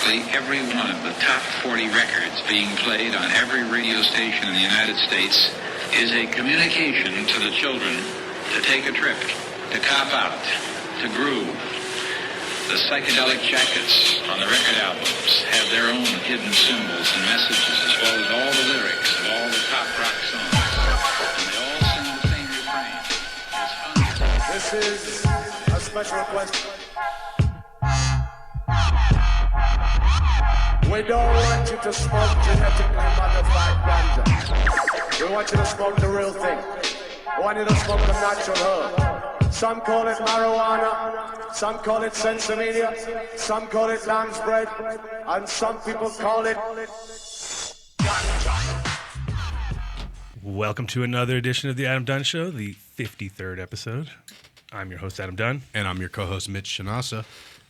Practically every one of the top 40 records being played on every radio station in the United States is a communication to the children to take a trip, to cop out, to groove. The psychedelic jackets on the record albums have their own hidden symbols and messages, as well as all the lyrics of all the pop rock songs. And they all sing the same refrain. It's fun. This is a special request. We don't want you to smoke genetically modified ganja. We want you to smoke the real thing. We want you to smoke the natural herb. Some call it marijuana, some call it sensimilla, some call it lamb's bread, and some people call it ganja. Welcome to another edition of the Adam Dunn Show, the 53rd episode. I'm your host, Adam Dunn. And I'm your co-host, Mitch Shanasa.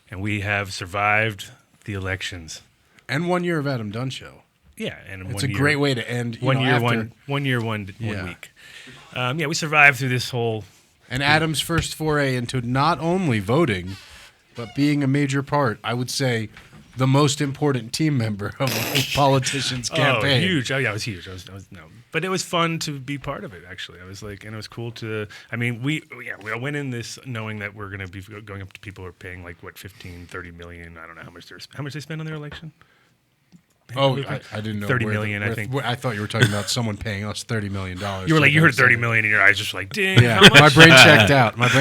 And we have survived the elections. And 1 year of Adam Dunn Show. Yeah, and it's a great way to end. One week. We survived through this whole. And Adam's first foray into not only voting, but being a major part, I would say, the most important team member of a politician's campaign. Huge. Oh, yeah, it was huge. But it was fun to be part of it, actually. I was like, and it was cool to, I mean, we went in this knowing that we're going to be going up to people who are paying like, what, 15, 30 million. I don't know how much they spend on their election. Oh, I didn't know. 30 million, I think. I thought you were talking about someone paying us $30 million. You were like, you heard 30 million in your eyes, just like, ding. Yeah, my brain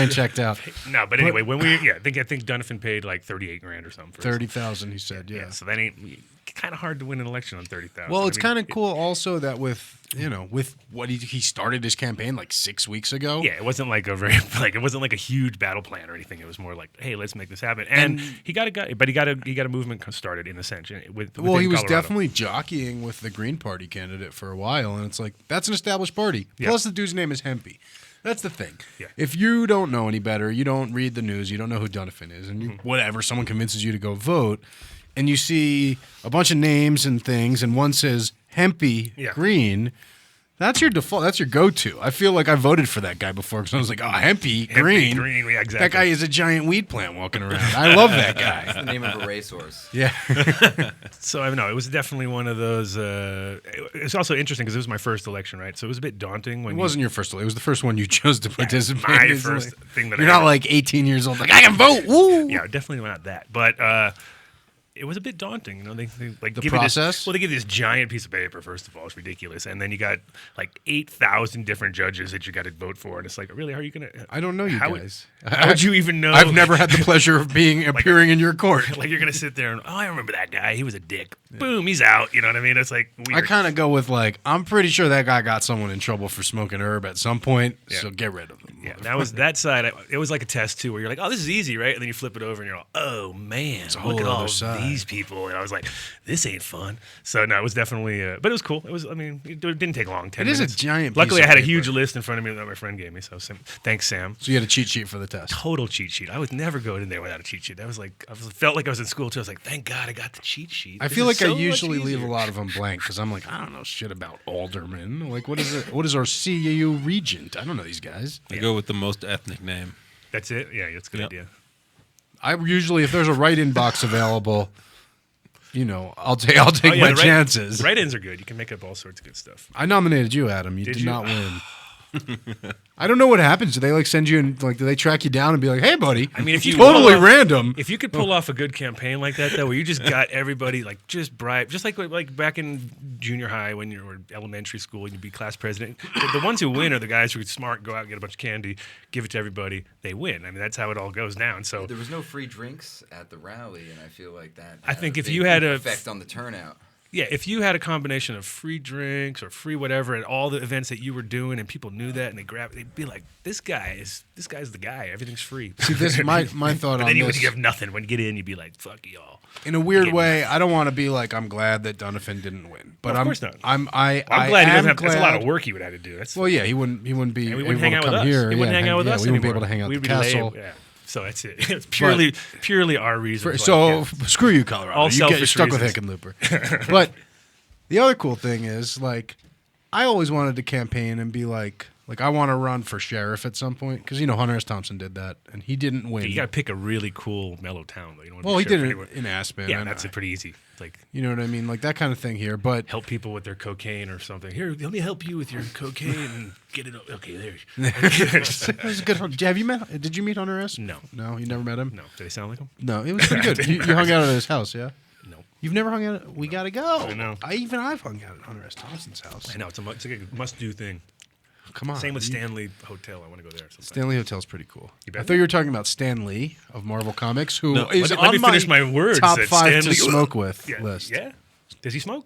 checked out. No, but anyway, I think Donafon paid like 38 grand or something. 30,000, he said. Yeah. So that ain't kind of hard to win an election on 30,000. Well, it's kind of cool also that with what he started his campaign like 6 weeks ago. Yeah, it wasn't like it wasn't like a huge battle plan or anything. It was more like, hey, let's make this happen. And he got a movement started in a sense. He was Colorado. Definitely jockeying with the Green Party candidate for a while, and it's like that's an established party. Yeah. Plus, the dude's name is Hempy. That's the thing. Yeah. If you don't know any better, you don't read the news, you don't know who Donafon is, and someone convinces you to go vote, and you see a bunch of names and things, and one says Hempy Green. That's your default. That's your go-to. I feel like I voted for that guy before because I was like, oh, Hempy Green. Yeah, exactly. That guy is a giant weed plant walking around. I love that guy. That's the name of a racehorse. Yeah. So, I know, it was definitely one of those. It's also interesting because it was my first election, right? So it was a bit daunting. It wasn't your first election. It was the first one you chose to participate my in. First thing that You're not like 18 years old, like, I can vote. Woo! Yeah, definitely not that. But it was a bit daunting, They like the process. They give you this giant piece of paper. First of all, it's ridiculous, and then you got like 8,000 different judges that you got to vote for, and it's like, really, how are you gonna? I don't know you guys. How would you even know? I've never had the pleasure of appearing in your court. Like you're gonna sit there and I remember that guy. He was a dick. Yeah. Boom, he's out. You know what I mean? It's like weird. I kind of go with like I'm pretty sure that guy got someone in trouble for smoking herb at some point. Yeah. So get rid of him. Yeah, that was that side. It was like a test too, where you're like, oh, this is easy, right? And then you flip it over and you're like, oh man, look at all these people. And I was like, this ain't fun. So no, it was definitely, but it was cool. It was, I mean, it didn't take long. 10 minutes. It is a giant. Luckily, I had a huge list in front of me that my friend gave me. So thanks, Sam. So you had a cheat sheet for the test. Total cheat sheet. I would never go in there without a cheat sheet. That was like, felt like I was in school too. I was like, thank God I got the cheat sheet. I feel like I usually leave a lot of them blank because I'm like, I don't know shit about aldermen. Like, what is it? What is our CAU regent? I don't know these guys. I go with the most ethnic name. That's it? Yeah, that's a good idea. I usually, if there's a write-in box available, I'll take my chances. Write-ins are good. You can make up all sorts of good stuff. I nominated you, Adam. You did not win. I don't know what happens. Do they like send you and like do they track you down and be like, "Hey, buddy"? I mean, if you totally random. If you could pull off a good campaign like that, though, where you just got everybody like just bribe, just like back in junior high when you were elementary school and you'd be class president. The ones who win are the guys who are smart, go out and get a bunch of candy, give it to everybody, they win. I mean, that's how it all goes down. So there was no free drinks at the rally, and I feel like that. I think if you had a effect on the turnout. Yeah, if you had a combination of free drinks or free whatever at all the events that you were doing, and people knew that, and they'd be like, "This guy's the guy. Everything's free." See, this is my thought on then this. You have nothing when you get in. You'd be like, "Fuck y'all." In a weird way, I don't want to be like, I'm glad that Donafon didn't win, but of course not. I'm glad he doesn't have. That's a lot of work he would have to do. Well, yeah, he wouldn't be. And we wouldn't hang out with us. Here. He wouldn't hang out with us We wouldn't be able to hang out at the castle. So that's it. It's purely our reason. Screw you, Colorado. All You're stuck reasons. with Hickenlooper. But the other cool thing is, like, I always wanted to campaign and be like, Like, I want to run for sheriff at some point because Hunter S. Thompson did that, and he didn't win. You got to pick a really cool, mellow town, though. You don't want to Well, be he did sheriff it in Aspen. Yeah, and that's pretty easy. Like, you know what I mean, like that kind of thing here. But help people with their cocaine or something. Here, let me help you with your cocaine and get it. Okay, there. it was a good. Did you meet Hunter S? No, you never met him. no. Did they sound like him? No, it was pretty good. You hung out at his house, yeah. No. You've never hung out. We gotta go. I know. I've hung out at Hunter S. Thompson's house. I know it's like a must-do thing. Come on. Same with Stanley Hotel. I want to go there sometime. Stanley Hotel's pretty cool. been I thought you were talking about Stan Lee of Marvel Comics, who is let on me finish my words. top that 5 Stan to Lee- smoke with Yeah. list. Yeah. Does he smoke?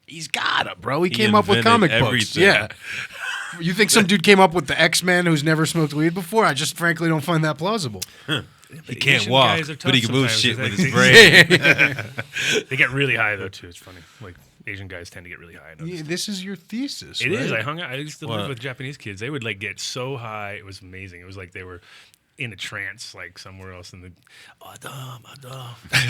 He's got it, bro. He came up with invented comic books. everything. Yeah. You think some dude came up with the X-Men who's never smoked weed before? I just frankly don't find that plausible. He can't Asian walk, guys are but he tough can move sometimes. shit with They- his brain. They get really high though too. It's funny. Like Asian guys tend to get really high. I noticed. Yeah, this is your thesis, It right? is. I hung out. I used to live What? with Japanese kids. They would like get so high. It was amazing. It was like they were in a trance, like somewhere else in the. Adam.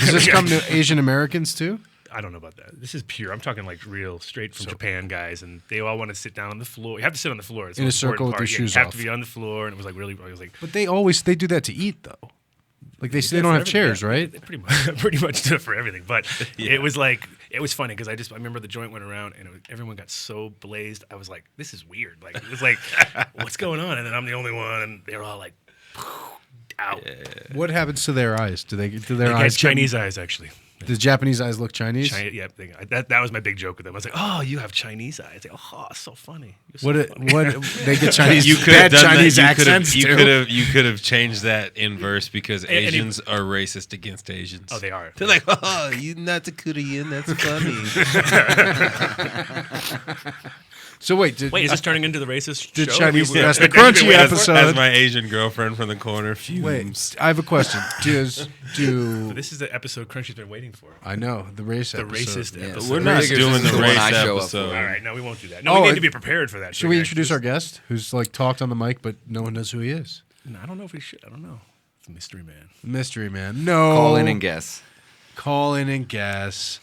Does this come to Asian Americans too? I don't know about that. This is pure. I'm talking like real, straight from Japan guys, and they all want to sit down on the floor. You have to sit on the floor. It's In the a circle important with your part. shoes You have off. to be on the floor, and it was like really. I was like, But they do that to eat though. Like they don't have chairs, right? They pretty much do it for everything. But it was like it was funny because I remember the joint went around and everyone got so blazed. I was like, this is weird. Like it was like, what's going on? And then I'm the only one, and they're all like, out. What happens to their eyes? Do their They eyes had Chinese eyes actually. The Japanese eyes look Chinese? Yeah, that was my big joke with them. I was like, "Oh, you have Chinese eyes." Like, oh, so funny. What You're so funny. what they get Chinese You could bad have done Chinese that. accents You too. could have changed that in verse because And he- Asians are racist against Asians. Oh, they are. They're like, oh, you not the Korean. That's funny. So wait, Wait, is this turning into the racist Did show? Chinese- We- that's the we've been crunchy waiting for- episode. As my Asian girlfriend from the corner fumes. wait, I have a question. Do This is the episode Crunchy's been waiting for. I know the race The episode. racist Yeah, episode. so We're not figures doing this the is one race I show up episode. for. All right, no, we won't do that. No, Oh, we need to be prepared for that. Should we introduce our guest, who's like talked on the mic, but no one knows who he is? No, I don't know if we should. I don't know. It's a mystery man. Mystery man. No. Call in and guess. Call in and guess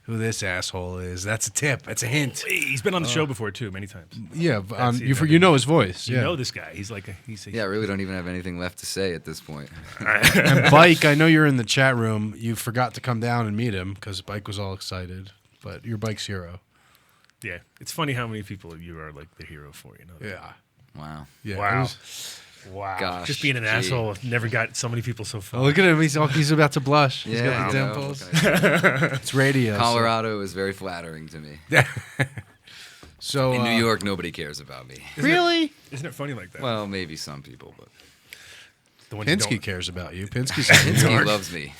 who this asshole is. That's a tip. That's a hint. Hey, he's been on the show before too, many times. Yeah, it. you know his voice. You Yeah. know this guy. He's like he's Yeah, I really don't even have anything left to say at this point. And Bike, I know you're in the chat room. You forgot to come down and meet him because Bike was all excited. But you're Bike's hero. yeah. It's funny how many people you are like the hero for. You know. Yeah. Wow. Yeah. Wow. it was- Wow. Gosh, Just being an gee. asshole never got so many people so far. oh, look at him. He's about to blush. He's Yeah, got the you know, dimples. what can I say? It's radio. Colorado is very flattering to me. So In New York, nobody cares about me. really? Isn't it funny like that? Well, maybe some people, but the ones who Pinsky don't- cares about you. Pinsky's in New Pinsky York. loves me.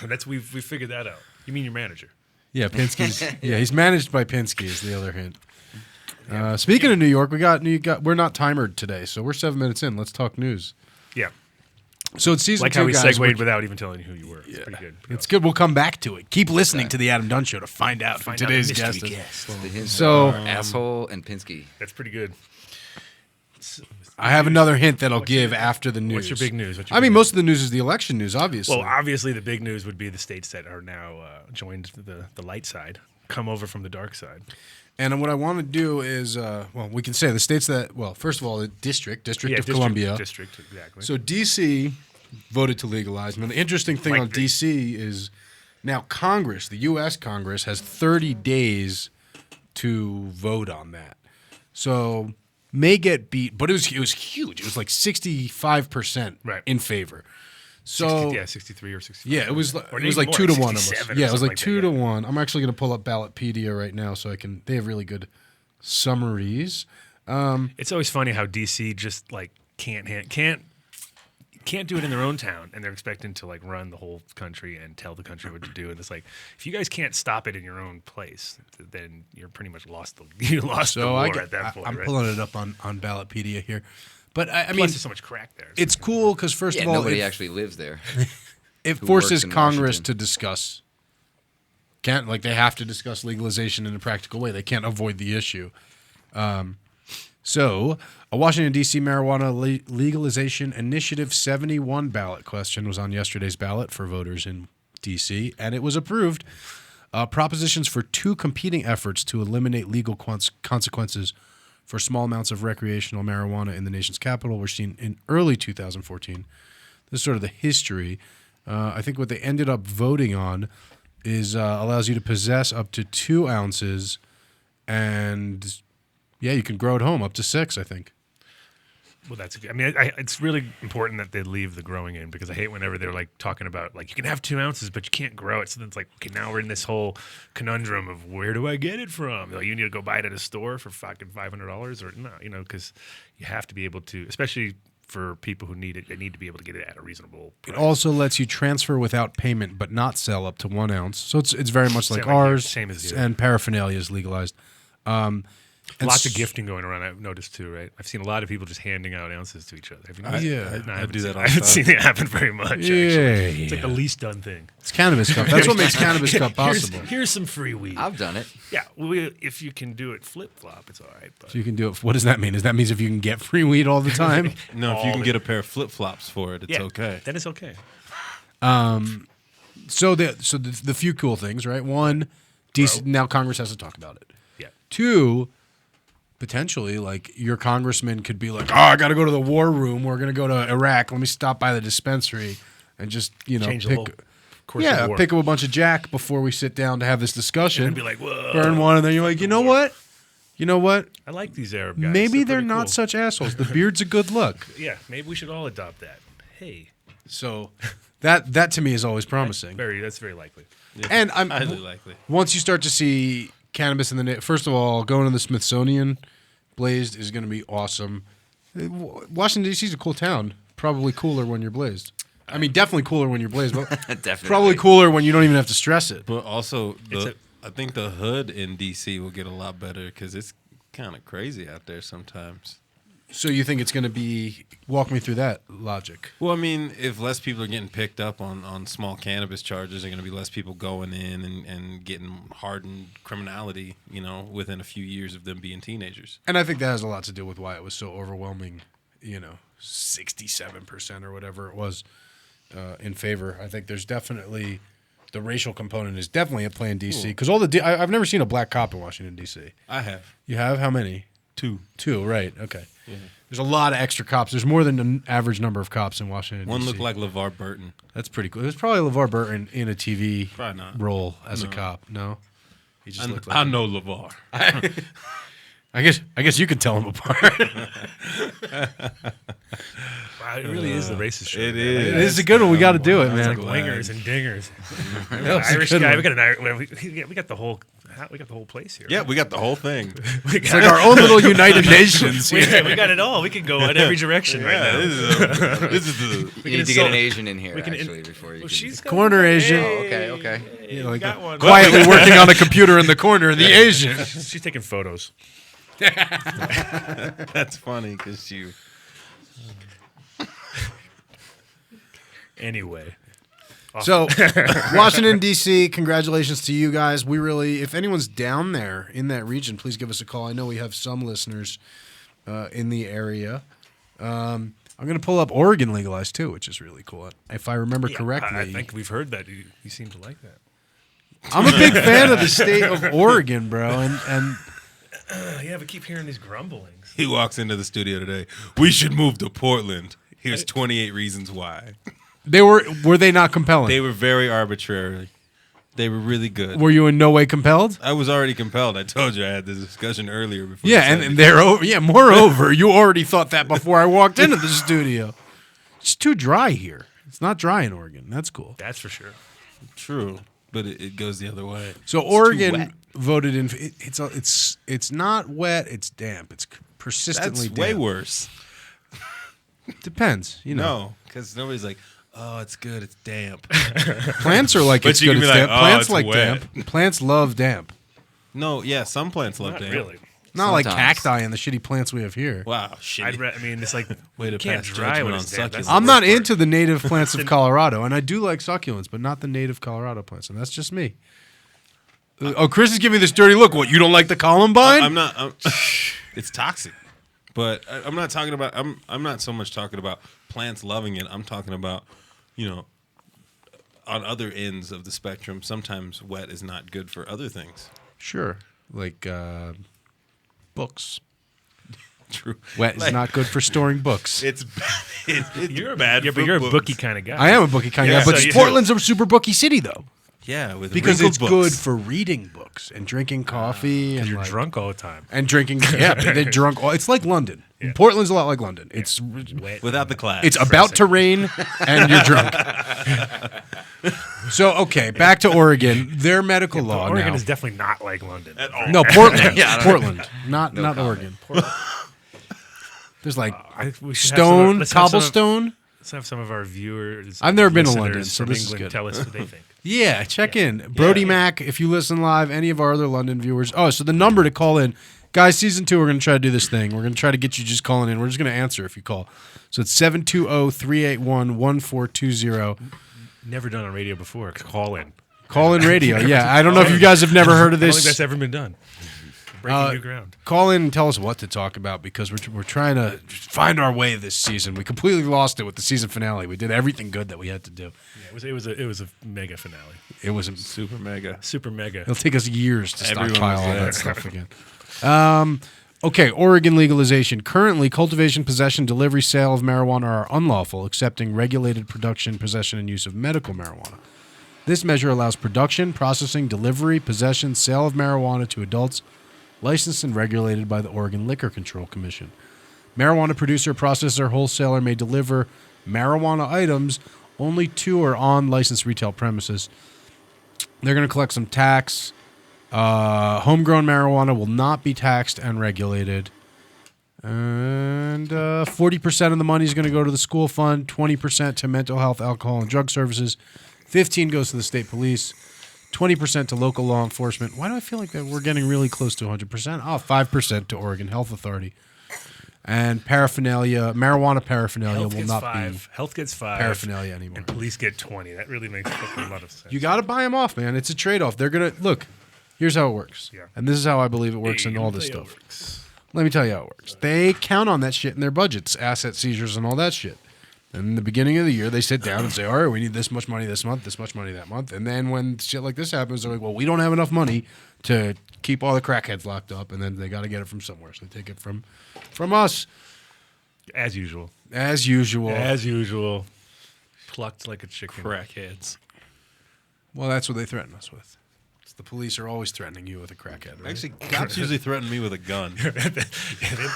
That's we figured that out. You mean your manager? Yeah, Pinsky's. Yeah, he's managed by Pinsky. Is the other hint. Speaking of New York, we're not timered today, so we're 7 minutes in. Let's talk news. Yeah. So it's season Like 2, how we guys. segued which- without even telling you who you were. It's pretty good. It's good. We'll come back to it. Keep listening to the Adam Dunn Show to find out who Find out today's the guest mystery is. guest. The hints So- are asshole and Pinsky. That's pretty good. I have another hint that I'll give after the news. What's your big news? What's your I mean, big most of the news is the election news, obviously. Well, obviously, the big news would be the states that are now joined the light side, come over from the dark side. And what I want to do is, we can say the states that, first of all, the District of Columbia. District, exactly. So D.C. voted to legalize. Now, the interesting thing Like on D.C. is now Congress, the U.S. Congress, has 30 days to vote on that. So may get beat, but it was huge. It was like 65% Right. in favor. So 63 or 65. yeah, it was Or like 2 even more, to 1 almost. 67 or Yeah, it was something like 2 that, to yeah. 1. I'm actually going to pull up Ballotpedia right now so they have really good summaries. It's always funny how DC just like can't do it in their own town, and they're expecting to like run the whole country and tell the country what to do. And it's like, if you guys can't stop it in your own place, then you're pretty much lost the war at that point. I'm right? pulling it up on Ballotpedia here. But I mean, Plus, there's so much crack there. it's cool because first Yeah, of all, nobody it actually lives there. it who forces works in Congress Washington. to discuss. They have to discuss legalization in a practical way. They can't avoid the issue. So, a Washington, D.C. marijuana legalization initiative 71 ballot question was on yesterday's ballot for voters in D.C., and it was approved. Propositions for 2 competing efforts to eliminate legal consequences for small amounts of recreational marijuana in the nation's capital were seen in early 2014. This is sort of the history. I think what they ended up voting on is allows you to possess up to 2 ounces, and you can grow at home up to 6, I think. Well, that's. I mean, it's really important that they leave the growing in, because I hate whenever they're like talking about like you can have 2 ounces, but you can't grow it. So then it's like, okay, now we're in this whole conundrum of where do I get it from? Like, you need to go buy it at a store for fucking $500 or no, because you have to be able to, especially for people who need it. They need to be able to get it at a reasonable price. It also lets you transfer without payment, but not sell up to 1 ounce. So it's very much like Same like ours. same as you. And paraphernalia is legalized. And Lots of gifting going around. I've noticed too, right? I've seen a lot of people just handing out ounces to each other. Have you noticed? I do that all I the haven't time. seen it happen very much. Actually, it's like the least done thing. It's Cannabis Cup. That's what makes Cannabis Cup possible. Here's some free weed. I've done it. Yeah, if you can do it flip flop, it's all right. But So you can do it. What does that mean? Does that mean if you can get free weed all the time? No, if you can get a pair of flip flops for it, it's okay. Then it's okay. So the few cool things, right? One, now Congress has to talk about it. Yeah. 2, potentially, like your congressman could be like, "Oh, I got to go to the war room. We're gonna go to Iraq. Let me stop by the dispensary and just Change the whole course of the war. pick up a bunch of jack before we sit down to have this discussion. And be like, whoa. Burn one, and then you're like, you know what? I like these Arab guys. Maybe they're pretty not cool. such assholes. The beard's a good look. Yeah, maybe we should all adopt that. Hey, So that to me is always promising. that's very likely. And I'm Highly likely. once you start to see cannabis in the first of all, going to the Smithsonian blazed is going to be awesome. Washington D.C. is a cool town. Probably cooler when you're blazed. I mean, definitely cooler when you're blazed, but Definitely. probably cooler when you don't even have to stress it. But also, I think the hood in D.C. will get a lot better because it's kind of crazy out there sometimes. So you think it's going to be? Walk me through that logic. Well, I mean, if less people are getting picked up on small cannabis charges, there are going to be less people going in and getting hardened criminality, within a few years of them being teenagers. And I think that has a lot to do with why it was so overwhelming. 67% or whatever it was in favor. I think there's definitely the racial component is definitely at play in D.C. because I've never seen a black cop in Washington D.C. I have. You have? How many? 2. 2, right? Okay. Yeah. There's a lot of extra cops. There's more than an average number of cops in Washington. One D.C. looked like LeVar Burton. That's pretty cool. There's probably LeVar Burton in a TV Probably not. role as a cop. No, he just looked like I him. know LeVar. I guess you can tell them apart. Wow, it really is the racist show. It man. is. It is a good one. We got to do it, It's man. like wingers and dingers. was a Irish good guy. one. We got an Irish. We got the whole. We got the whole place here. Yeah, we got the whole thing. It's like our own little United Nations. we got it all. We can go in every direction right now. This is the. You need to get an Asian in here, actually, before you Well, can... she's got Corner Asian. Oh, okay. You know, like got one. quietly working on a computer in the corner. The Asian. She's taking photos. That's funny because you. Anyway. So, Washington, D.C., congratulations to you guys. We really, if anyone's down there in that region, please give us a call. I know we have some listeners in the area. I'm going to pull up Oregon legalized, too, which is really cool. If I remember correctly. I think we've heard that. You seem to like that. I'm a big fan of the state of Oregon, bro. And Yeah, but keep hearing these grumblings. He walks into the studio today. We should move to Portland. Here's 28 reasons why. were they not compelling? They were very arbitrary. They were really good. Were you in no way compelled? I was already compelled. I told you I had this discussion earlier before. Yeah, and they're over. Yeah, moreover, you already thought that before I walked into the studio. It's too dry here. It's not dry in Oregon. That's cool. That's for sure. True, but it goes the other way. So It's too Oregon wet. voted in. It's not wet. It's damp. It's persistently That's damp. way worse. Depends. No, because nobody's like, oh, it's good. It's damp. Plants are like But it's you good. can It's be like, damp. "Oh, Plants it's like wet." damp. Plants love damp. No, yeah, some plants love Not damp. really. Not like Sometimes. cacti and the shitty plants we have here. Wow, shit. I mean, it's like Way to you can't pass dry judgment when on it's damp. That's succulents. the I'm not worst part. into the native plants of Colorado, and I do like succulents, but not the native Colorado plants, and that's just me. Oh, Chris is giving me this dirty look. What, you don't like the Columbine? I'm not. It's toxic, but I'm not talking about. I'm not so much talking about plants loving it. I'm talking about, on other ends of the spectrum. Sometimes wet is not good for other things. Sure. Like books. True. Wet is not good for storing books. You're bad. Yeah, but you're a bookie kind of guy. I am a bookie kind of guy, but So, Portland's a super bookie city, though. Yeah, with Because wrinkled it's books. good for reading books and drinking coffee and You're like, drunk all the time. and drinking. Yeah, they're drunk. It's like London. Yeah. Portland's a lot like London. It's without the class. it's about to rain and you're drunk. So okay, back to Oregon. Their medical law Oregon now. is definitely not like London. At all. No, Portland. Yeah, I don't- Portland, not comment. Oregon. There's like We should have stone, let's have some of- cobblestone. Let's have some of our viewers. I've never been to listeners London, so from this is England good. tell us what they think. Yeah, check in. Brody Mac, if you listen live, any of our other London viewers. Oh, so the number to call in. Guys, season 2, we're going to try to do this thing. We're going to try to get you just calling in. We're just going to answer if you call. So it's 720-381-1420. Never done on radio before. Call in. Call in radio. Yeah, I don't know if you guys have never heard of I don't think that's this. ever been done. Breaking new ground. Call in and tell us what to talk about because we're trying to find our way this season. We completely lost it with the season finale. We did everything good that we had to do. Yeah, it was a mega finale. It was super mega. Super mega. It'll take us years to Everyone stockpile was all there. that stuff again. Okay, Oregon legalization. Currently, cultivation, possession, delivery, sale of marijuana are unlawful, excepting regulated production, possession, and use of medical marijuana. This measure allows production, processing, delivery, possession, sale of marijuana to adults licensed and regulated by the Oregon Liquor Control Commission. Marijuana producer, processor, wholesaler may deliver marijuana items only to or on licensed retail premises. They're going to collect some tax. Homegrown marijuana will not be taxed and regulated. And 40% of the money is going to go to the school fund, 20% to mental health, alcohol, and drug services, 15% goes to the state police, 20% to local law enforcement. Why do I feel like that we're getting really close to 100%? Oh, 5% to Oregon Health Authority. And paraphernalia, marijuana paraphernalia Health will gets not 5. be Health gets 5. paraphernalia anymore. And police get 20. That really makes a lot of sense. You got to buy them off, man. It's a trade-off. They're going to look. Here's how it works. Yeah. And this is how I believe it works in all this stuff. Let me tell you how it works. They count on that shit in their budgets, asset seizures and all that shit. And in the beginning of the year, they sit down and say, all right, we need this much money this month, this much money that month. And then when shit like this happens, they're like, well, we don't have enough money to keep all the crackheads locked up. And then they got to get it from somewhere. So they take it from us. As usual. As usual. As usual. Plucked like a chicken. Crackheads. Well, that's what they threaten us with. The police are always threatening you with a crackhead, right? Actually, cops usually threaten me with a gun.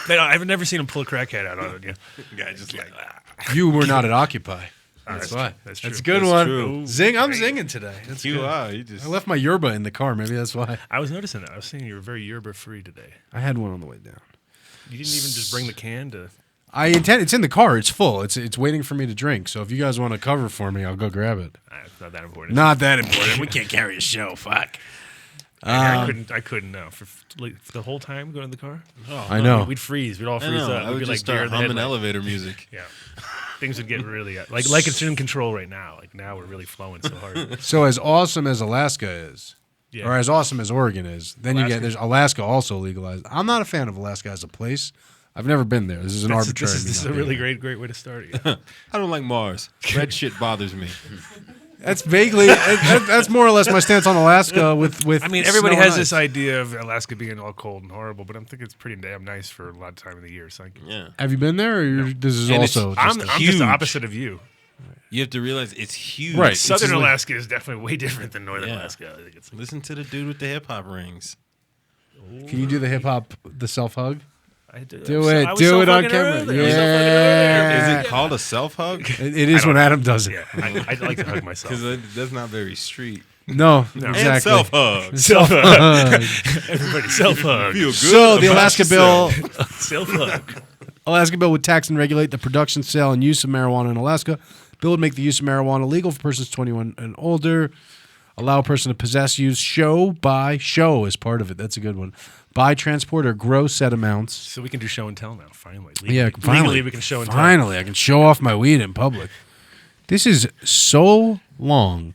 I've never seen them pull a crackhead out on you. Guy just like, You were not at Occupy. That's why. That's true. That's a good That's one. true. Zing! I'm zinging today. That's you good. are. You just. I left my yerba in the car. Maybe that's why. I was noticing that. I was saying you were very yerba free today. I had one on the way down. You didn't even just bring the can to. I intend. It's in the car. It's full. It's waiting for me to drink. So if you guys want to cover for me, I'll go grab it. It's not that important. Not that important. We can't carry a show. Fuck. I couldn't know for the whole time going in the car. Oh, I know. We'd freeze. We'd all I freeze know. up. I We'd would be just like deer start in the humming headlight. elevator music. Yeah, things would get really like it's in control right now. Like now we're really flowing so hard. So as awesome as Alaska is, Yeah. or as awesome as Oregon is, then you Alaska. get there's Alaska also legalized. I'm not a fan of Alaska as a place. I've never been there. This is an arbitrary. This is me a not really being great way to start. Yeah. I don't like Mars. Red shit bothers me. That's vaguely. That's more or less my stance on Alaska. With I mean, everybody snow and has this ice. idea of Alaska being all cold and horrible, but I'm thinking it's pretty damn nice for a lot of time of the year. So Yeah. Have you been there? Or this is And it's- also. I'm Just just huge. the opposite of you. You have to realize it's huge. Right. Southern just like- Alaska is definitely way different than Northern Yeah. Alaska. I think it's Listen to the dude with the hip hop rings. Can you do the hip hop, the self hug? I Do I it. was Do it on self-hugging camera. earlier. I was self-hugging Yeah. Is it called a self hug? It is when Adam does it. Yeah, I'd like to hug myself. Because that's not very street. No, And exactly. self hug. Self hug. Everybody self hug. Feel good. So the about Alaska yourself. bill, Self hug. Alaska bill would tax and regulate the production, sale, and use of marijuana in Alaska. Bill would make the use of marijuana legal for persons 21 and older. Allow a person to possess, use, show is part of it. That's a good one. Buy, transport, or grow said amounts. So we can do show and tell now. Finally, Yeah, finally. legally we can show and tell. Finally, I can show off my weed in public. This is so long.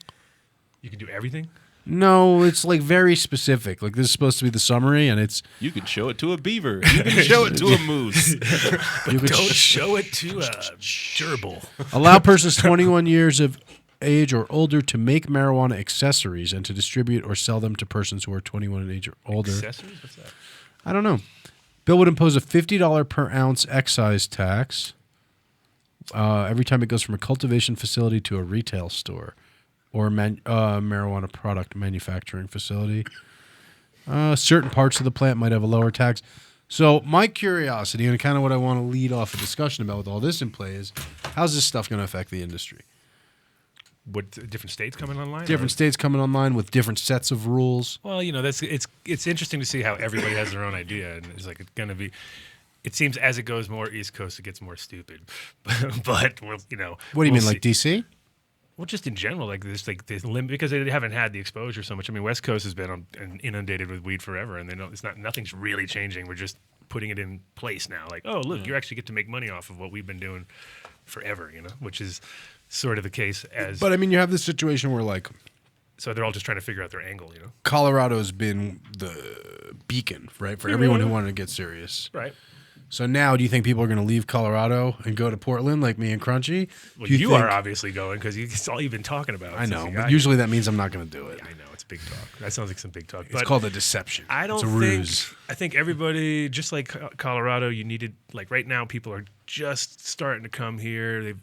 You can do everything. No, it's like very specific. Like this is supposed to be the summary, and it's You can show it to a beaver. You can show it to a moose. you could Don't show it to a gerbil. allow persons 21 years of age or older to make marijuana accessories and to distribute or sell them to persons who are 21 and age or older. Accessories? What's that? I don't know. Bill would impose a $50 per ounce excise tax every time it goes from a cultivation facility to a retail store or marijuana product manufacturing facility. Certain parts of the plant might have a lower tax. So my curiosity and kind of what I want to lead off a discussion about with all this in play is how's this stuff going to affect the industry? What, different states coming online? Different states coming online with different sets of rules. Well, it's interesting to see how everybody has their own idea, and it's going to be. It seems as it goes more East Coast, it gets more stupid. But What do you mean, like DC? Well, just in general, like this limit, because they haven't had the exposure so much. I mean, West Coast has been inundated with weed forever, and nothing's really changing. We're just putting it in place now. Like, oh, look, you actually get to make money off of what we've been doing forever, which is sort of the case as. But I mean, you have this situation where like. So they're all just trying to figure out their angle, Colorado's been the beacon, right, for everyone who wanted to get serious. Right. So now, do you think people are going to leave Colorado and go to Portland like me and Crunchy? Well, you are obviously going because it's all you've been talking about. I know, but usually that means I'm not going to do it. Yeah, I know, it's big talk. That sounds like some big talk. It's called a deception. It's a ruse. I think everybody, just like Colorado, you needed, like right now, people are just starting to come here. They've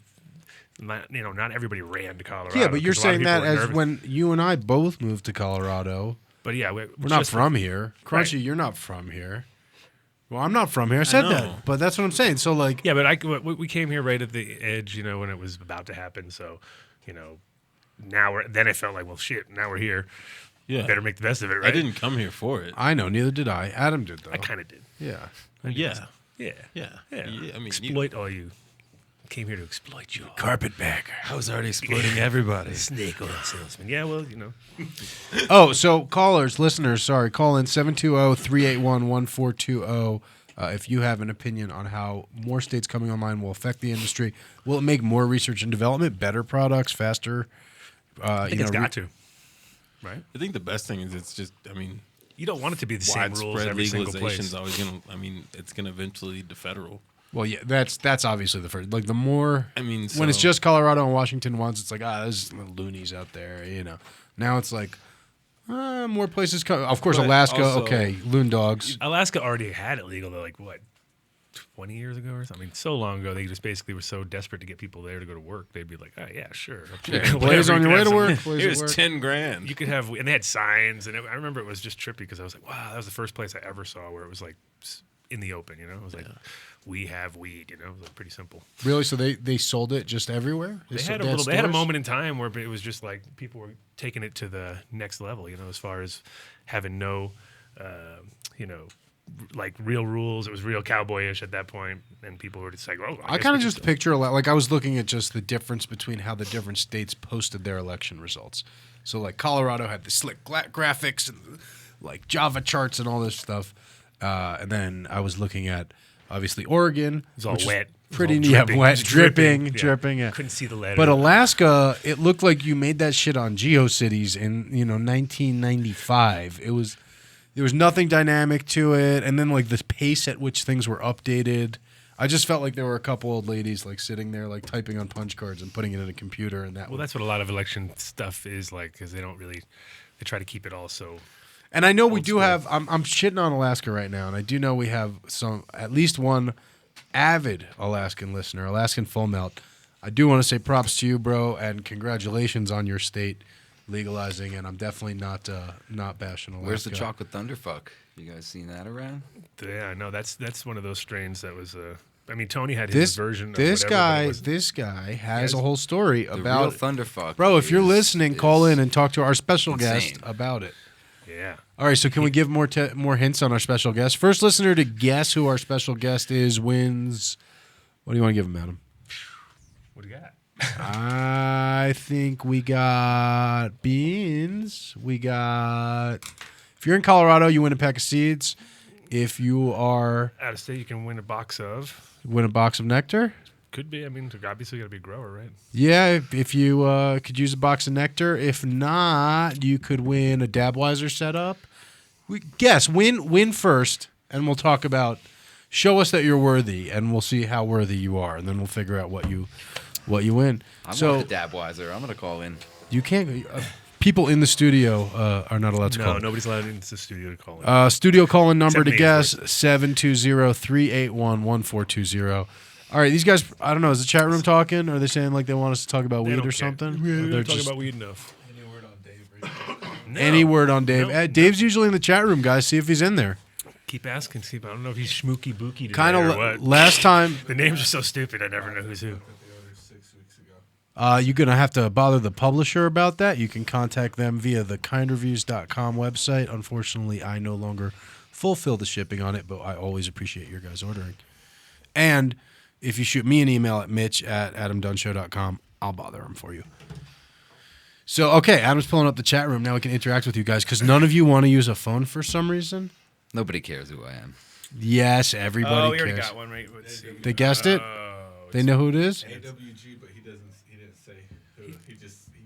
not everybody ran to Colorado. Yeah, but you're saying that as when you and I both moved to Colorado. But yeah, we're not from here. Crunchy, right. You're not from here. Well, I'm not from here. I said that, but that's what I'm saying. So, like, yeah, but we came here right at the edge, when it was about to happen. So, now then it felt like, well, shit. Now we're here. Yeah, better make the best of it, right? I didn't come here for it. I know, neither did I. Adam did, though. I kind of did. Yeah. Yeah. I mean, exploit all you. Came here to exploit you. Carpetbagger. I was already exploiting everybody. Snake oil salesman. Yeah, well, Oh, so callers, listeners, call in 720-381-1420 if you have an opinion on how more states coming online will affect the industry. Will it make more research and development, better products, faster? I think it's got to. Right? I think the best thing is it's just, you don't want it to be the same rules every single place. Is always going to, it's going to eventually lead to federal. Well, yeah, that's obviously the first. Like the more, when it's just Colorado and Washington once, it's like there's little loonies out there, Now it's like more places. Of course, but Alaska. Okay, loon dogs. Alaska already had it legal, though. Like what, 20 years ago or something? So long ago, they just basically were so desperate to get people there to go to work. They'd be like, oh yeah, sure. Blaze on your way to work. Here's $10,000. You could have, and they had signs, and I remember it was just trippy because I was like, wow, that was the first place I ever saw where it was like in the open. It was like. We have weed, it was pretty simple. Really? So they sold it just everywhere? They had a moment in time where it was just like people were taking it to the next level, as far as having no, like real rules. It was real cowboyish at that point, and people were just like, oh. I kind of just picture a lot. Like I was looking at just the difference between how the different states posted their election results. So like Colorado had the slick graphics and like Java charts and all this stuff, and then I was looking at. Obviously, Oregon. It's all wet. Pretty wet, dripping. Yeah. Couldn't see the letter. But Alaska, it looked like you made that shit on GeoCities in 1995. There was nothing dynamic to it, and then like the pace at which things were updated. I just felt like there were a couple old ladies like sitting there like typing on punch cards and putting it in a computer, and that. Well, that's what a lot of election stuff is like, because they try to keep it all so. And I know we do have. I'm shitting on Alaska right now, and I do know we have at least one avid Alaskan listener, Alaskan Full Melt. I do want to say props to you, bro, and congratulations on your state legalizing. And I'm definitely not bashing Alaska. Where's the chocolate thunderfuck? You guys seen that around? Yeah, no, that's one of those strains that was. Tony had his version. This guy has a whole story about real thunderfuck. Bro, if you're listening, call in and talk to our special guest about it. Yeah. All right, so can we give more hints on our special guest? First listener to guess who our special guest is wins. What do you want to give him, Adam? What do you got? I think we got beans. If you're in Colorado, you win a pack of seeds. If you are out of state, you can win a box of nectar. Could be. Obviously, you got to be a grower, right? Yeah, if you could use a box of nectar. If not, you could win a Dabweiser setup. Win first, and we'll talk about. Show us that you're worthy, and we'll see how worthy you are, and then we'll figure out what you win. I want the Dabweiser. I'm gonna call in. You can't. people in the studio are not allowed to call. No, nobody's allowed into the studio to call in. Studio call-in number Except to me, guess, 720-381-1420. All right, these guys, I don't know, is the chat room talking? Are they saying like they want us to talk about They weed don't or care. something? They're They're talking just- about weed enough. Any word on Dave? No. Dave's usually in the chat room, guys. See if he's in there. Keep asking. See, I don't know if he's schmooky booky today Kind or of what. last time, The names are so stupid. I never know who's who. you're going to have to bother the publisher about that. You can contact them via the kindreviews.com website. Unfortunately, I no longer fulfill the shipping on it, but I always appreciate your guys ordering. And if you shoot me an email at mitch@adamdunshow.com, I'll bother them for you. So, okay, Adam's pulling up the chat room. Now we can interact with you guys because none of you want to use a phone for some reason. Nobody cares who I am. Yes, everybody Oh, we cares. already got one, right? Let's see. They guessed it? They know who it is? AWG, but he didn't say who. He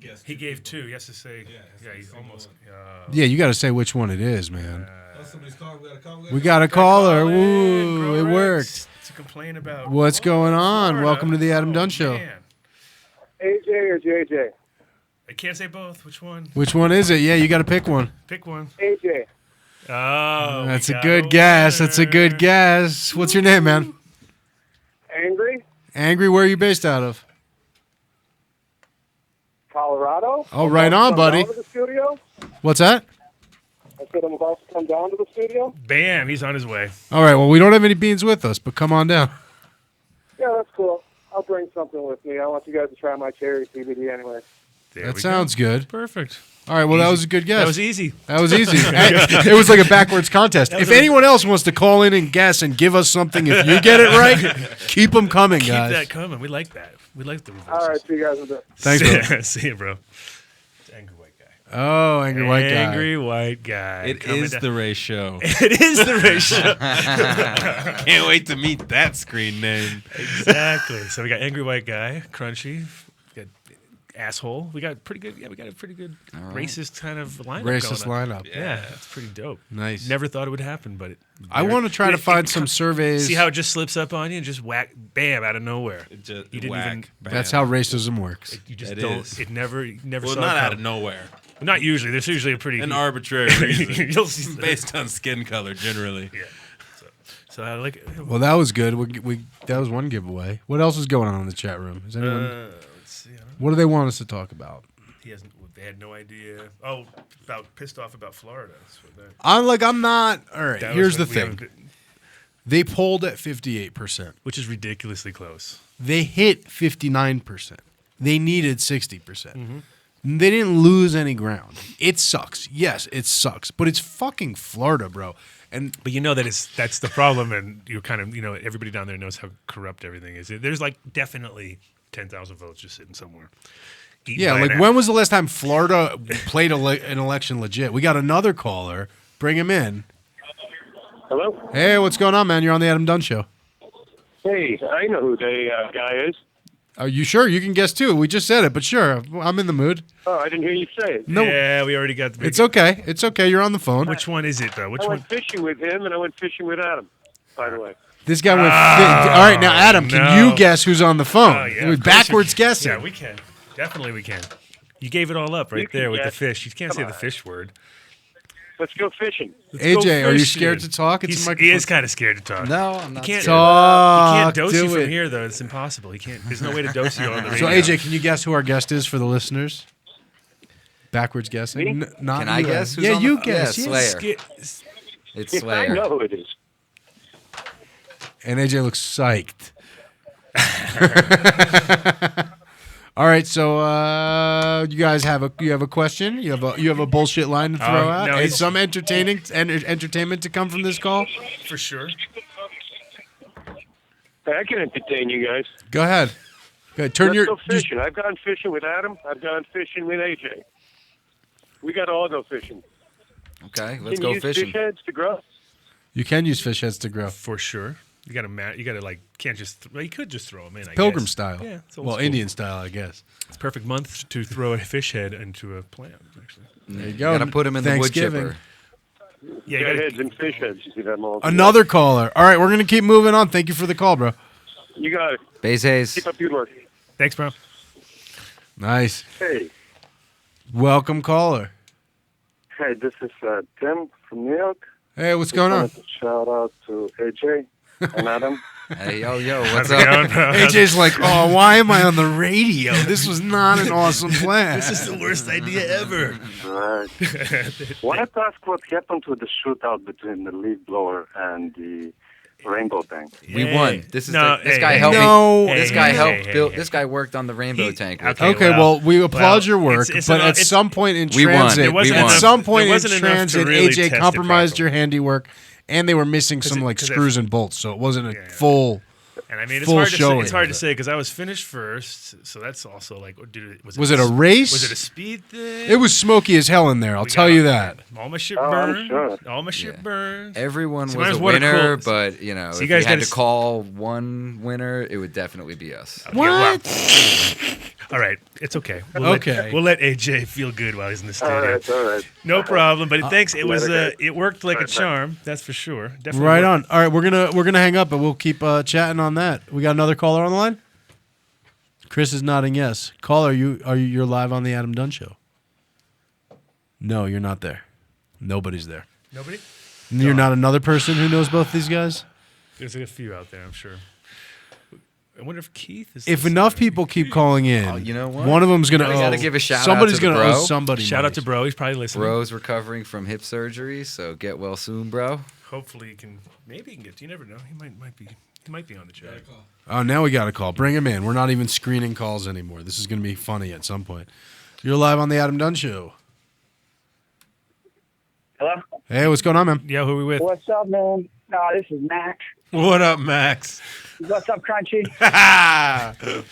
guessed. He gave two. He has to say. Yeah, he's almost. Yeah, you got to say which one it is, man. Somebody's calling. We got a call. We got a caller. Call in, Woo, it Grorex, worked. To complain about What's going on? Florida. Welcome to the Adam Dunn Oh, Show. man. AJ or JJ? I can't say both. Which one? Which one is it? Yeah, you got to pick one. Pick one. AJ. Oh, we That's a got good guess. That's a winner. good guess. What's your name, man? Angry? Angry, where are you based out of? Colorado? Oh, right on, Come buddy. down to the studio? What's that? I said I'm about to come down to the studio. Bam, he's on his way. All right, well, we don't have any beans with us, but come on down. Yeah, that's cool. I'll bring something with me. I want you guys to try my cherry CBD anyway. There That we sounds go. good. Perfect. All right, well, that was a good guess. That was easy. That was easy. It was like a backwards contest. If anyone else wants to call in and guess and give us something, if you get it right, keep them coming, Keep guys. that coming. We like that. We like the reverses. All right, see you guys in a bit. Thanks, bro. See you, bro. It's Angry White Guy. Oh, angry white guy. Angry White Guy. It coming is down. the Ray Show. It is the ratio. Can't wait to meet that screen name. Exactly. So we got Angry White Guy, Crunchy. We got Asshole. We got pretty good. Yeah, we got a pretty good racist kind of lineup. Racist going on. lineup. Yeah, it's pretty dope. Nice. Never thought it would happen, but I want to try to find some surveys. See how it just slips up on you and just whack, bam, out of nowhere. It just You didn't whack, even- bam. That's how racism works. You just It don't. is. It never Well, saw not it out come. of nowhere. Not usually. There's usually a pretty An arbitrary reason. You'll see. Based on skin color, generally. Yeah. So I like. Well, that was good. That was one giveaway. What else is going on in the chat room? Is anyone? Let's see. I don't know. What do they want us to talk about? He hasn't. They had no idea. Oh, about pissed off about Florida. That's what that, I'm not. All right. that Here's was the what we thing. haven't- They polled at 58%. which is ridiculously close. They hit 59%. They needed 60%. Mm-hmm. They didn't lose any ground. It sucks. Yes, it sucks. But it's fucking Florida, bro. And But you know that's the problem, and you're kind of everybody down there knows how corrupt everything is. There's like definitely 10,000 votes just sitting somewhere. Eaten yeah, by like an when was the last time Florida played an election legit? We got another caller. Bring him in. Hello? Hey, what's going on, man? You're on the Adam Dunn Show. Hey, I know who the guy is. Are you sure? You can guess too. We just said it, but sure. I'm in the mood. Oh, I didn't hear you say it. No, Yeah, we already got the big. it's okay. It's okay. You're on the phone. Which one is it though? Which I one? went fishing with him, and I went fishing with Adam, by the way. This guy went. All right, now Adam, can no. you guess who's on the phone? Oh, yeah, We're of course backwards we- guessing. Yeah, we can. Definitely we can. You gave it all up right You can there with the guess. fish. You can't Come say the on. fish word. Let's go fishing. Let's go AJ, are you fishing. scared to talk? It's a He microphone. is kind of scared to talk. No, I'm not. can't- scared. Talk. He can't dose you do from it. here though. It's impossible. He can't. There's no way to dose you on the radio. So AJ, can you guess who our guest is for the listeners? Backwards guessing. Me? Not Can I you, guess? Adam. Who's Yeah, on you the- guess. Yeah, yes. Slayer. It's I Slayer. know who it is. And AJ looks psyched. All right, so you guys have a question? You have a bullshit line to throw out? no, and he's- some entertainment to come from this call? For sure. I can entertain you guys. Go ahead. Go ahead. Turn Let's your go just- fishing. I've gone fishing with Adam. I've gone fishing with AJ. We got to all go fishing. Okay, let's Can go you use fishing. fish heads to grow? You can use fish heads to grow. For sure. You got to. You got to like. Can't just. Well, you could just throw them in. I Pilgrim guess. style. Yeah. It's old Well, school. Indian style, I guess. It's a perfect month to throw a fish head into a plant. Actually. There you You go. gotta put him in the wood Thanksgiving. chipper. Yeah. Got You heads gotta, and fish heads. You see them all. Another caller. All right, we're going to keep moving on. Thank you for the call, bro. You got it. Base Hayes. Keep up your work. thanks, bro. Nice. Hey, Welcome, caller. Hey, this is Tim from New York. Hey, what's going on? Shout out to AJ and Adam. Hey, yo, what's How's it up? going, bro? AJ's like, oh, why am I on the radio? This was not an awesome plan. This is the worst idea ever. Right. Wanted to ask what happened to the shootout between the leaf blower and the rainbow tank. We won. This is No, this hey, guy hey, helped no. me. This Hey, guy hey, helped hey, build. hey. This guy worked on the rainbow tank. Okay, well, we applaud your work, it's but an- at it's- some point in We won. transit, It wasn't at enough- some point it in wasn't enough to transit, really AJ test it compromised your properly. handiwork, and they were missing some like because screws and bolts, so it wasn't a full. And I mean, it's full hard to say. showing It's hard of to it. say because I was finished first, so that's also like, Was it a race? Was it a speed thing? It was smoky as hell in there. I'll We tell got you all- that. All my shit Oh, I'm burned. sure. All my shit Yeah. burned. Everyone See, was mine a what a winner, cool- but you know, So if you you guys had gotta to call one winner, it would definitely be us. What? All right, it's okay. Okay. We'll let AJ feel good while he's in the All studio. right, all right. No problem. But thanks. It was. okay. It worked like a Right, charm. That's for sure. Definitely. Right worked. on. All right, we're gonna hang up, but we'll keep chatting on that. We got another caller on the line. Chris is nodding yes. Caller, you're live on the Adam Dunn Show? No, you're not there. Nobody's there. Nobody. You're not another person who knows both these guys? There's a few out there, I'm sure. I wonder if Keith is. If listening. enough people keep calling in, Oh, you know what? one of them's gonna. We owe, gotta give a shout out Somebody's to the gonna bro. owe somebody. Shout money. out to Bro. He's probably listening. Bro's recovering from hip surgery, so get well soon, bro. Hopefully, he can. Maybe he can get. You never know. He might be. He might be on the track. Oh, now we got a call. Bring him in. We're not even screening calls anymore. This is gonna be funny at some point. You're live on the Adam Dunn Show. Hello? Hey, what's going on, man? Yeah, who are we with? What's up, man? This is Max. What up, Max? What's up, Crunchy?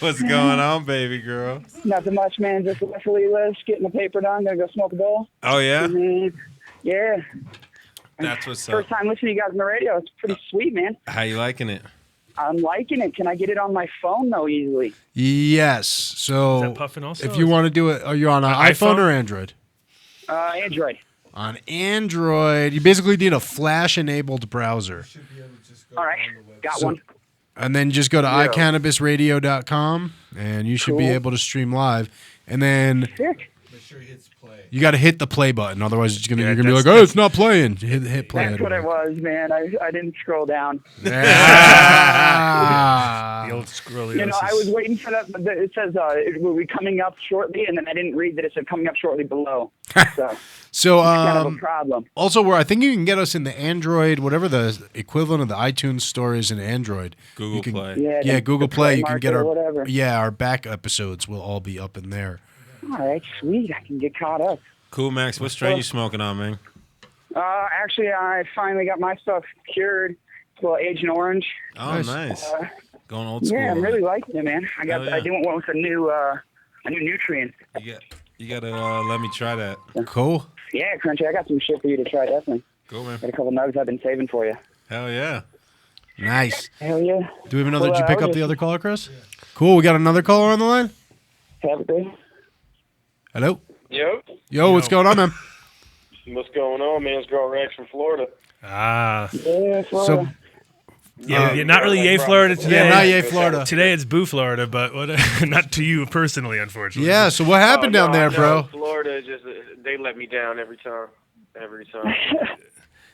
What's going on, baby girl? Nothing much, man. Just literally getting the paper done. Gonna go smoke a bowl. Oh yeah, Yeah. that's what's First up. time listening to you guys on the radio. It's pretty sweet, man. How you liking it? I'm liking it. Can I get it on my phone, though, easily? Yes. So Is that Puffin also? if you want to do it, are you on an iPhone iPhone? or Android? Android. On Android, you basically need a Flash-enabled browser. All right. Got So- one. And then just go to iCannabisRadio.com, and you should be Cool. able to stream live. And then Sick. you got to hit the play button. Otherwise, you're gonna be like, that's- oh, it's not playing. Hit play. That's what it was, man. I didn't scroll down. Ah. The old scrolly. You know, I was waiting for that. But it says it will be coming up shortly, and then I didn't read that it said coming up shortly below. So So, kind of a problem. also, where I think you can get us in the Android, whatever the equivalent of the iTunes store is in Android. Google you can- Play. Yeah, Google Play. You can get Market our or whatever. our back episodes will all be up in there. All right, sweet. I can get caught up. Cool, Max. What strain you smoking on, man? Actually, I finally got my stuff cured. It's a little Agent Orange. Oh, nice. Going old school. Yeah, I'm really liking it, man. I Hell yeah. doing one with a new nutrient. You gotta let me try that. Cool. Yeah, Crunchy, I got some shit for you to try, definitely. Cool, man. Got a couple nugs I've been saving for you. Hell yeah. Nice. Hell yeah. Do we have another? Well, Did you I pick was up the just- other caller, Chris? Cool. We got another caller on the line. Have a day. Hello. Yo, What's going on, man? what's going on, man? It's Girl Rex from Florida. Ah. Yeah, So, Florida. Yeah, not really yay Florida today. yeah, not yay Florida. Today it's Boo Florida, but what? Not to you personally, unfortunately. Yeah. So what happened down there, bro? Florida just they let me down every time. Every time.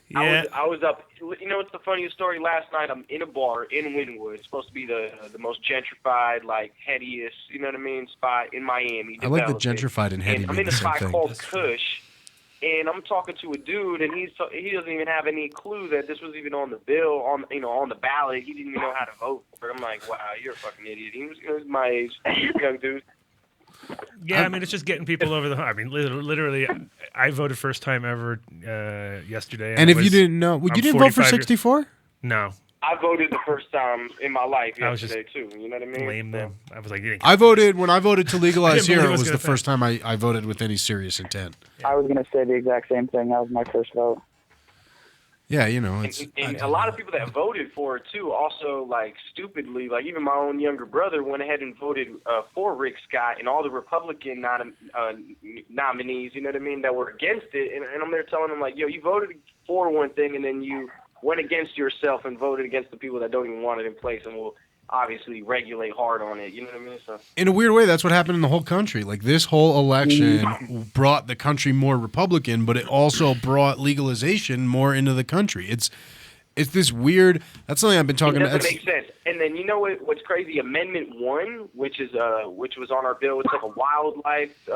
Yeah. I was up. You know, it's the funniest story. Last night, I'm in a bar in Wynwood. It's supposed to be the most gentrified, like headiest, you know what I mean, spot in Miami. I like the developed it. gentrified and heady And I'm mean in the a same spot thing. called Kush, and I'm talking to a dude, and he doesn't even have any clue that this was even on the bill, on the ballot. He didn't even know how to vote for it. I'm like, wow, you're a fucking idiot. He was my age, young dude. Yeah, I mean, it's just getting people over the hump. I mean, literally, I voted first time ever yesterday. And it if you was- didn't know, you I'm didn't vote for 45 years- 64? No, I voted the first time in my life I was yesterday too. You know what I mean? blame them. I was like, you didn't I voted when I voted to legalize I didn't here. believe It it was was the gonna first time I voted with any serious intent. I was going to say the exact same thing. That was my first vote. Yeah, you know, it's And a lot of people that voted for it too, also like stupidly, like even my own younger brother went ahead and voted for Rick Scott and all the Republican nominees. You know what I mean? That were against it, and I'm there telling them like, yo, you voted for one thing, and then you went against yourself and voted against the people that don't even want it in place. And obviously regulate hard on it. You know what I mean? So in a weird way, that's what happened in the whole country. Like this whole election brought the country more Republican, but it also brought legalization more into the country. It's this weird. That's something I've been talking about. It doesn't make sense. And then you know what's crazy? Amendment 1, which was on our bill, it's like a wildlife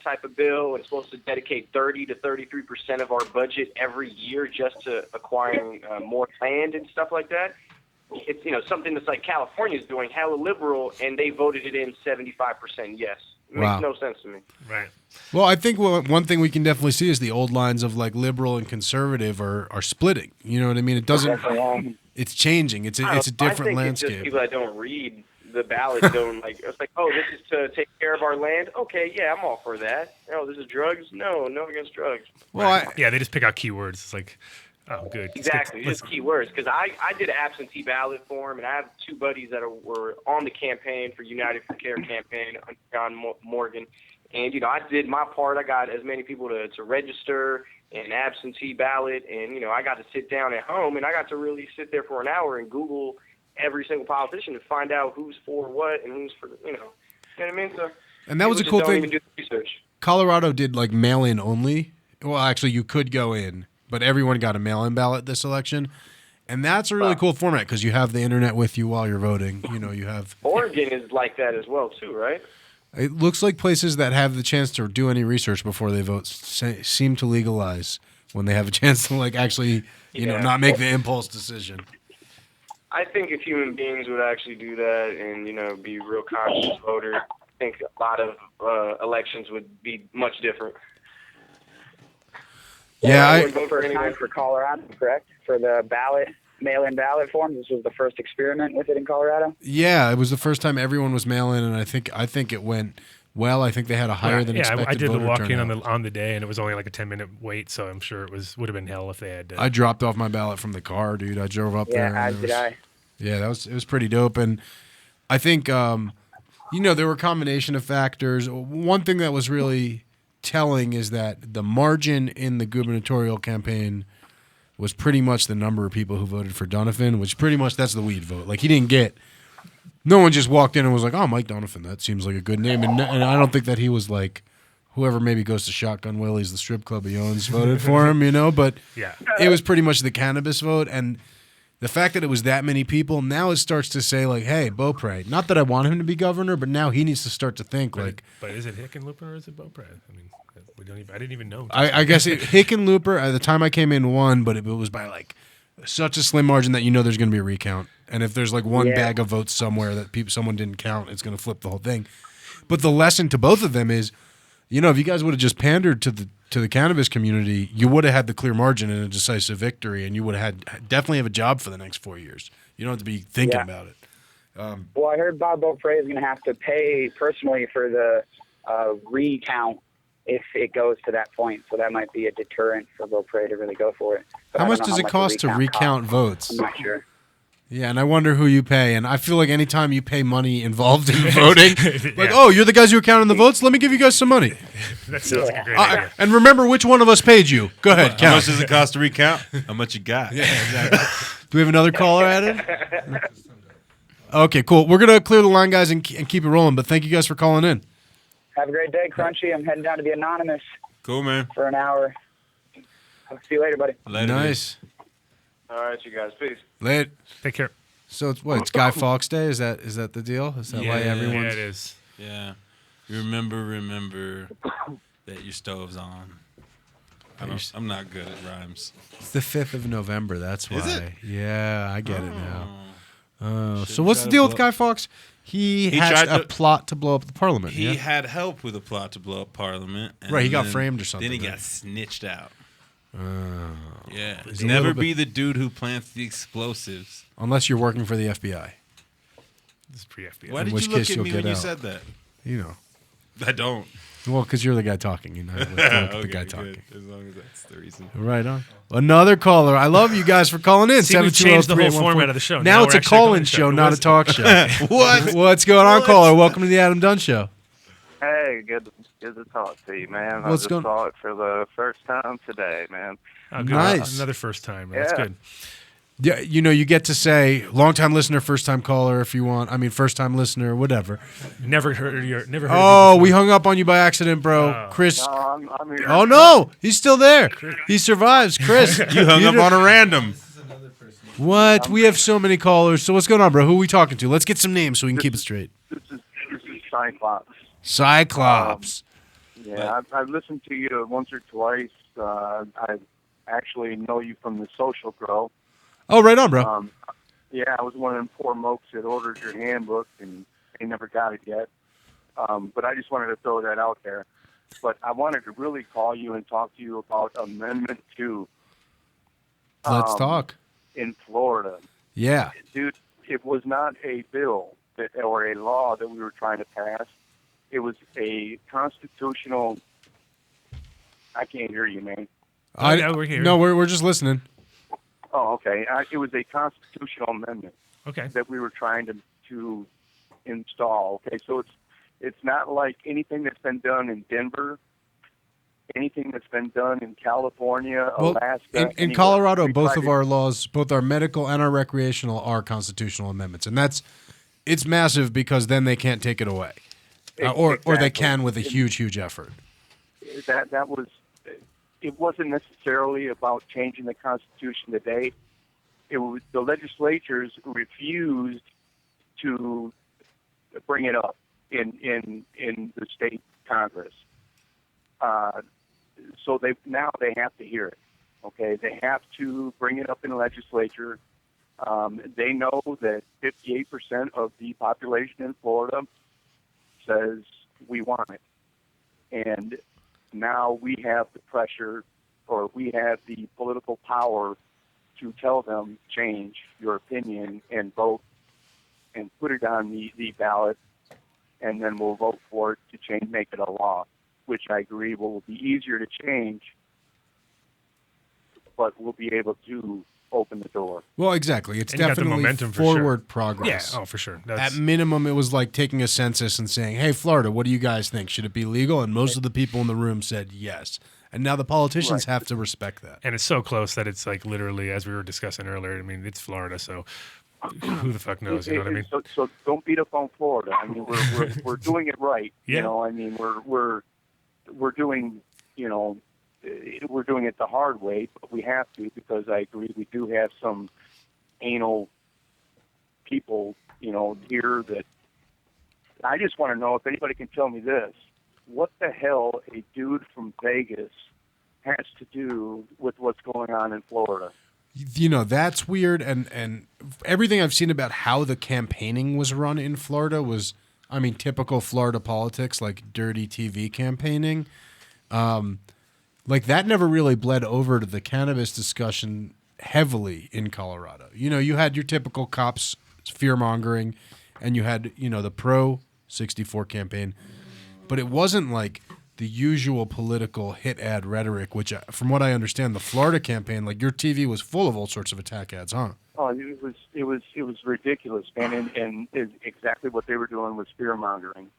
type of bill. It's supposed to dedicate 30 to 33% of our budget every year just to acquiring more land and stuff like that. It's something that's like California's doing, hella liberal, and they voted it in 75% yes. It makes no sense to me. Right. Well, I think one thing we can definitely see is the old lines of like liberal and conservative are splitting. You know what I mean? It doesn't. It's changing. It's a different I think landscape. It's just people that don't read the ballot don't like. It's like, oh, this is to take care of our land. Okay, yeah, I'm all for that. Oh, this is drugs. No against drugs. Well, yeah, they just pick out keywords. It's like, oh, good. Exactly, just keywords. Because I did an absentee ballot form, and I have 2 buddies that were on the campaign for United for Care campaign, John Morgan. And, I did my part. I got as many people to register an absentee ballot. And, I got to sit down at home, and I got to really sit there for an hour and Google every single politician to find out who's for what and who's for, you know what I mean? So, and that was a cool don't thing. Even do the research. Colorado did like mail-in only. Well, actually, you could go in, but everyone got a mail-in ballot this election. And that's a really cool format because you have the internet with you while you're voting. You have Oregon is like that as well, too, right? It looks like places that have the chance to do any research before they vote seem to legalize when they have a chance to like actually, not make the impulse decision. I think if human beings would actually do that and, be real conscious voters, I think a lot of elections would be much different. Yeah, I vote for anyone for Colorado, correct? For the mail-in ballot forms. This was the first experiment with it in Colorado. Yeah, it was the first time everyone was mail-in, and I think it went well. I think they had a higher than expected. I did the walk-in turnout. on the day, and it was only like a 10-minute wait, so I'm sure would have been hell if they had. I dropped off my ballot from the car, dude. I drove up there. Yeah, as did I. Yeah, it was pretty dope, and I think there were a combination of factors. One thing that was really telling is that the margin in the gubernatorial campaign was pretty much the number of people who voted for Donafon, which pretty much that's the weed vote. Like no one just walked in and was like, oh, Mike Donafon, that seems like a good name. And I don't think that he was like, whoever maybe goes to Shotgun Willie's, the strip club he owns, voted for him, but yeah, it was pretty much the cannabis vote. And the fact that it was that many people, now it starts to say like, hey, Beaupre, not that I want him to be governor, but now he needs to start to think But is it Hickenlooper or is it Beaupre? I mean, I didn't even know. I guess Hickenlooper, at the time I came in, won, but it was by like such a slim margin that there's going to be a recount. And if there's like one bag of votes somewhere that someone didn't count, it's going to flip the whole thing. But the lesson to both of them is, if you guys would have just pandered to the cannabis community, you would have had the clear margin and a decisive victory, and you would have definitely have a job for the next 4 years. You don't have to be thinking about it. Well, I heard Bob Beaupre is going to have to pay personally for the recount if it goes to that point. So that might be a deterrent for Beaupre to really go for it. But how much does it cost to recount votes? I'm not sure. Yeah, and I wonder who you pay. And I feel like anytime you pay money involved in voting, oh, you're the guys who are counting the votes? Let me give you guys some money. That sounds like a great idea. And remember which one of us paid you. Go ahead, count. How much does it cost to recount? How much you got? Yeah, exactly. Do we have another caller added? Okay, cool. We're going to clear the line, guys, and keep it rolling. But thank you guys for calling in. Have a great day, Crunchy. I'm heading down to the Anonymous. Cool, man. For an hour. I'll see you later, buddy. Later, nice. All right, you guys. Peace. Late. Take care. So it's Guy Fawkes Day? Is that the deal? Is that why everyone's... Yeah, it is. Yeah. Remember that your stove's on. I'm not good at rhymes. It's the 5th of November. That's why. Is it? Yeah, I get it now. So what's the deal with Guy Fawkes? He had a plot to blow up the Parliament. He had help with a plot to blow up Parliament. Right, he got framed or something. Then he got snitched out. Yeah. He's Never be the dude who plants the explosives. Unless you're working for the FBI. This is pre-FBI. Why did you look at me when you said that? I don't. Well, because you're the guy talking. The guy talking. Good. As long as that's the reason. Right on. Another caller. I love you guys for calling in. See, we've changed the whole format of the show. Now it's a call-in show, not a talk show. What's going on, caller? Welcome to the Adam Dunn Show. Hey, good to talk to you, man. I just saw it for the first time today, man. Oh, good. Nice. Another first time. That's good. Yeah, you get to say long-time listener, first-time caller if you want. I mean, first-time listener, whatever. Never heard you Oh, we hung up on you by accident, bro. Chris. No, I'm here. Oh, no. He's still there. He survives. Chris. You hung up on a random. What? We have so many callers. So what's going on, bro? Who are we talking to? Let's get some names so we can keep it straight. This is Cyclops. Cyclops. Yeah, I've listened to you once or twice. I actually know you from the Social Grow. Oh, right on, bro. Yeah, I was one of them poor mokes that ordered your handbook, and they never got it yet. But I just wanted to throw that out there. But I wanted to really call you and talk to you about Amendment 2. Let's talk. In Florida. Yeah. Dude, it was not a bill or a law that we were trying to pass. It was a constitutional... I can't hear you, man. We're here. No, we're just listening. Oh, okay. It was a constitutional amendment. Okay. That we were trying to install. Okay, so it's not like anything that's been done in Denver, anything that's been done in California, Alaska. In Colorado, both of our laws, both our medical and our recreational, are constitutional amendments, and it's massive because then they can't take it away, or they can with a huge effort. That was. It wasn't necessarily about changing the Constitution today. It was the legislatures refused to bring it up in the state Congress. So they have to hear it. Okay, they have to bring it up in the legislature. They know that 58% of the population in Florida says we want it, and now we have the pressure, or we have the political power to tell them, change your opinion and vote and put it on the ballot, and then we'll vote for it to make it a law, which I agree will be easier to change, but we'll be able to open the door. Well, exactly. It's and definitely momentum forward progress. Yeah, for sure. At minimum, it was like taking a census and saying, hey, Florida, what do you guys think? Should it be legal? And most of the people in the room said yes. And now the politicians have to respect that. And it's so close that it's like literally, as we were discussing earlier, I mean, it's Florida, so who the fuck knows? You know what I mean? So don't beat up on Florida. I mean, we're doing it right. Yeah. You know, I mean, we're doing, we're doing it the hard way, but we have to, because I agree we do have some anal people, here that I just want to know if anybody can tell me this. What the hell a dude from Vegas has to do with what's going on in Florida? That's weird, and everything I've seen about how the campaigning was run in Florida was, I mean, typical Florida politics, like dirty TV campaigning. Like that never really bled over to the cannabis discussion heavily in Colorado. You had your typical cops fear-mongering, and you had, the pro-64 campaign, but it wasn't like the usual political hit ad rhetoric, which, from what I understand, the Florida campaign, like your TV was full of all sorts of attack ads, huh? Oh, it was ridiculous, man, and exactly what they were doing was fear-mongering.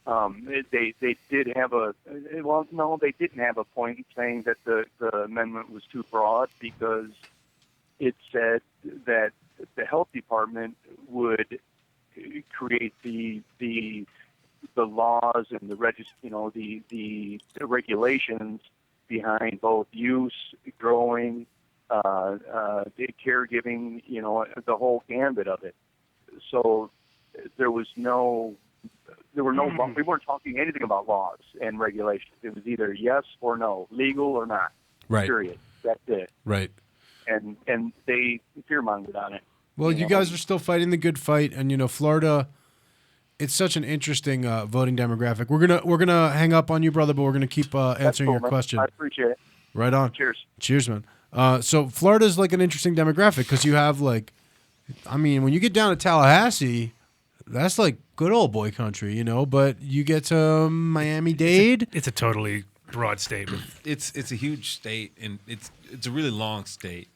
They did have they didn't have a point saying that the amendment was too broad, because it said that the health department would create the laws and the regulations behind both use, growing, caregiving, the whole gambit of it. So we weren't talking anything about laws and regulations. It was either yes or no, legal or not. Right. Period. That's it. Right. And they fear-mongered on it. Well, you guys are still fighting the good fight, and Florida, it's such an interesting voting demographic. We're gonna hang up on you, brother, but we're gonna keep answering your question. I appreciate it. Right on. Cheers, man. So Florida's like an interesting demographic because you have when you get down to Tallahassee, that's like good old boy country, But you get to Miami-Dade, it's a totally broad statement. It's a huge state, and it's a really long state.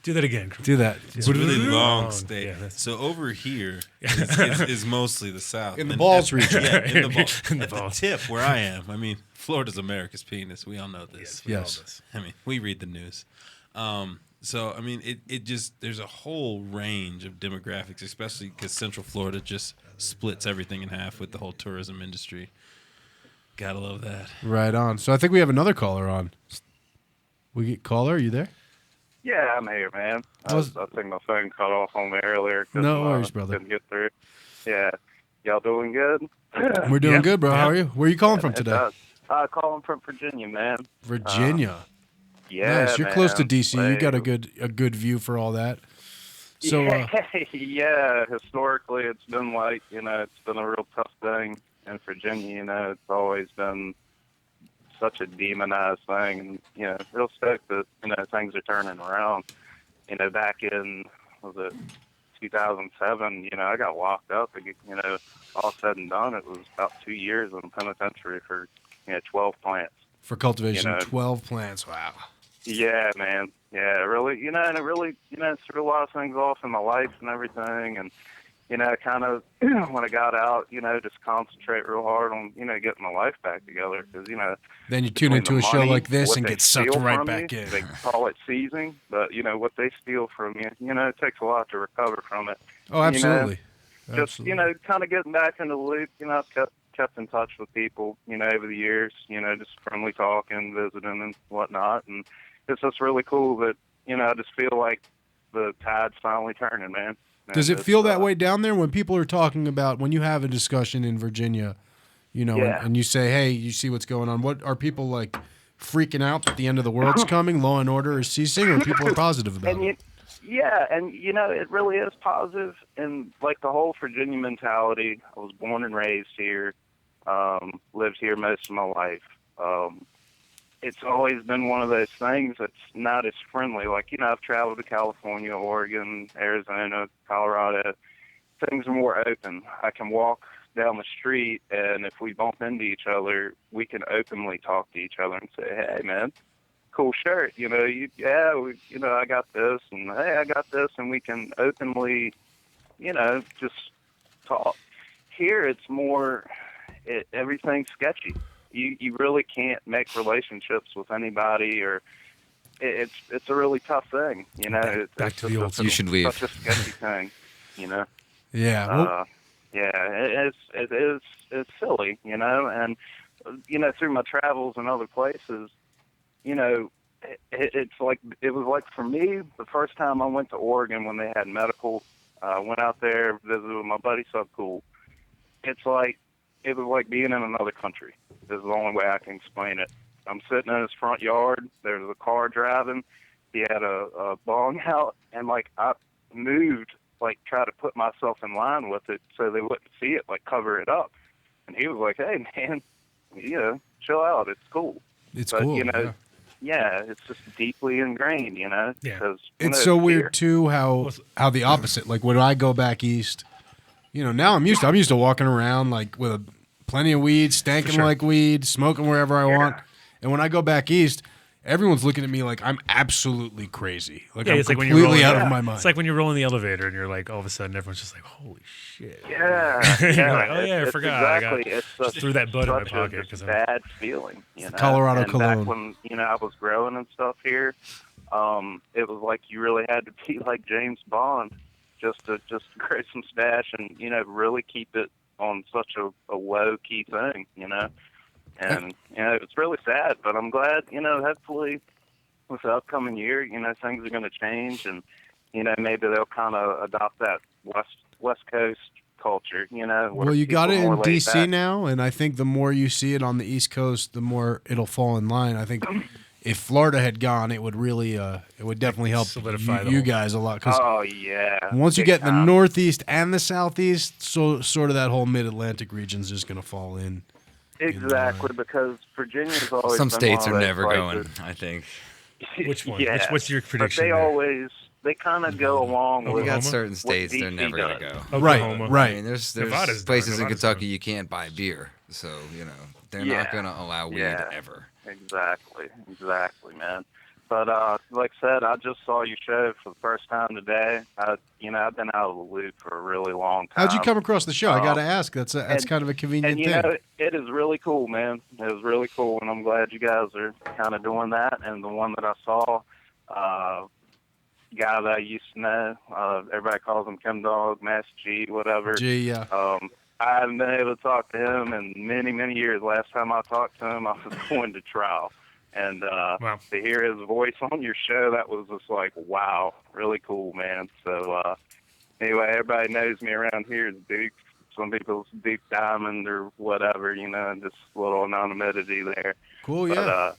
Do that again. Do that. It's a really long state. Yeah, so over here is mostly the South. In the balls region. Yeah, in the balls. The tip where I am. I mean, Florida's America's penis. We all know this. Yes. I mean, we read the news. So, I mean, it just, there's a whole range of demographics, especially because Central Florida just splits everything in half with the whole tourism industry. Gotta love that. Right on. So I think we have another caller on. Caller, are you there? Yeah, I'm here, man. I think my phone cut off on me earlier. No worries, brother. Couldn't get through. Yeah. Y'all doing good? We're doing good, bro. How are you? Where are you calling from today? Calling from Virginia, man. Virginia. Yeah, nice. You're man. close to DC. You got a good view for all that. So yeah, historically it's been like, it's been a real tough thing in Virginia, it's always been such a demonized thing, and real stoked that, things are turning around. Back in, was it 2007, I got locked up, all said and done, it was about 2 years in penitentiary for 12 plants. For cultivation, 12 plants. Wow. Yeah, man. Yeah, really, and it really, threw a lot of things off in my life and everything. And, kind of, when I got out, just concentrate real hard on, getting my life back together. Because, then you tune into a show like this and get sucked right back in. They call it seizing, but, what they steal from you, it takes a lot to recover from it. Oh, absolutely. Just, kind of getting back into the loop, I've kept in touch with people, over the years, just friendly talking, visiting and whatnot. And it's just really cool that, I just feel like the tide's finally turning, man. Does it feel that way down there when people are talking about, when you have a discussion in Virginia, and you say, hey, you see what's going on? What are people like freaking out that the end of the world's coming, law and order is ceasing, or people are positive about it? Yeah, and it really is positive, and like the whole Virginia mentality. I was born and raised here, lived here most of my life. It's always been one of those things that's not as friendly. Like, I've traveled to California, Oregon, Arizona, Colorado. Things are more open. I can walk down the street, and if we bump into each other, we can openly talk to each other and say, hey, man, cool shirt. I got this, and hey, I got this, and we can openly, just talk. Here, it's more, everything's sketchy. You really can't make relationships with anybody, or it's a really tough thing, Back to the old school. You should leave. Such a sketchy thing, Yeah. It's silly, and through my travels and other places, it's like, it was like for me the first time I went to Oregon when they had medical. Went out there, visited with my buddy Subcool. It was like being in another country. This is the only way I can explain it. I'm sitting in his front yard. There's a car driving. He had a bong out, and I moved, try to put myself in line with it so they wouldn't see it, cover it up. And he was like, "Hey, man, chill out. It's cool." It's cool. Yeah, it's just deeply ingrained. Yeah. It's so weird too how the opposite. Like when I go back east. Now I'm used to walking around with plenty of weed, stanking like weed, smoking wherever I want. And when I go back east, everyone's looking at me like I'm absolutely crazy. I'm it's completely out of my mind. It's like when you're rolling the elevator and you're all of a sudden everyone's just like, holy shit. Yeah. You're like, oh yeah, I forgot. Exactly. I just threw that bud in my pocket. It's a bad feeling. Colorado and cologne. Back when, I was growing and stuff here, it was like you really had to be like James Bond. Just to create some stash and, really keep it on such a low-key thing, And, it's really sad, but I'm glad, hopefully with the upcoming year, things are going to change and, maybe they'll kind of adopt that West Coast culture, Well, you got it in D.C. now, and I think the more you see it on the East Coast, the more it'll fall in line. I think if Florida had gone, it would really, it would definitely help solidify you guys a lot. Oh yeah. Once you get the Northeast and the Southeast, so sort of that whole Mid-Atlantic region is just going to fall in. Exactly, because Virginia's always some been states one are of those never places. going. I think. Which one? Yeah, what's your prediction? But they kind of go along with. We got certain states they're never going to go. Oklahoma. Right. I mean, there's Nevada's places in Nevada's Kentucky you can't buy beer, so they're not going to allow weed ever. Exactly, man. But like I said, I just saw your show for the first time today. I've been out of the loop for a really long time. How'd you come across the show? I got to ask. That's kind of a convenient thing. It is really cool, man. It was really cool, and I'm glad you guys are kind of doing that. And the one that I saw, guy that I used to know. Everybody calls him Chem Dog, Mass G, whatever. G, yeah. I haven't been able to talk to him in many, many years. Last time I talked to him, I was going to trial. And to hear his voice on your show, that was just like, wow, really cool, man. So anyway, everybody knows me around here as Duke. Some people's Duke Diamond or whatever, you know, just a little anonymity there. Cool, yeah.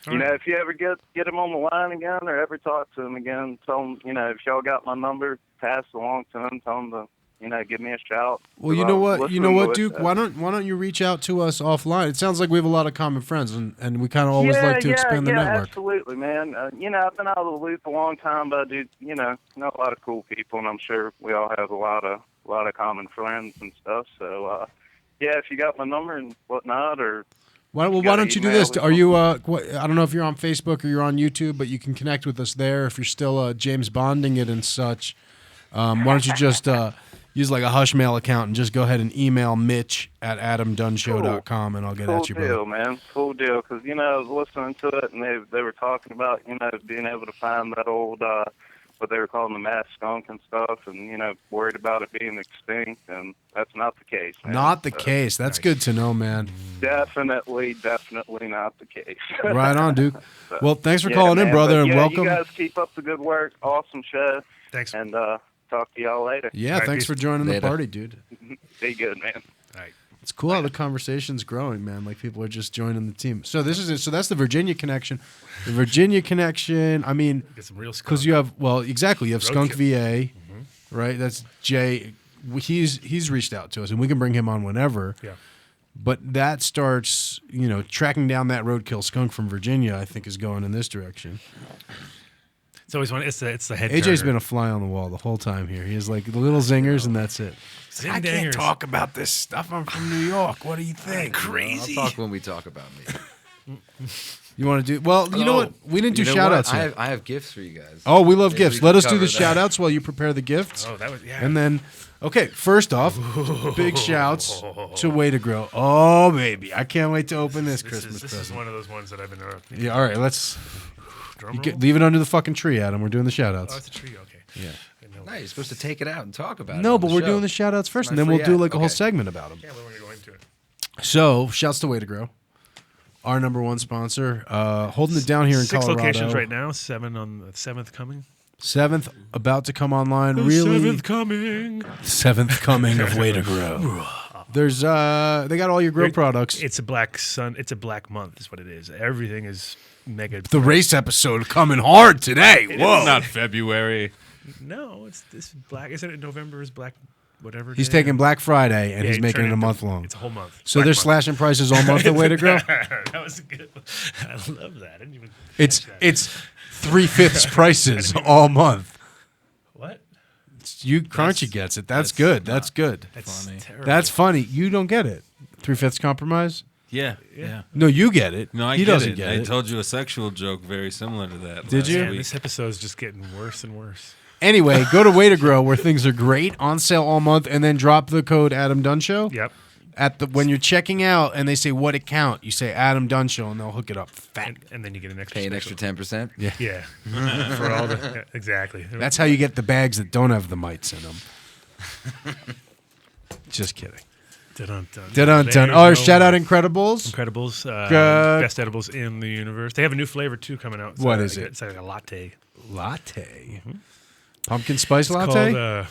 But, you know, if you ever get him on the line again or ever talk to him again, tell him, you know, if y'all got my number, pass it along to him, tell him to, you know, give me a shout. Well, you know what, Duke? Why don't you reach out to us offline? It sounds like we have a lot of common friends, and we kind of always like to expand the network. Absolutely, man. You know, I've been out of the loop a long time, but I do, you know a lot of cool people, and I'm sure we all have a lot of common friends and stuff. So, yeah, if you got my number and whatnot, or why don't you do this? Are you? I don't know if you're on Facebook or you're on YouTube, but you can connect with us there. If you're still James Bonding it and such, why don't you just use like a hush mail account and just go ahead and email Mitch at adamdunshow.com and I'll get at you, brother. Cool deal, man. Cool deal. Because, you know, I was listening to it and they were talking about, you know, being able to find that old, what they were calling the mass skunk and stuff, and, you know, worried about it being extinct, and that's not the case, man. Not the case. That's good to know, man. Definitely not the case. Right on, Duke. So, well, thanks for calling in, brother, and welcome. You guys keep up the good work. Awesome show. Thanks. And, talk to y'all later. Yeah, thanks for joining the party, dude. Be good, man. All right. It's cool how the conversation's growing, man. Like people are just joining the team. So this is it. So that's the Virginia connection. The Virginia connection. I mean, because you have you have Skunk VA, right? That's Jay. He's reached out to us, and we can bring him on whenever. Yeah. But that starts, you know, tracking down that roadkill skunk from Virginia. I think is going in this direction. It's always one. It's the head. AJ's turner. been a fly on the wall the whole time here. He has like the little zingers, and that's it. I can't talk about this stuff. I'm from New York. What do you think? Crazy. I'll talk when we talk about me. You want to do? Well, you know what? We didn't do shout-outs yet. I have gifts for you guys. Oh, we love gifts. Let us do the shout-outs while you prepare the gifts. Oh, that was And then, okay, first off, big shouts to Way to Grow. Oh, baby. I can't wait to open this Christmas present. This is one of those ones that I've been thinking. Yeah, all right, let's leave it under the fucking tree, Adam. We're doing the shout-outs. Oh, it's a tree, okay. Yeah. No, you're supposed to take it out and talk about it. No, but we're doing the shout-outs first, and then we'll do like a whole segment about them. Yeah, we're going to go into it. So, shouts to Way to Grow, our number one sponsor, holding it down here in 6 Colorado. locations right now, 7 on the 7th coming. 7th about to come online. The really, 7th coming. 7th coming of Way to Grow. There's they got all your grow products. It's a black sun. It's a black month, is what it is. Everything is mega. The race episode coming hard today. Whoa, not February. No, it's this black. Isn't it November is black? Whatever. He's taking Black Friday and he's making it a month long. It's a whole month. So they're slashing prices all month. The Way to Grow. That was good. I love that. I didn't even. It's 3/5 prices all month. What? Crunchy gets it. That's good. That's good. That's funny. Terrible. That's funny. You don't get it. 3/5 compromise. Yeah. No, you get it. No, he doesn't get it. I told you a sexual joke very similar to that. Did you? Man, this episode's just getting worse and worse. Anyway, go to Way to Grow where things are great, on sale all month, and then drop the code Adam Dunn Show. Yep. When you're checking out and they say what account, you say Adam Dunn Show and they'll hook it up fat. And then you get an extra. Pay an extra 10%. Yeah. Yeah. For all the exactly. That's how you get the bags that don't have the mites in them. Just kidding. Dun-dun-dun. Oh, shout out Incredibles. Incredibles. Best edibles in the universe. They have a new flavor too coming out. What is it? It's like a latte. Latte. Mm-hmm. Pumpkin spice it's latte? Called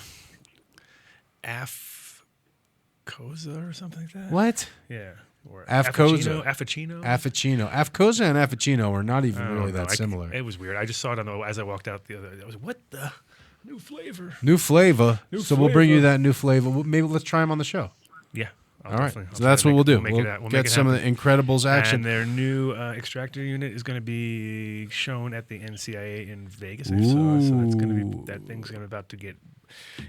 Afcosa or something like that. What? Yeah. Or Afcosa. Afficino. Afcosa and Afficino are not even really that similar. It was weird. I just saw it as I walked out the other day. I was what the new flavor? New flavor. We'll bring you that new flavor. Maybe let's try them on the show. Yeah. All right. So that's what we'll do. We'll get some of the Incredibles action. And their new extractor unit is going to be shown at the NCIA in Vegas. So that's going to be that thing's going to about to get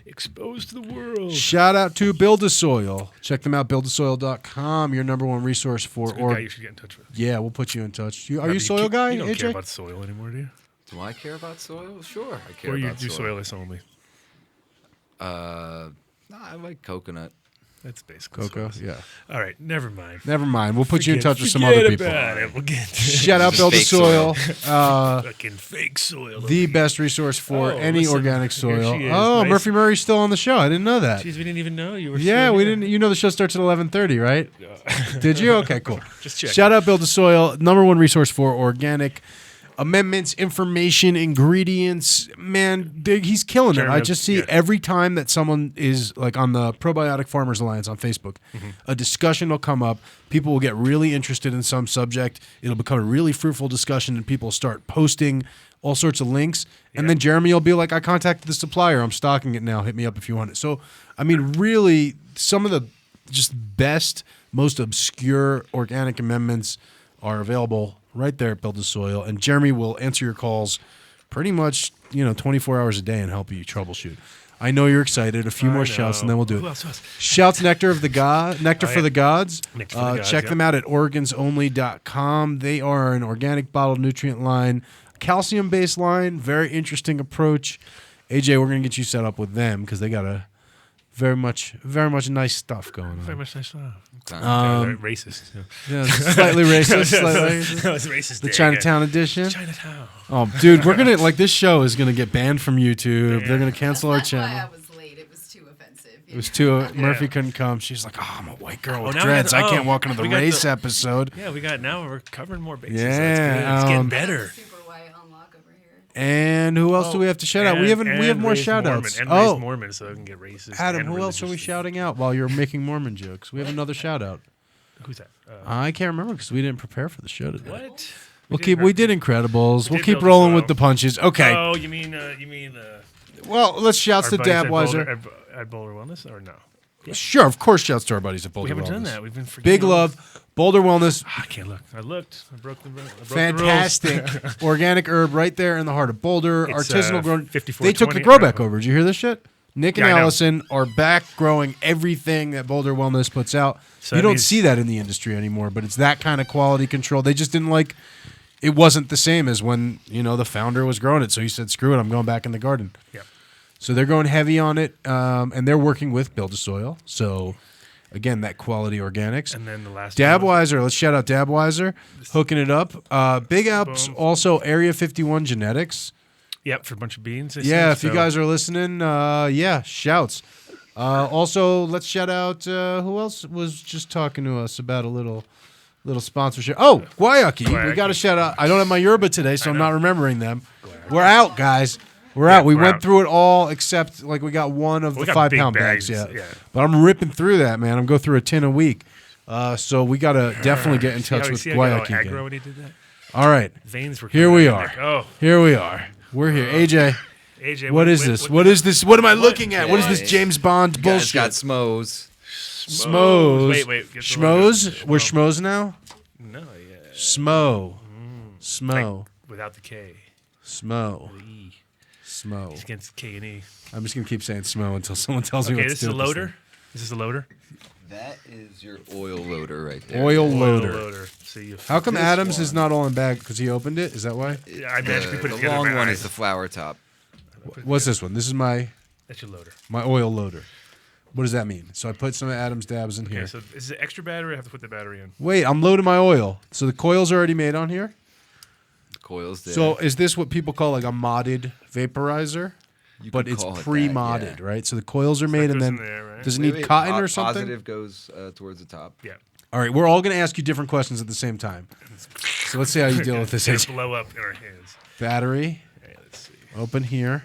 exposed to the world. Shout out to Build a Soil. Check them out, buildasoil.com, your number one resource for. Guy you should get in touch with. Yeah, we'll put you in touch. Are you soil guy? You don't AJ? care about soil anymore, do you? Do I care about soil? Sure, I care or about you do soil. soilless only. No, I like coconut. That's basically Cocoa. what it is. Yeah. All right, never mind. Never mind. We'll put you in touch with some other people. About it. We'll get Shout out Build the Soil. Fucking fake soil. The best resource for any organic here soil. she is. Oh, Nice. Murphy Murray's still on the show. I didn't know that. Jeez, we didn't even know you were. Yeah, still we here. didn't. You know the show starts at 11:30, right? Did you? Okay, cool. Just checking. Shout out Build the Soil, #1 resource for organic amendments, information, ingredients. Man, he's killing it. I just see every time that someone is like on the Probiotic Farmers Alliance on Facebook, a discussion will come up. People will get really interested in some subject. It'll become a really fruitful discussion, and people will start posting all sorts of links. And then Jeremy will be like, I contacted the supplier. I'm stocking it now. Hit me up if you want it. So, I mean, really, some of the just best, most obscure organic amendments are available right there at Build the Soil. And Jeremy will answer your calls pretty much, 24 hours a day and help you troubleshoot. I know you're excited. A few more shouts, and then we'll do it. Who else? Shouts Nectar for the Gods. Nectar for the Gods, Check them out at organsonly.com. They are an organic bottled nutrient line, calcium-based line. Very interesting approach. AJ, we're going to get you set up with them because they got a very much nice stuff going on. Very much nice stuff. Racist. Yeah, slightly racist. That was racist. The Chinatown edition. Chinatown. Oh, dude, we're gonna this show is gonna get banned from YouTube. They're gonna cancel our channel. Why I was late. It was too offensive. It was too. Murphy couldn't come. She's like, "Oh, I'm a white girl with dreads. I can't walk into the race episode." Yeah, now we're covering more bases. Yeah, it's getting better. And who else do we have to shout out? We have more shout outs. Oh, Mormon, so I can get racist. Adam, who else are we shouting out while you're making Mormon jokes? We have another shout out. Who's that? I can't remember because we didn't prepare for the show today. What? We did Incredibles. We'll keep rolling with the punches. Okay. Oh, you mean well, let's shouts to Dabwiser. At Boulder Wellness or no? Yeah. Sure, of course. Shouts to our buddies at Boulder Wellness. We haven't done that. We've been forgetting. Big love, Boulder Wellness. I can't look. I looked. I broke the fantastic organic herb right there in the heart of Boulder. It's, artisanal grown. 54. They took the grow back over. Did you hear this shit? Nick and Allison are back growing everything that Boulder Wellness puts out. So you don't see that in the industry anymore, but it's that kind of quality control. They just didn't it wasn't the same as when, the founder was growing it. So he said, screw it, I'm going back in the garden. Yep. So they're going heavy on it, and they're working with Build a Soil. So, again, that quality organics. And then the last Dabwiser, let's shout out Dabwiser, hooking it up. Big ups, also Area 51 Genetics. Yep, for a bunch of beans. If you guys are listening, shouts. Also, let's shout out who else was just talking to us about a little sponsorship. Oh, Guayaki. We got to shout out. I don't have my yerba today, so I'm not remembering them. We're out, guys. We're out. We went through it all except we got one of the 5 pound bags. Yeah. But I'm ripping through that, man. I'm going through a tin a week. So we got to definitely get in touch with Guayaki again. When he did that? All right. Veins were here we are. Oh. Here we are. We're here. AJ, what is this? What is this? What am I looking at? What is this James Bond bullshit? Got Smos. Schmoes. Wait. Schmoes? We're schmoes now? No, yeah. Smo. Smo. Without the K. Smo. E. Smo. It's against K and E. I'm just going to keep saying Smo until someone tells me what to do. Okay, this is a loader? Is this a loader? That is your oil loader right there. Oil loader. So how come Adam's is not all in bag? Because he opened it? Is that why? Yeah, I magically put it together. The long one is the flower top. What's this one? This is my... That's your loader. My oil loader. What does that mean? So I put some of Adam's dabs in here. Okay, so is it extra battery? I have to put the battery in. Wait, I'm loading my oil. So the coils are already made on here? The coils there. So is this what people call a modded vaporizer? But it's pre-modded, right? So the coils are made and then... Does it need cotton or something? Positive goes towards the top. Yeah. All right, we're all going to ask you different questions at the same time. So let's see how you deal with this. It's blow up in our hands. Battery. Okay, let's see. Open here.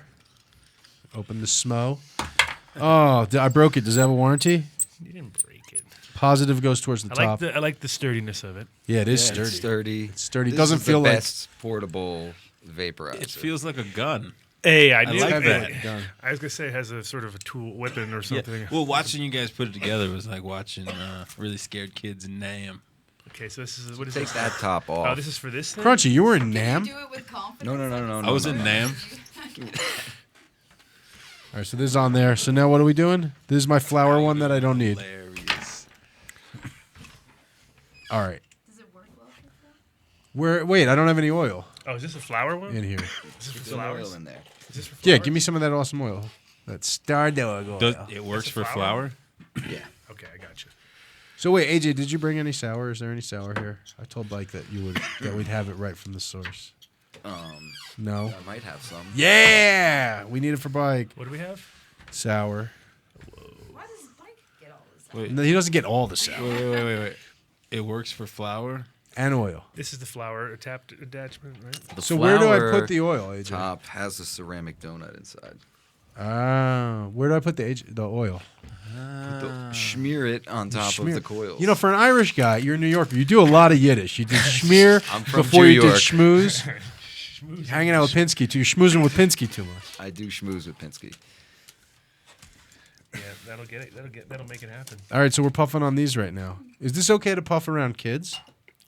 Open the Smo. Oh, I broke it. Does it have a warranty? You didn't break it. Positive goes towards the top. I like the sturdiness of it. Yeah, it is sturdy. It's sturdy. It's sturdy. This doesn't is feel the like best portable vaporizer. It feels like a gun. Hey, I knew like that. I was gonna say it has a sort of a tool weapon or something. Yeah. Well, watching you guys put it together was like watching really scared kids in Nam. Okay, so this is what is Take this? that top off. Oh, this is for this thing? Crunchy, you were in Nam? Do it with confidence. No. I was in Nam. All right, so this is on there. So now what are we doing? This is my flour one that I don't need. Hilarious. All right. Does it work well? Wait, I don't have any oil Oh, is this a flour one? in here. Is this for There's some flowers? oil in there. Is this for Yeah, flowers? give me some of that awesome oil. That Stardo oil. It works for flour? Yeah. Okay, I got you. So wait, AJ, did you bring any sour? Is there any sour here? I told Mike that we'd have it right from the source. No. I might have some. Yeah, we need it for Mike. What do we have? Sour. Why does Mike get all this? Wait, No, he doesn't get all the sour. wait. It works for flour. And oil. This is the flour attachment, right? The So where do I flour put the oil, AJ? top has a ceramic donut inside. Ah, where do I put the oil? Smear it on top Smear. of the coils. You know, for an Irish guy, you're in New York. You do a lot of Yiddish. You did schmear I'm from before New you did York. schmooze. Hanging out with Pinsky too. You're schmoozing with Pinsky too much. I do schmooze with Pinsky. Yeah, that'll make it happen. All right, so we're puffing on these right now. Is this okay to puff around kids?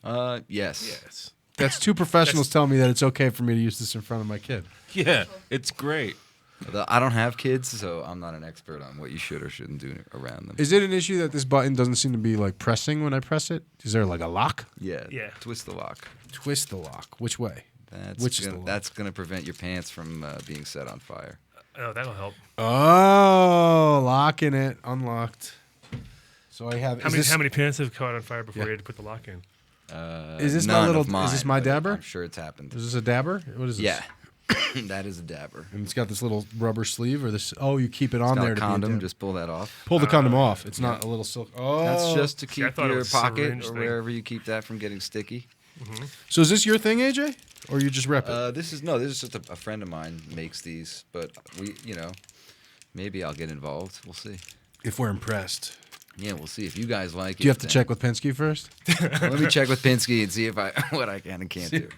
Yes. Yes. That's two professionals telling me that it's okay for me to use this in front of my kid. Yeah, it's great. I don't have kids, so I'm not an expert on what you should or shouldn't do around them. Is it an issue that this button doesn't seem to be like pressing when I press it? Is there like a lock? Yeah. Yeah. Twist the lock. Twist the lock. Which way? That's gonna prevent your pants from being set on fire. Oh, that'll help. Oh, locking it. Unlocked. So I have. How many pants have caught on fire before you had to put the lock in? Is this none my little? of mine, is this my but dabber? I'm sure it's happened. Is this a dabber? What is this? Yeah. That is a dabber. And it's got this little rubber sleeve, or this. Oh, you keep it on It's got there a to condom. be a Just pull that off. Pull the condom off. It's not a little silk. Oh, That's just to See, I keep thought it your was a pocket syringe or thing. wherever you keep that from getting sticky. So is this your thing, AJ, or you just rep it? This is just a friend of mine makes these, but maybe I'll get involved. We'll see. If we're impressed. Yeah, we'll see if you guys like it. Do you have to check with Penske first? Let me check with Pinsky and see what I can and can't do.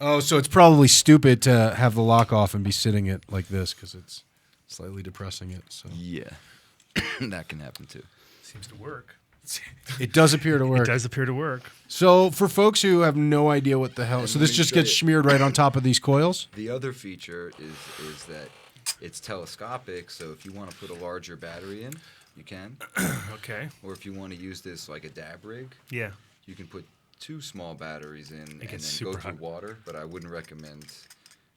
Oh, so it's probably stupid to have the lock off and be sitting it like this because it's slightly depressing it. So Yeah, that can happen too. Seems to work. it does appear to work. It does appear to work. So for folks who have no idea what the hell, so let this me just show gets you. smeared right on top of these coils. The other feature is that it's telescopic, so if you want to put a larger battery in, you can. Okay. Or if you want to use this like a dab rig, Yeah. you can put 2 small batteries in and then gets go super through hot. water, but I wouldn't recommend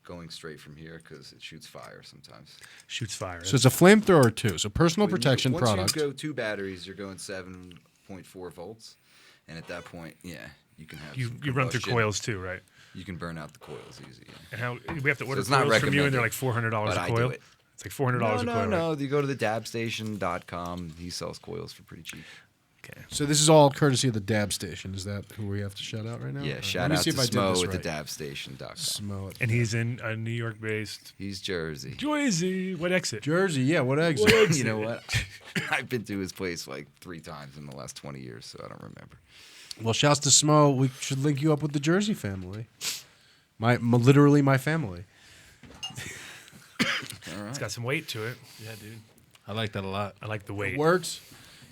going straight from here because it shoots fire sometimes. Shoots fire. So it's a flamethrower too. So personal When protection once product. you go 2 batteries, you're going 7.4 volts, and at that point, yeah, you can have you some run through combustion. coils too, right? You can burn out the coils easy. Yeah. And how we have to order it's not coils from you, and they're recommended, like $400 but a I coil. do it. It's like $400 a coil. No. right? You go to the dabstation.com. He sells coils for pretty cheap. Okay. So this is all courtesy of the Dab Station. Is that who we have to shout out right now? Yeah, Let shout me out see to if I did Smo this at right. the dabstation.com. Smo. And he's in New York-based. He's Jersey. Jersey. What exit? Jersey. Yeah. What exit? You know what? I've been to his place like 3 times in the last 20 years, so I don't remember. Well, shouts to Smo. We should link you up with the Jersey family. Literally my family. All right. It's got some weight to it. Yeah, dude. I like that a lot. I like the weight. It works.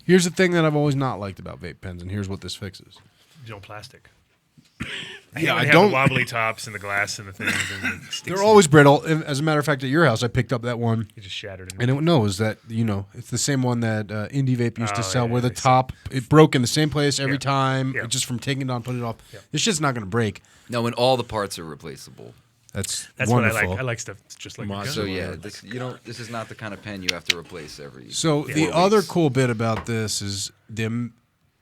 Here's the thing that I've always not liked about vape pens, and here's what this fixes. You don't plastic. Yeah, I have don't. the wobbly tops and the glass and the things. And it sticks They're in. always brittle. As a matter of fact, at your house, I picked up that one. It just shattered. And it was that, it's the same one that Indie Vape used to Oh, sell yeah, where the I see. top, it broke in the same place every Yeah. time, Yeah. just from taking it on, putting it off. Yeah. This shit's not going to break. No, and all the parts are replaceable. That's what wonderful. I like stuff just like Modular. a gun. So yeah, this is not the kind of pen you have to replace every. So 4 the other weeks. cool bit about this is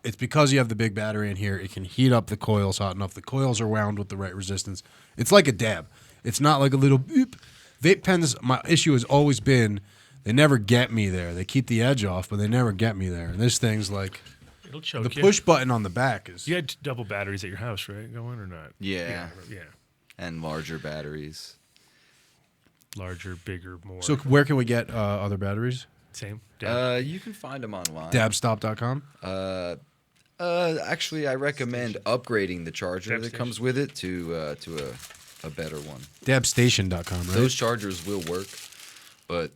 it's because you have the big battery in here, it can heat up the coils hot enough. The coils are wound with the right resistance. It's like a dab. It's not like a little beep. Vape pens, my issue has always been they never get me there. They keep the edge off, but they never get me there. And this thing's like It'll choke the you. push button on the back is. You had double batteries at your house, right? Going or not? Yeah. Yeah. And larger batteries. Larger, bigger, more. So where can we get other batteries? Same. You can find them online. Dabstop.com? Actually, I recommend upgrading the charger Dab that station. comes with it to a better one. Dabstation.com, right? Those chargers will work, but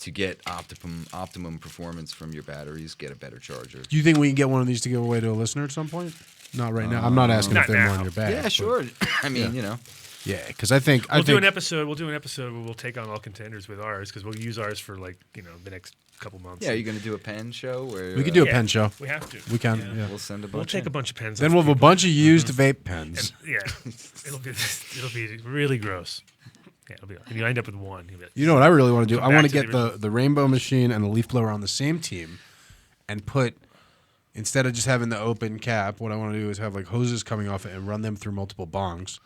to get optimum performance from your batteries, get a better charger. Do you think we can get one of these to give away to a listener at some point? Not right now. I'm not asking Not if they're more now. in your bag. Yeah, but- sure. I mean, Yeah, because I think We'll do an episode. We'll do an episode where we'll take on all contenders with ours because we'll use ours for the next couple months. Yeah, you're gonna do a pen show where we could do a Yeah, pen show. We have to. We can. Yeah. We'll send a bunch. We'll take in. a bunch of pens. Then off we'll have a people. bunch of used vape pens. And, yeah, it'll be really gross. Yeah, it'll be. And you end up with one. You'll be like, You know what I really want to do? Come I want to back get to the the rainbow machine and the leaf blower on the same team, and instead of just having the open cap, what I want to do is have like hoses coming off it and run them through multiple bongs.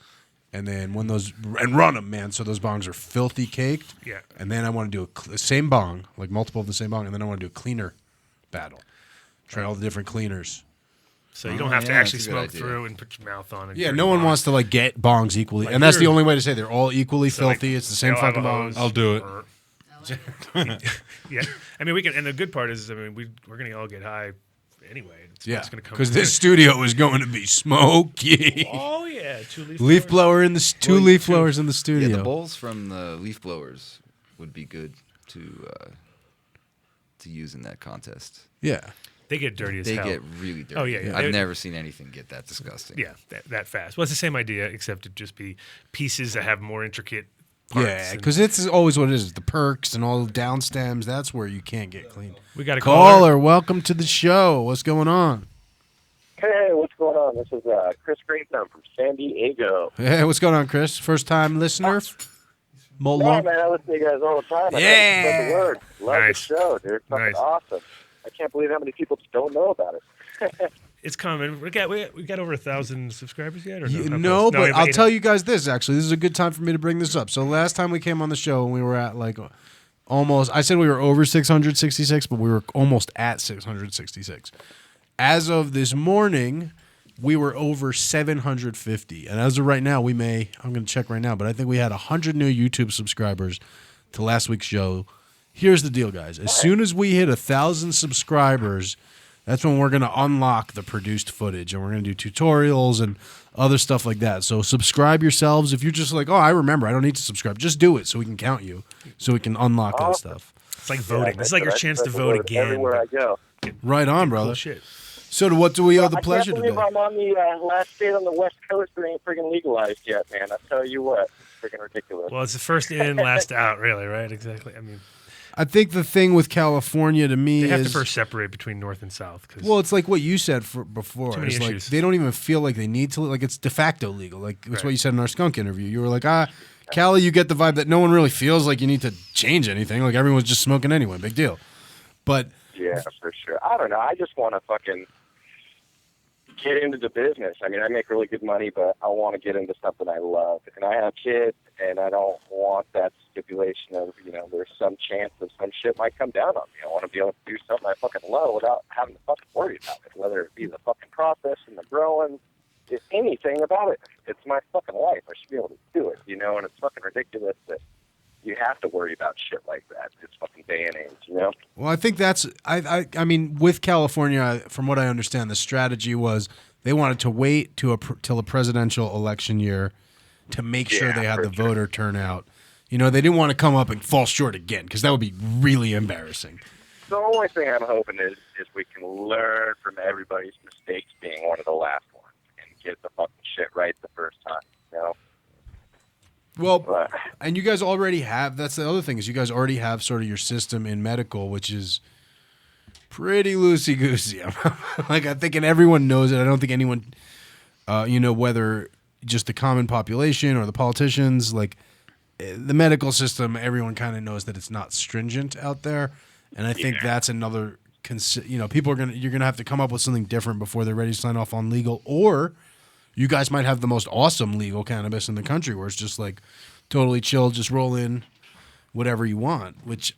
And then run them, man, so those bongs are filthy caked. Yeah. And then I want to do a same bong, like multiple of the same bong, and then I want to do a cleaner battle. Try all the different cleaners. So you don't have to actually smoke through and put your mouth on it. Yeah, no one wants to like get bongs equally, and that's the only way to say they're all equally filthy. It's the same fucking bongs. I'll do it. Yeah, I mean we can, and the good part is, I mean we're gonna all get high anyway. Yeah, because this studio is going to be smoky. Oh yeah, two leaf blowers in the studio. Yeah, the bowls from the leaf blowers would be good to use in that contest. Yeah. They get dirty as hell. They get really dirty. Oh, yeah. I've never seen anything get that disgusting. Yeah, that fast. Well, it's the same idea, except it'd just be pieces that have more intricate parts. Yeah, because it's always what it is. The perks and all the down stems, that's where you can't get clean. We got a caller. Welcome to the show. What's going on? Hey, what's going on? This is Chris Grayson. I'm from San Diego. Hey, what's going on, Chris? First time listener? No, man, I listen to you guys all the time. I spread the word. Love the show, dude. Fucking awesome. I can't believe how many people just don't know about it. It's coming. We got over 1,000 subscribers yet, or no? No, but I'll tell you guys this. Actually, this is a good time for me to bring this up. So last time we came on the show, we were at like almost. I said we were over 666, but we were almost at 666. As of this morning, we were over 750, and as of right now, I'm going to check right now, but I think we had 100 new YouTube subscribers to last week's show. Here's the deal, guys. As soon as we hit 1,000 subscribers, that's when we're going to unlock the produced footage, and we're going to do tutorials and other stuff like that. So subscribe yourselves. If you're just like, oh, I remember, I don't need to subscribe, just do it so we can count you, so we can unlock that stuff. It's like voting. It's like your chance to vote again. Everywhere I go. Right on, brother. Cool shit. So what do we owe the pleasure today? I can't believe I'm on the last state on the West Coast that ain't friggin' legalized yet, man. I tell you what, friggin' ridiculous. Well, it's the first in, last out, really, right? Exactly. I mean, I think the thing with California to me they have is to first separate between North and South. Well, it's like what you said before. Too many It's like issues. they don't even feel like they need to. Like it's de facto legal. Like that's what you said in our skunk interview. You were like, Cali, you get the vibe that no one really feels like you need to change anything. Like everyone's just smoking anyway. Big deal. But yeah, for sure. I don't know. I just want to fucking get into the business. I mean, I make really good money, but I want to get into something I love. And I have kids, and I don't want that stipulation of, there's some chance that some shit might come down on me. I want to be able to do something I fucking love without having to fucking worry about it, whether it be the fucking process and the growing, if anything about it. It's my fucking life. I should be able to do it, and it's fucking ridiculous that you have to worry about shit like that this fucking day and age, Well, I think that's I mean, with California, from what I understand, the strategy was they wanted to wait till a presidential election year to make sure they had the voter turnout. They didn't want to come up and fall short again because that would be really embarrassing. The only thing I'm hoping is we can learn from everybody's mistakes being one of the last ones and get the fucking shit right the first time, Well, and you guys already have, that's the other thing, is you guys already have sort of your system in medical, which is pretty loosey-goosey. Like, I think, and everyone knows it. I don't think anyone, whether just the common population or the politicians, like, the medical system, everyone kind of knows that it's not stringent out there. And I think that's another, you're going to have to come up with something different before they're ready to sign off on legal, or you guys might have the most awesome legal cannabis in the country where it's just like totally chill, just roll in whatever you want, which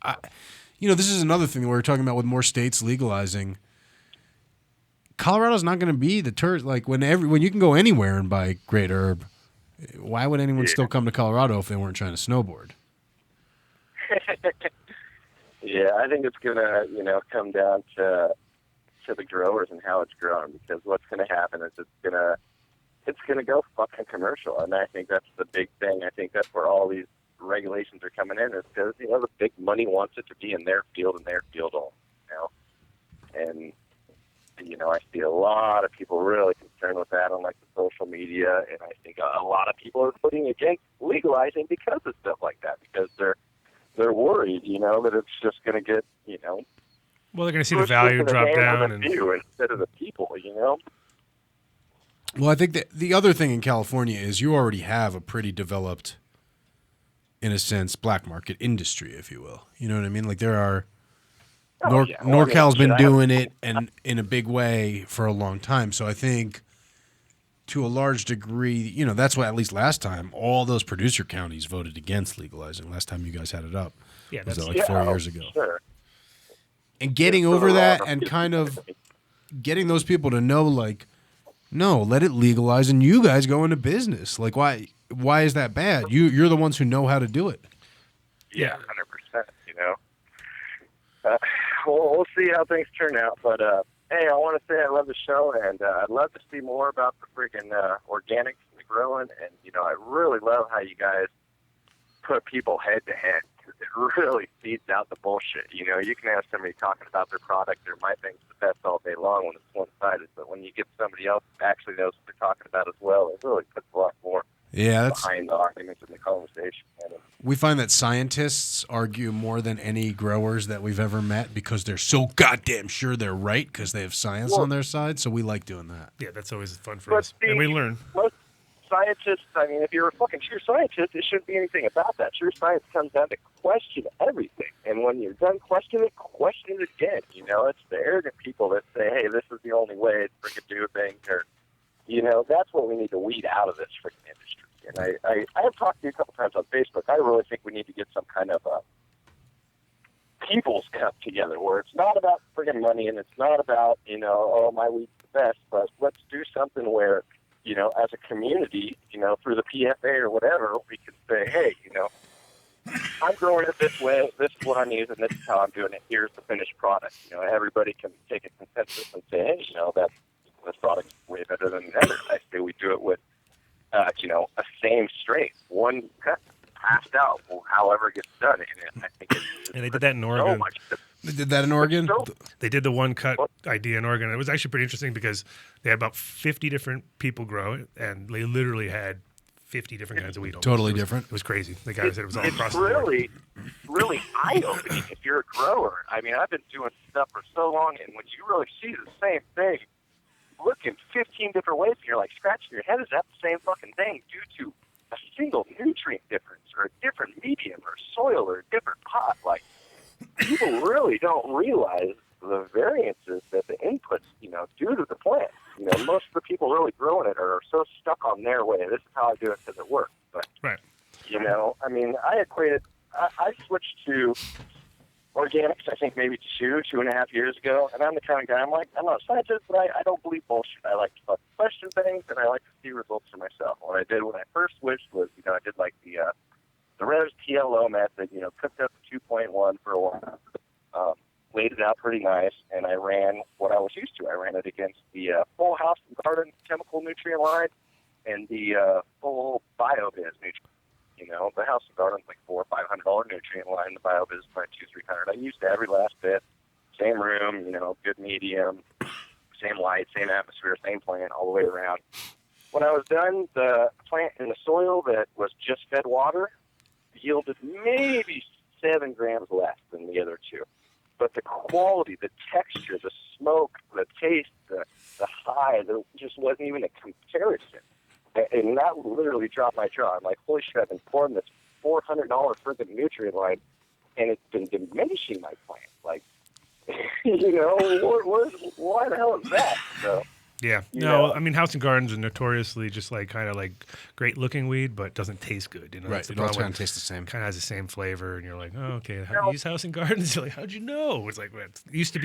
this is another thing that we were talking about with more states legalizing. Colorado's not going to be the tourist, like when you can go anywhere and buy great herb, why would anyone still come to Colorado if they weren't trying to snowboard? Yeah, I think it's going to, come down to the growers and how it's grown, because what's going to happen is it's going to go fucking commercial, and I think that's the big thing. I think that's where all these regulations are coming in, is because the big money wants it to be in their field and their field only, and I see a lot of people really concerned with that on like the social media, and I think a lot of people are putting against legalizing because of stuff like that, because they're worried, that it's just going to get, well, they're going to see the value drop down and instead of the people, Well, I think that the other thing in California is you already have a pretty developed, in a sense, black market industry, if you will. You know what I mean? Like there are NorCal's been doing it and in a big way for a long time. So I think to a large degree, that's why at least last time all those producer counties voted against legalizing. Last time you guys had it up, was that like 4 years ago? Sure. And getting over that and kind of getting those people to know, like, no, let it legalize and you guys go into business. Like, why is that bad? You're the ones who know how to do it. Yeah, 100%. We'll see how things turn out. But hey, I want to say I love the show, and I'd love to see more about the freaking organics and the growing. And I really love how you guys put people head to head, because it really feeds out the bullshit. You can have somebody talking about their product or my thing's the best all day long when it's one-sided, but when you get somebody else who actually knows what they're talking about as well, it really puts a lot more behind the arguments in the conversation. We find that scientists argue more than any growers that we've ever met because they're so goddamn sure they're right because they have science on their side, so we like doing that. Yeah, that's always fun for us. And we learn. Most scientists, if you're a fucking true scientist, it shouldn't be anything about that. True science comes down to question everything. And when you're done questioning it, question it again. It's the arrogant people that say, hey, this is the only way to freaking do things, or, that's what we need to weed out of this freaking industry. And I have talked to you a couple times on Facebook. I really think we need to get some kind of a people's cup together where it's not about friggin' money and it's not about, my weed's the best, but let's do something where, as a community, through the PFA or whatever, we can say, hey, I'm growing it this way, this is what I'm using, this is how I'm doing it, here's the finished product. Everybody can take a consensus and say, hey, this product's way better than the other. I say we do it with a same strain, one cut, passed out, however it gets done. And I think and they did that in Oregon. They did that in Oregon? They did the one cut idea in Oregon. It was actually pretty interesting because they had about 50 different people grow it, and they literally had 50 different kinds of weed. Totally different. It was crazy. The guy said it was all across the board. Really eye-opening if you're a grower. I've been doing stuff for so long, and when you really see the same thing, looking 15 different ways, and you're like scratching your head, is that the same fucking thing due to a single nutrient difference or a different medium or soil or a different pot? Like, people really don't realize the variances that the inputs, do to the plant. Most of the people really growing it are so stuck on their way. This is how I do it because it works. But, right. I switched to organics, I think maybe 2.5 years ago, and I'm the kind of guy, I'm not a scientist, but I don't believe bullshit. I like to question things, and I like to see results for myself. What I did when I first switched was, I did like the res TLO method, cooked up to 2.1 for a while, laid it out pretty nice, and I ran what I was used to. I ran it against the full House and Garden chemical nutrient line and the full BioViz nutrient. The House and Garden's like $400 or $500 nutrient line. The BioViz is probably $200 or $300. I used every last bit. Same room, good medium, same light, same atmosphere, same plant all the way around. When I was done, the plant in the soil that was just fed water yielded maybe 7 grams less than the other two. But the quality, the texture, the smoke, the taste, the high, there just wasn't even a comparison. And that literally dropped my jaw. I'm like, holy shit, I've been pouring this $400 freaking nutrient line, and it's been diminishing my plant. Like, why the hell is that? So, yeah. No, House and Gardens are notoriously just kind of great looking weed, but doesn't taste good. Right. It all kind of tastes the same. Kind of has the same flavor, and you're like, oh, okay. How do you use House and Gardens? You're like, how'd you know? It's like, well, it used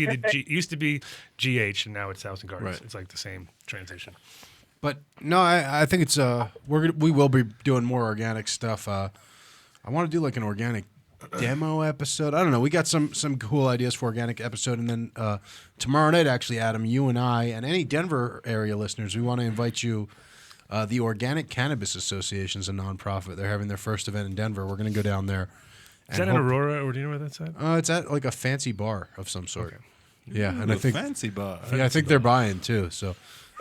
to be GH, and now it's House and Gardens. Right. It's like the same transition. But no, I think it's we will be doing more organic stuff. I want to do an organic demo episode. I don't know. We got some cool ideas for organic episode, and then tomorrow night, actually, Adam, you and I, and any Denver area listeners, we want to invite you. The Organic Cannabis Association is a nonprofit. They're having their first event in Denver. We're going to go down there. Is that in Aurora, or do you know where that's at? It's at a fancy bar of some sort. Okay. Yeah, and I think fancy bar. Yeah, I think they're buying too. So.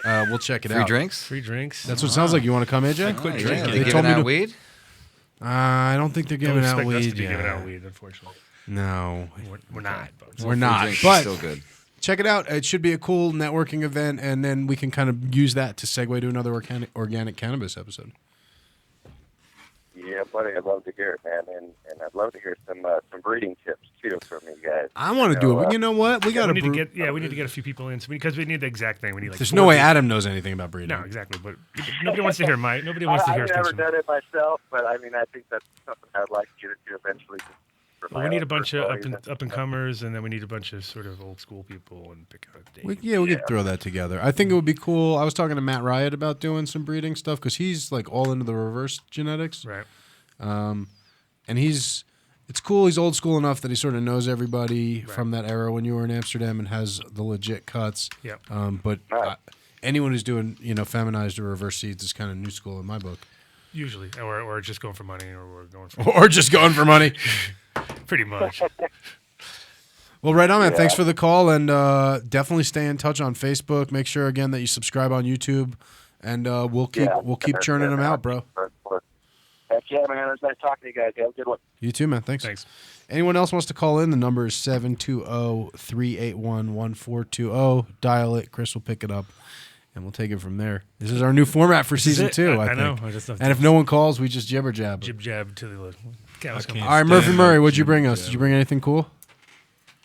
We'll check it out. Free drinks. That's what it sounds like. You want to come, AJ? Quit drinking. Are they giving out weed? I don't think they're giving out weed. Us to be giving out weed, unfortunately. No, we're not. We're not. But still good. Check it out. It should be a cool networking event, and then we can kind of use that to segue to another organic cannabis episode. Yeah, Yeah, buddy, I'd love to hear it, man, and I'd love to hear some breeding tips too from you guys. I want to do it, but you know what? We got we need to get a few people in because we need the exact thing. We need like. There's no way Adam knows anything about breeding. No, exactly. But nobody wants to hear Nobody wants to hear. I've never done it myself, but I mean, I think that's something I'd like to get into eventually. Well, we need a bunch of up and comers, and then we need a bunch of sort of old school people and pick out a date. We could throw that together. I think it would be cool. I was talking to Matt Riot about doing some breeding stuff because he's like all into the reverse genetics. Right. And it's cool. He's old school enough that he sort of knows everybody from that era when you were in Amsterdam and has the legit cuts. Yep. But anyone who's doing feminized or reverse seeds is kind of new school in my book. Usually, or just going for money, or we're going for or just going for money. Pretty much. Well, right on, man. Thanks for the call, and definitely stay in touch on Facebook. Make sure again that you subscribe on YouTube, and we'll keep churning them out, bro. Heck yeah, man. It was nice talking to you guys. Have a good one. You too, man. Thanks. Anyone else wants to call in? The number is 720-381-1420. Dial it. Chris will pick it up, and we'll take it from there. This is our new format for season 2, I think. know. And if no one calls, we just jibber jab. Jib jab till the cows come. All right, Murphy Murray, what'd you bring us? Did you bring anything cool?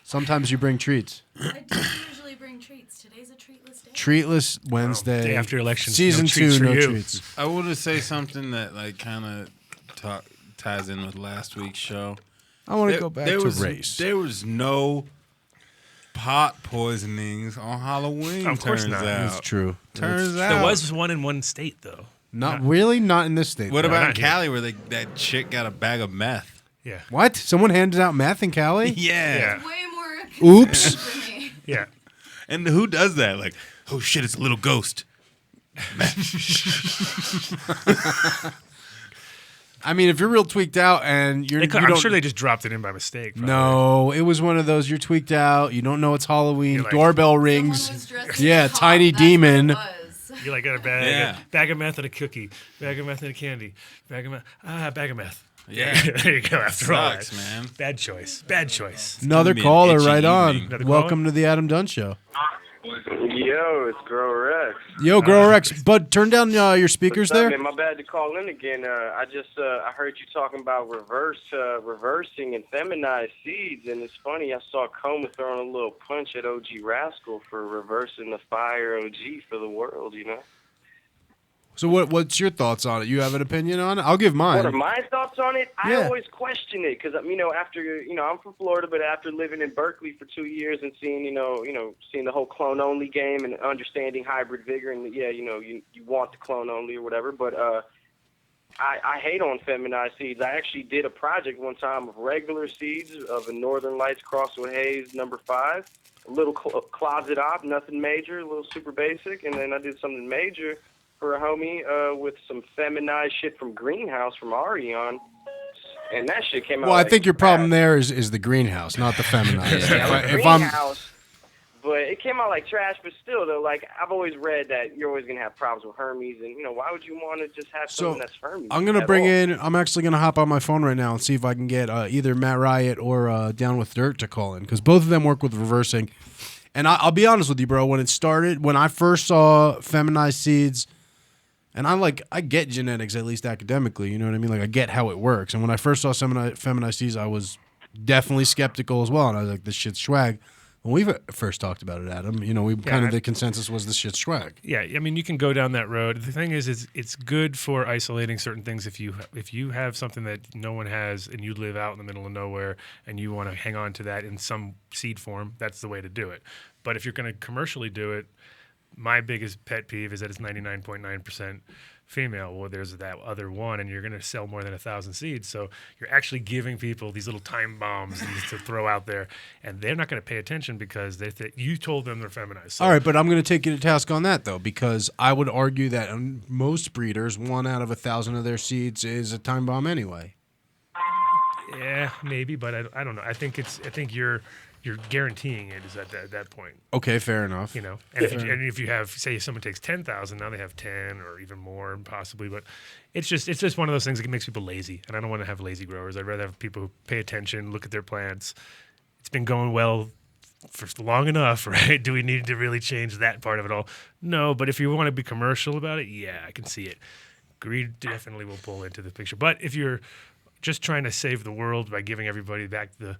Sometimes you bring treats. I do usually bring treats. Today's a treatless day. Treatless Wednesday. Day after elections. Season No treats 2, for no you. treats. I want to say something that like kind of ties in with last week's show. I want to go back to race. There was no pot poisonings on Halloween. Of course turns not. out. It's true. Turns out There was one in one state though. Not in this state. What though. about in not here. Cali where that chick got a bag of meth? Yeah. What? Someone handed out meth in Cali? Yeah. Way more Oops. for me. Yeah. And who does that? Like, oh shit, it's a little ghost. I mean, if you're real tweaked out and I'm sure they just dropped it in by mistake. Probably. No, it was one of those. You're tweaked out. You don't know it's Halloween. You're like- Doorbell rings. Someone was dressed in Yeah, a cop, tiny that's what it demon. was. You like got a bag of meth and a cookie, bag of meth and a candy, bag of meth. Bag of meth. Yeah. There you go. After Sucks, all, man. Bad choice. Bad choice. Another gonna be an caller itchy right on. evening. Another Welcome caller? to the Adam Dunn Show. Yo, it's Grower X. Yo, Grower X. Bud, turn down your speakers What's up, there. man? My bad to call in again. I heard you talking about reversing and feminized seeds, and it's funny. I saw Coma throwing a little punch at OG Rascal for reversing the fire OG for the world. You know. So what's your thoughts on it? You have an opinion on it? I'll give mine. What are my thoughts on it? Yeah. I always question it because I'm from Florida, but after living in Berkeley for 2 years and seeing seeing the whole clone only game and understanding hybrid vigor and you want the clone only or whatever, but I hate on feminized seeds. I actually did a project one time of regular seeds of a Northern Lights crossed with Haze number 5, a little closet op, nothing major, a little super basic, and then I did something major for a homie with some feminized shit from Greenhouse from Arion, and that shit came out. Well, I like think your problem trash. there is the greenhouse, not the feminized. If Greenhouse, but it came out like trash. But still, though, like I've always read that you're always gonna have problems with Hermes, and why would you want to just have something that's Hermes? I'm actually gonna hop on my phone right now and see if I can get either Matt Riot or Down with Dirt to call in because both of them work with reversing. And I'll be honest with you, bro. When I first saw feminized seeds. And I get genetics, at least academically, you know what I mean? Like, I get how it works. And when I first saw feminized seeds, I was definitely skeptical as well. And I was like, this shit's swag. When we first talked about it, Adam, the consensus was this shit's swag. Yeah, I mean, you can go down that road. The thing is it's good for isolating certain things. If you have something that no one has and you live out in the middle of nowhere and you want to hang on to that in some seed form, that's the way to do it. But if you're going to commercially do it, my biggest pet peeve is that it's 99.9% female. Well, there's that other one, and you're going to sell more than 1,000 seeds. So you're actually giving people these little time bombs to throw out there, and they're not going to pay attention because you told them they're feminized. So. All right, but I'm going to take you to task on that, though, because I would argue that most breeders, 1 out of 1,000 of their seeds is a time bomb anyway. Yeah, maybe, but I don't know. I think you're guaranteeing it is at that point. Okay, fair enough. And if you have, say, if someone takes 10,000, now they have 10 or even more possibly. But it's just one of those things that makes people lazy, and I don't want to have lazy growers. I'd rather have people who pay attention, look at their plants. It's been going well for long enough, right? Do we need to really change that part of it all? No, but if you want to be commercial about it, yeah, I can see it. greed definitely will pull into the picture. But if you're just trying to save the world by giving everybody back the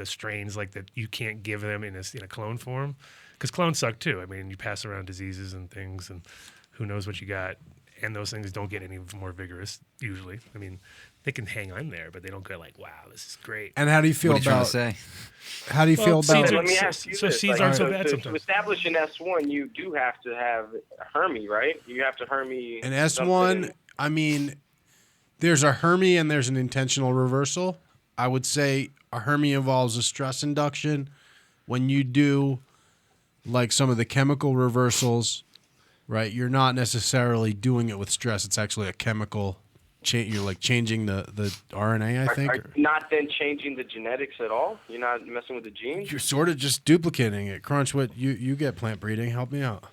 strains like that you can't give them in a clone form, because clones suck too. I mean, you pass around diseases and things, and who knows what you got. And those things don't get any more vigorous usually. I mean, they can hang on there, but they don't go like, wow, this is great. And how do you feel What are you about? trying to say? How do you feel about? Let me ask you this. seeds aren't so bad to sometimes. establish an S1, you do have to have Hermy, right? You have to Hermy. An S1, something. I mean, there's a Hermy and there's an intentional reversal. I would say a Hermy involves a stress induction. When you do like some of the chemical reversals, right, you're not necessarily doing it with stress. It's actually a chemical change. You're like changing the RNA, I think. Are you not then changing the genetics at all? You're not messing with the genes? You're sort of just duplicating it. Crunch, what you get plant breeding. Help me out.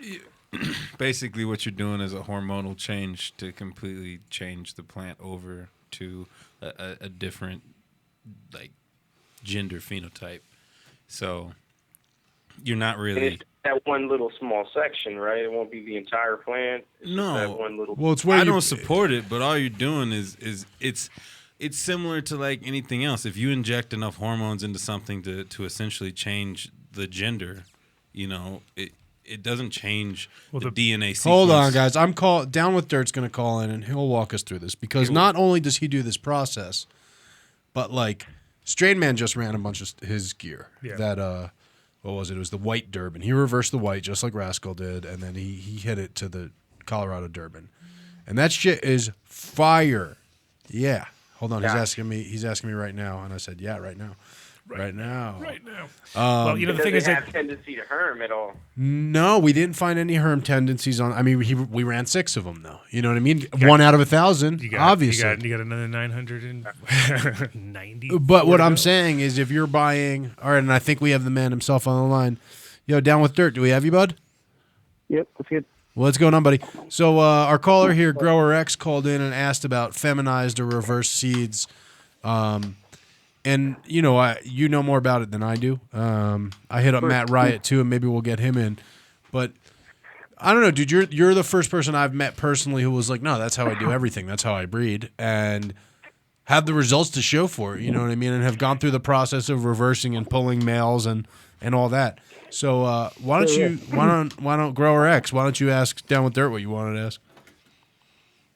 Basically, what you're doing is a hormonal change to completely change the plant over to a different, like, gender phenotype. So you're not And really. it's that one little small section, right? It won't be the entire plant. It's No. just that one little. Well, it's where I you don't support it, but all you're doing is it's similar to like anything else. If you inject enough hormones into something to essentially change the gender, it doesn't change the DNA sequence. Hold on, guys. Down with Dirt's going to call in, and he'll walk us through this because not only does he do this process, but like Strain Man just ran a bunch of his gear. Yeah. That what was it? It was the white Durban. He reversed the white just like Rascal did, and then he hit it to the Colorado Durban, and that shit is fire. Yeah. Hold on. Yeah. He's asking me right now, and I said, yeah, right now. Right now. Well, It the thing doesn't is have that tendency to herm at all. No, we didn't find any herm tendencies on. I mean, we ran 6 of them though. You know what I mean? 1 out of 1,000, obviously. you got another 990. But what I'm saying is, if you're buying, all right, and I think we have the man himself on the line. Yo, Down with Dirt, do we have you, bud? Yep, that's good. Well, what's going on, buddy? So our caller here, Grower X, called in and asked about feminized or reverse seeds. And you know more about it than I do. I hit up Matt Riot too, and maybe we'll get him in. But I don't know, dude. You're the first person I've met personally who was like, no, that's how I do everything. That's how I breed, and have the results to show for it. You know what I mean? And have gone through the process of reversing and pulling males and all that. So why don't Grower X? Why don't you ask Down with Dirt what you wanted to ask?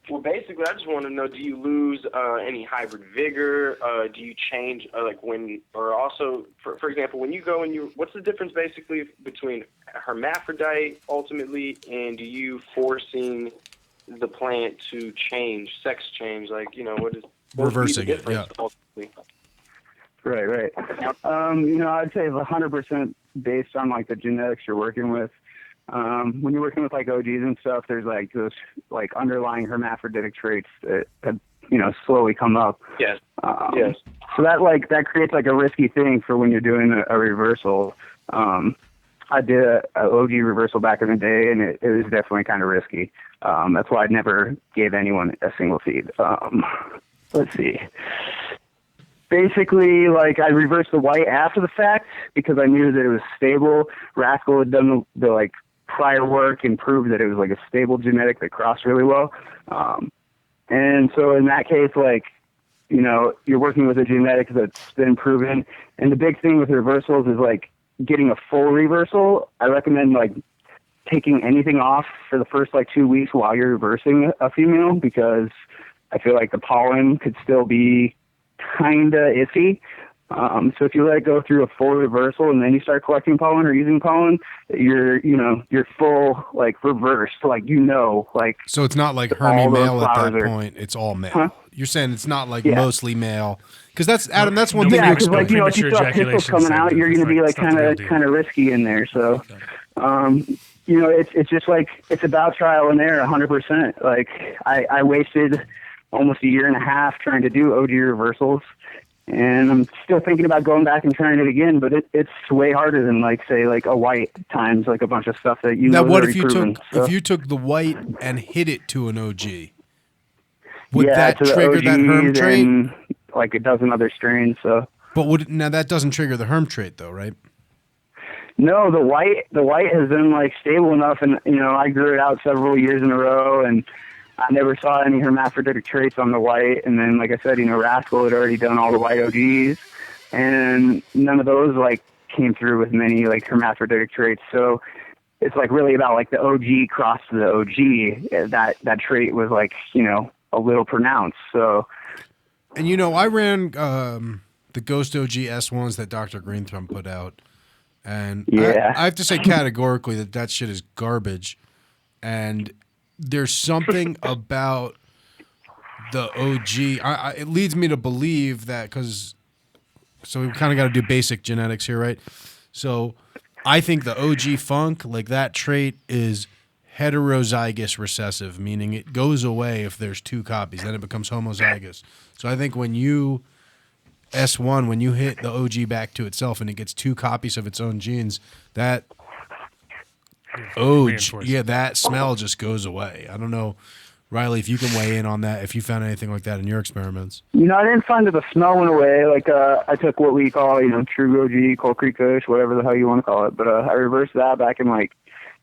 Well, basically, I just want to know: do you lose any hybrid vigor? Do you change or also, for example, when you go and what's the difference basically between hermaphrodite ultimately and you forcing the plant to change, sex change? Like, what is Reversing it? Yeah. Ultimately? Right. I'd say it's 100% based on like the genetics you're working with. When you're working with like OGs and stuff, there's like those like underlying hermaphroditic traits that slowly come up. Yes. Yes. So that creates like a risky thing for when you're doing a reversal. I did a OG reversal back in the day, and it was definitely kind of risky. That's why I never gave anyone a single seed. Let's see. Basically, like, I reversed the white after the fact because I knew that it was stable. Rascal had done the prior work and proved that it was like a stable genetic that crossed really well. And so in that case, you're working with a genetic that's been proven. And the big thing with reversals is getting a full reversal. I recommend taking anything off for the first 2 weeks while you're reversing a female, because I feel like the pollen could still be kind of iffy. So if you let it go through a full reversal and then you start collecting pollen or using pollen, you're full reversed, So it's not like Hermy male at that point. It's all male. Huh? You're saying it's not mostly male, because that's Adam. That's one thing you explained. If you saw pistols coming out, you're going to be kind of risky in there. So, it's just it's about trial and error, 100%. I wasted almost a year and a half trying to do OG reversals, and I'm still thinking about going back and trying it again, but it's way harder than a white times a bunch of stuff that Now, what if you proven, if you took the white and hit it to an OG? Would to that the trigger that herm OGs trait? and a dozen other strains. So, but now that doesn't trigger the herm trait, though, right? No, the white has been stable enough, and I grew it out several years in a row, and I never saw any hermaphroditic traits on the white. And then, like I said, Rascal had already done all the white OGs, and none of those like came through with many like hermaphroditic traits. So it's like really about like the OG cross to the OG. That trait was like a little pronounced. So, and I ran the Ghost OG S1s that Dr. Greenthumb put out, and I have to say categorically that shit is garbage. And there's something about the OG. It leads me to believe that so we kind of got to do basic genetics here, right? So I think the OG funk, like that trait, is heterozygous recessive, meaning it goes away if there's 2 copies. Then it becomes homozygous. So I think when you S1, when you hit the OG back to itself and it gets 2 copies of its own genes, that that smell just goes away. I don't know, Riley, if you can weigh in on that, if you found anything like that in your experiments. I didn't find that the smell went away. Like, I took what we call, True OG, Cold Creek Kush, whatever the hell you want to call it. But I reversed that back in,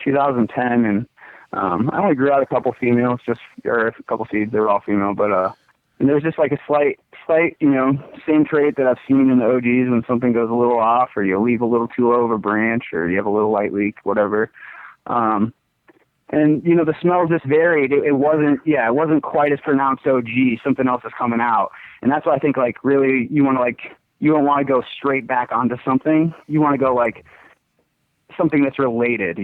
2010, and I only grew out a couple females, or a couple seeds. They were all female, but and there's just, a slight, same trait that I've seen in the OGs when something goes a little off, or you leave a little too low of a branch, or you have a little light leak, whatever. And, the smell just varied. It wasn't quite as pronounced OG. Something else is coming out. And that's why I think, really, you don't want to go straight back onto something. You want to go, something that's related,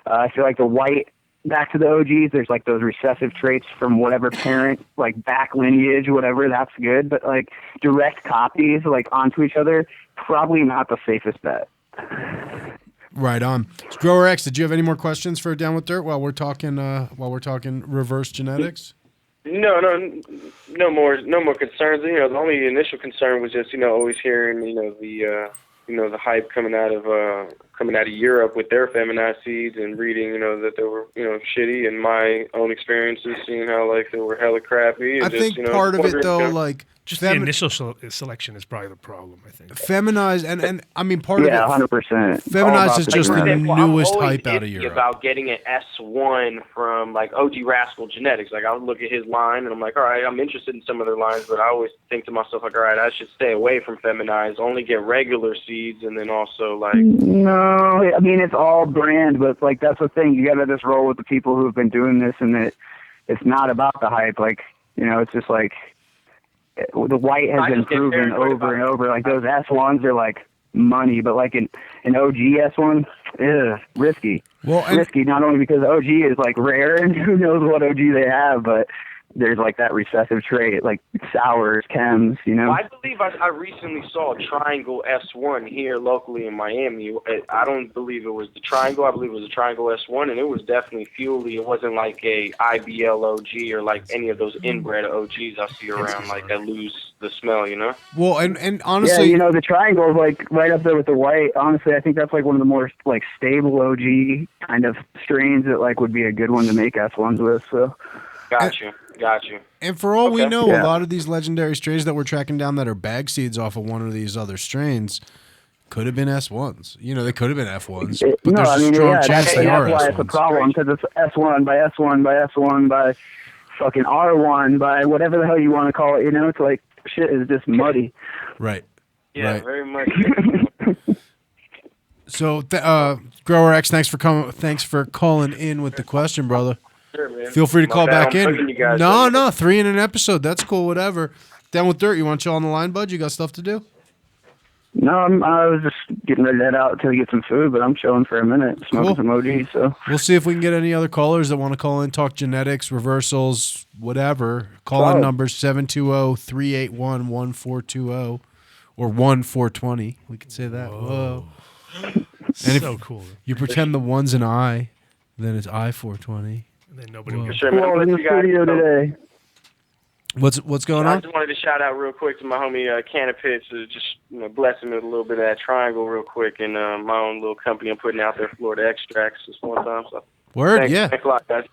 I feel like the white back to the OGs, there's, those recessive traits from whatever parent, back lineage, whatever, that's good. But, direct copies, onto each other, probably not the safest bet. Right on. Grower X, did you have any more questions for Down with Dirt while we're talking reverse genetics? No more concerns. The only initial concern was just always hearing the hype coming out of Europe with their feminized seeds, and reading that they were shitty, and my own experiences seeing how they were hella crappy. And I think part of it though, just the initial selection is probably the problem, I think. Feminized, and I mean, part of it... 100%. Feminized is just the newest hype out of Europe. About getting an S1 from, OG Rascal Genetics. I would look at his line, and I'm like, all right, I'm interested in some of their lines, but I always think to myself, all right, I should stay away from feminized, only get regular seeds, and then also, No, I mean, it's all brand, but, that's the thing. You got to just roll with the people who have been doing this, and it's not about the hype. It's just, the white has been proven over and over. Those S1s are money, but an OG S1, risky. Well, risky not only because OG is rare and who knows what OG they have, but there's that recessive trait, sours, chems, I believe I recently saw a triangle S1 here locally in Miami. I don't believe it was the triangle. I believe it was a triangle S1, and it was definitely fuely. It wasn't like a IBL OG or any of those inbred OGs I see around that lose the smell, Well, and honestly... Yeah, the triangle is right up there with the white. Honestly, I think that's one of the more stable OG kind of strains that would be a good one to make S1s with, so... Got you. And for all we know, a lot of these legendary strains that we're tracking down that are bag seeds off of one of these other strains could have been S1s. They could have been F1s. But there's a strong chance they are S1s. That's why it's a problem, because it's S1 by S1 by S1 by fucking R1 by whatever the hell you want to call it. It's shit is just muddy. Right. Yeah, right. very much. So, Grower X, thanks for calling in with the question, brother. Sure, man. Feel free to call back in. No, 3 in an episode. That's cool, whatever. Down with Dirt, you want to chill on the line, bud? You got stuff to do? No, I was just getting ready to head out to get some food, but I'm chilling for a minute, smoking some OG, so. We'll see if we can get any other callers that want to call in, talk genetics, reversals, whatever. Call in numbers 720-381-1420 or 1420. We could say that. Whoa. And so if cool. You pretend the one's an I, then it's I-420. And then nobody will get sure, man. Well, in the studio today. What's going on? I just wanted to shout out real quick to my homie Cannabis, just blessing me with a little bit of that triangle real quick, and my own little company I'm putting out there, Florida Extracts, this one time. So Word, thanks a lot, guys.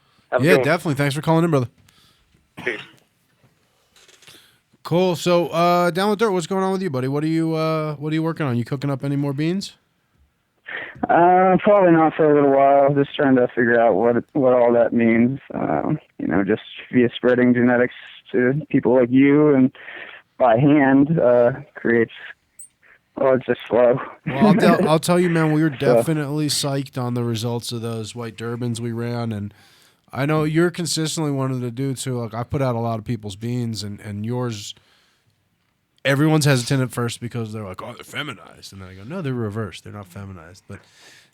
Yeah, definitely. Thanks for calling in, brother. Peace. Cool. So, Down with Dirt, what's going on with you, buddy? What are you working on? You cooking up any more beans? Probably not for a little while. Just trying to figure out what all that means. Just via spreading genetics to people like you and by hand creates. Oh, it's just slow. Well, I'll tell you, man, we were definitely psyched on the results of those white Durbans we ran, and I know you're consistently one of the dudes who, like, I put out a lot of people's beans, and yours, everyone's hesitant at first because they're like, oh, they're feminized, and then I go, no, they're reversed. They're not feminized, but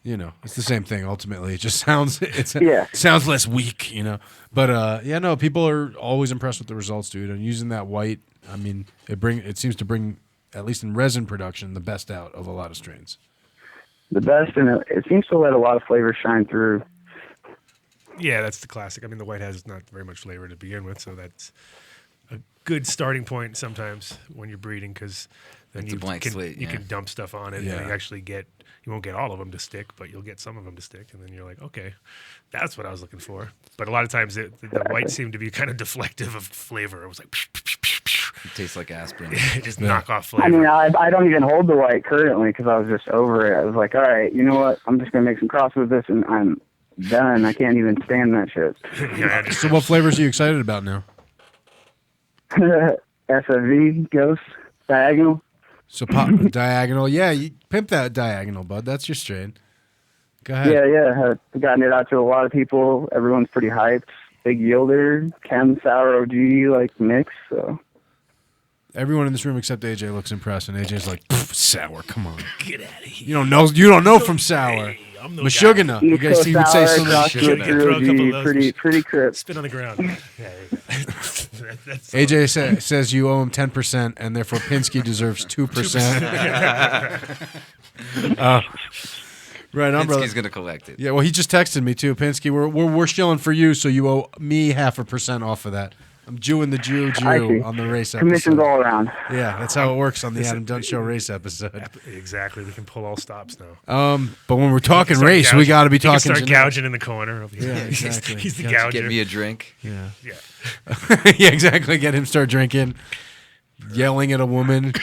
it's the same thing. Ultimately, it just sounds sounds less weak, But people are always impressed with the results, dude. And using that white, I mean, it seems to bring, at least in resin production, the best out of a lot of strains. The best, and it seems to let a lot of flavor shine through. Yeah, that's the classic. I mean, the white has not very much flavor to begin with, so that's a good starting point sometimes when you're breeding, because then you can dump stuff on it, and you actually you won't get all of them to stick, but you'll get some of them to stick, and then you're like, okay, that's what I was looking for. But a lot of times the white seemed to be kind of deflective of flavor. It was like, it tastes like aspirin. Just knock off flavor. I mean, I don't even hold the white currently because I was just over it. I was like, all right, you know what? I'm just going to make some cross with this, and I'm done. I can't even stand that shit. So what flavors are you excited about now? SFV, Ghost, Diagonal. So Diagonal. Yeah, you pimp that Diagonal, bud. That's your strain. Go ahead. Yeah. I've gotten it out to a lot of people. Everyone's pretty hyped. Big yielder, Chem Sour OG, like mix, so... Everyone in this room except AJ looks impressed, and AJ's like, sour, come on. Get out of here. You don't know from sour. Hey, I'm no Mashugana. You guys even say something. Pretty crisp. Spit on the ground. AJ says you owe him 10%, and therefore Pinsky deserves 2%. Right on, brother. Pinsky's gonna collect it. Yeah, well, he just texted me too. Pinsky, we're shilling for you, so you owe me 0.5% off of that. I'm Jewing the Jew on the race episode. Commissions all around. Yeah, that's how it works on the Adam Dunn Show race episode. Exactly. We can pull all stops now. But when we're talking race, we got to be talking. Start gouging in the corner. Over here. Yeah, exactly. He's the gouger. Get me a drink. Yeah. Yeah. Yeah, exactly. Get him start drinking. Yelling at a woman.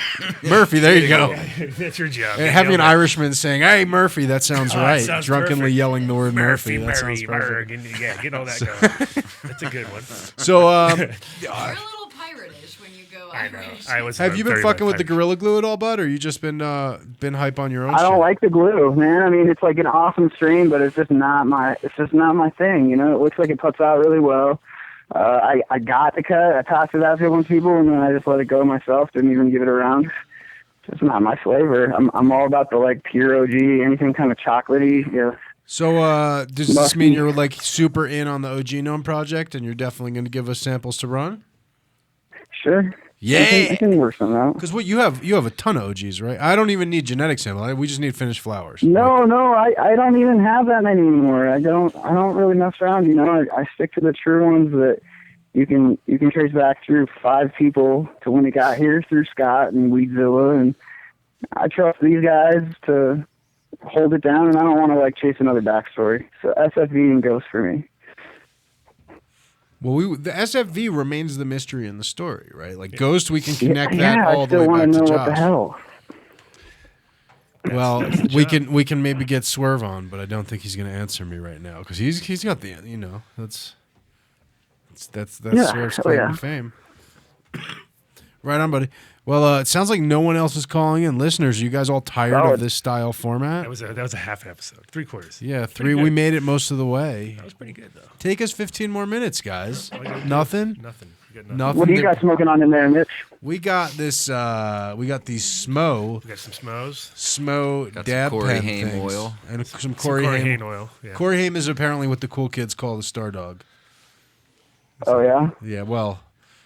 Murphy, there you go. That's your job. And having an Irishman saying, hey, Murphy, that sounds right. Sounds drunkenly perfect. yelling the word Murphy. That sounds perfect. Get all that going. That's a good one. You're So, a little pirate-ish when you go Irish. Have you been fucking with the Gorilla Glue at all, bud, or you just been hype on your own I don't shit? like the glue, man. I mean, it's like an awesome strain, but it's just not my thing, It looks like it puts out really well. I got the cut. I tossed it out to a bunch of people, and then I just let it go myself. Didn't even give it around. It's just not my flavor. I'm all about the pure OG, anything kind of chocolatey. Yeah. So does this mean you're super in on the OG Gnome project, and you're definitely going to give us samples to run? Sure. Yeah. I can work some out. Because you have a ton of OGs, right? I don't even need genetic sample. We just need finished flowers. No, I don't even have that many anymore. I don't really mess around. I stick to the true ones that you can trace back through 5 people to when it got here through Scott and Weedzilla, and I trust these guys to hold it down, and I don't want to chase another backstory. So SFV and Ghost for me. Well, the SFV remains the mystery in the story, right? Ghost, we can connect that all the way back to Josh. I still want to know what the hell. Well, we can maybe get Swerve on, but I don't think he's going to answer me right now because he's got the that's Swerve's claim to fame. Right on, buddy. Well, it sounds like no one else is calling in. Listeners, are you guys all tired of this style format? That was a half episode, 3/4. Yeah, 3. We made it most of the way. That was pretty good, though. Take us 15 more minutes, guys. Nothing. Nothing. What do you got smoking on in there, Mitch? We got this. We got these Smo. We got some Smos. Smo Got dab some Corey pen Haim things. oil. And some Corey Haim oil. Yeah. Corey Haim is apparently what the cool kids call the star dog. Oh yeah. Yeah. Well,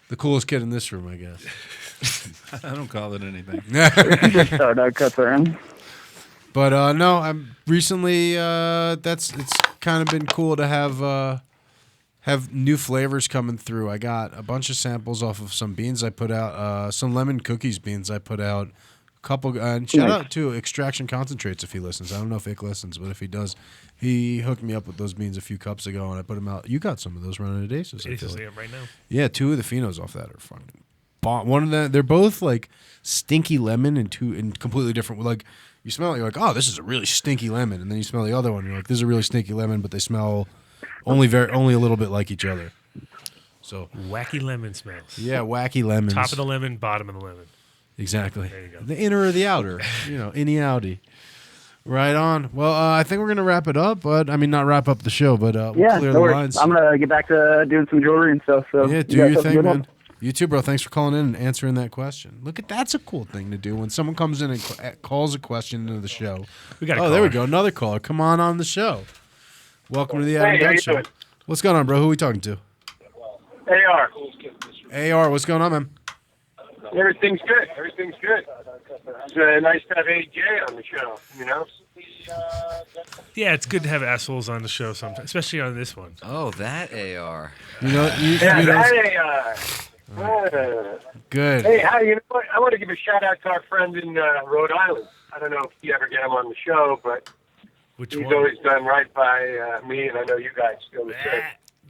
the coolest kid in this room, I guess. I don't call it anything. Just star dog cuts are in. But no, I'm recently. It's kind of been cool to have new flavors coming through. I got a bunch of samples off of some beans I put out, some lemon cookies beans I put out. A couple, and shout out to Extraction Concentrates if he listens. I don't know if Ick listens, but if he does, he hooked me up with those beans a few cups ago, and I put them out. You got some of those running at Aces. Aces, yeah, right now. Yeah, 2 of the phenos off that are fucking bomb. One of them, they're both stinky lemon and completely different. You smell it, you're like, oh, this is a really stinky lemon, and then you smell the other one, you're like, this is a really stinky lemon, but they smell only a little bit like each other. So wacky lemon smells. Yeah, wacky lemons. Top of the lemon, bottom of the lemon. Exactly. There you go. The inner or the outer, inny outy. Right on. Well, I think we're gonna wrap it up, but I mean not wrap up the show, but we'll clear the lines. I'm gonna get back to doing some jewelry and stuff. So yeah, do your thing, man. You too, bro. Thanks for calling in and answering that question. Look that's a cool thing to do when someone comes in and calls a question into the show. We got. There we go. Another caller. Come on the show. Welcome to the Adam Dunn Show. What's going on, bro? Who are we talking to? AR. AR. What's going on, man? Everything's good. Everything's good. It's nice to have AJ on the show, Yeah, it's good to have assholes on the show sometimes, especially on this one. Oh, that AR. That AR. Good. Hey, you know what? I want to give a shout out to our friend in Rhode Island. I don't know if you ever get him on the show, but he's always done right by me, and I know you guys feel the same.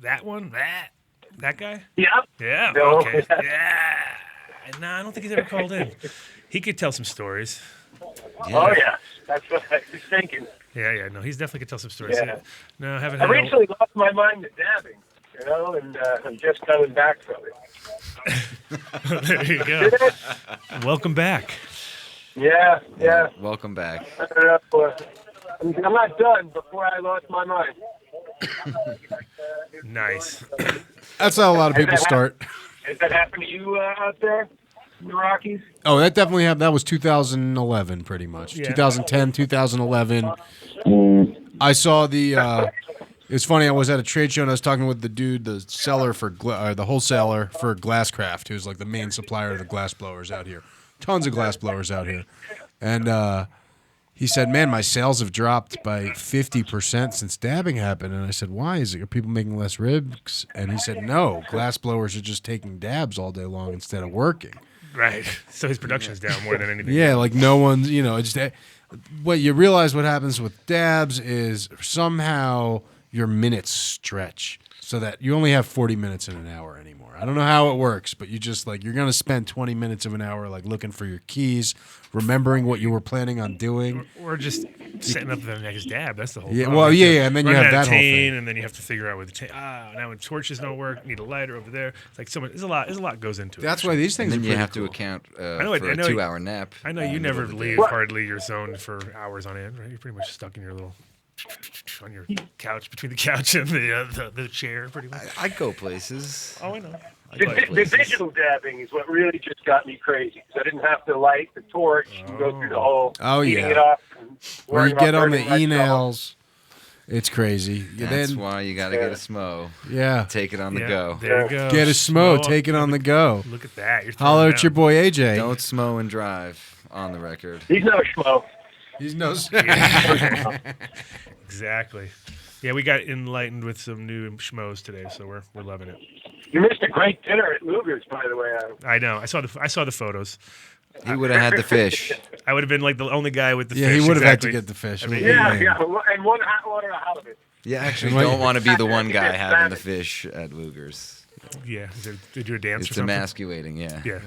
That one? That guy? Yep. Yeah. No. Okay. Yeah. No, I don't think he's ever called in. He could tell some stories. Yeah. Oh yeah, that's what I was thinking. Yeah. No, he's definitely could tell some stories. Yeah. No, I haven't. I recently lost my mind to dabbing, and I'm just coming back from it. There you go. Welcome back. Yeah. Welcome back. I don't know, I'm not done before I lost my mind. Nice. That's how a lot of people start. Has that happened to you out there in the Rockies? Oh, that definitely happened. That was 2011, pretty much. Yeah. 2010, 2011. I saw the. It's funny. I was at a trade show and I was talking with the dude, the seller for the wholesaler for Glasscraft, who's like the main supplier of the glass blowers out here. Tons of glass blowers out here, and he said, "Man, my sales have dropped by 50% since dabbing happened." And I said, "Why? Are people making less ribs?" And he said, "No, glass blowers are just taking dabs all day long instead of working." Right. So his production's down more than anything. Yeah, like no one's, what you realize what happens with dabs is somehow your minutes stretch so that you only have 40 minutes in an hour anymore. I don't know how it works, but you just you're going to spend 20 minutes of an hour looking for your keys, remembering what you were planning on doing. Or just setting up the next dab. That's the whole Yeah, problem. well, yeah, and then you have that whole thing. And then you have to figure out where the now when torches don't work, need a lighter over there. It's like there's a lot goes into it. That's why these things and then are you have cool. to account I for a 2-hour nap. I know you never leave hardly your zone for hours on end, right? You're pretty much stuck in your little on your couch, between the couch and the chair, pretty much. I go places. Oh, I know. The digital dabbing is what really just got me crazy. Because I didn't have to light the torch and go through the whole heating it up. Or you get on the e-nails. It's crazy. That's why you got to get a smo. Yeah. Take it on the go. There you go. Get a smo. Take it on the go. Look at that. You're holler at your boy AJ. Don't smo and drive on the record. He's no schmo. He's no Exactly. Yeah, we got enlightened with some new schmoes today, so we're loving it. You missed a great dinner at Luger's, by the way, Adam. I know. I saw the photos. He would have had the fish. I would have been like the only guy with the fish. Yeah, he would have had to get the fish. And one hot water out of it. You actually don't want to be the one guy having the fish at Luger's. Yeah. Did you a dance or It's something? emasculating, yeah.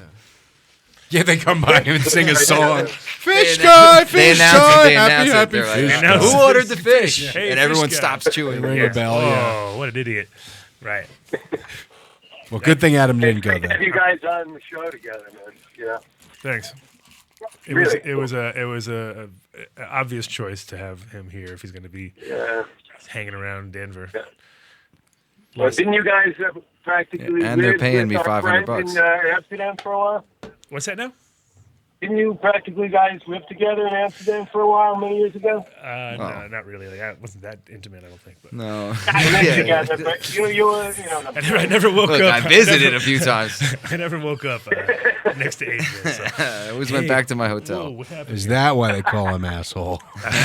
Yeah, they come by and sing a song. Fish guy, fish guy, happy fish. Who ordered the fish? Hey, and everyone stops chewing. Ring a bell, yeah. Oh, what an idiot. Right. Well, good thing Adam didn't go there. Have you guys on the show together, man? Yeah. Thanks. It was a obvious choice to have him here if he's going to be hanging around Denver. Yeah. Well, didn't you guys practically and they're paying me $500 in Amsterdam for a while? What's that now? Didn't you practically guys live together in Amsterdam for a while many years ago? No, not really. I wasn't that intimate, I don't think. But. No. Together, but you were, I never woke up. I visited a few times. I never woke up next to Adrian. So. I always went back to my hotel. Whoa, what happened Is here? that why they call him asshole? I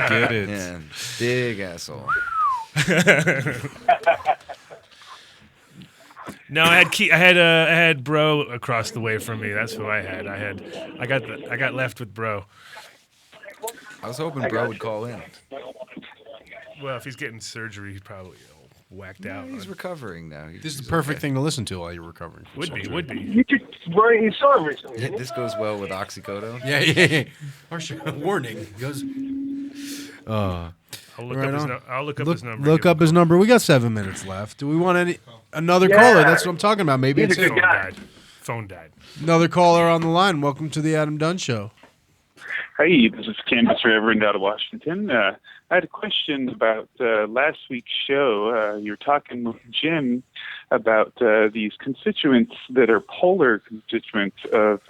get it. Yeah, big asshole. No, I had Bro across the way from me. That's who I had. I got left with Bro. I was hoping Bro would call in. Well, if he's getting surgery, he probably whacked out. He's recovering now. This is the perfect thing to listen to while you're recovering. Would be. You saw him recently. Yeah, this goes well with oxycodone. Yeah. Warning. Goes. I'll look up his number. Look up his number. We got 7 minutes left. Do we want another caller? That's what I'm talking about. Maybe it's Phone died. Another caller on the line. Welcome to the Adam Dunn Show. Hey, this is Cannabis Reverend out of Washington. I had a question about last week's show. You were talking with Jim about these constituents that are polar constituents of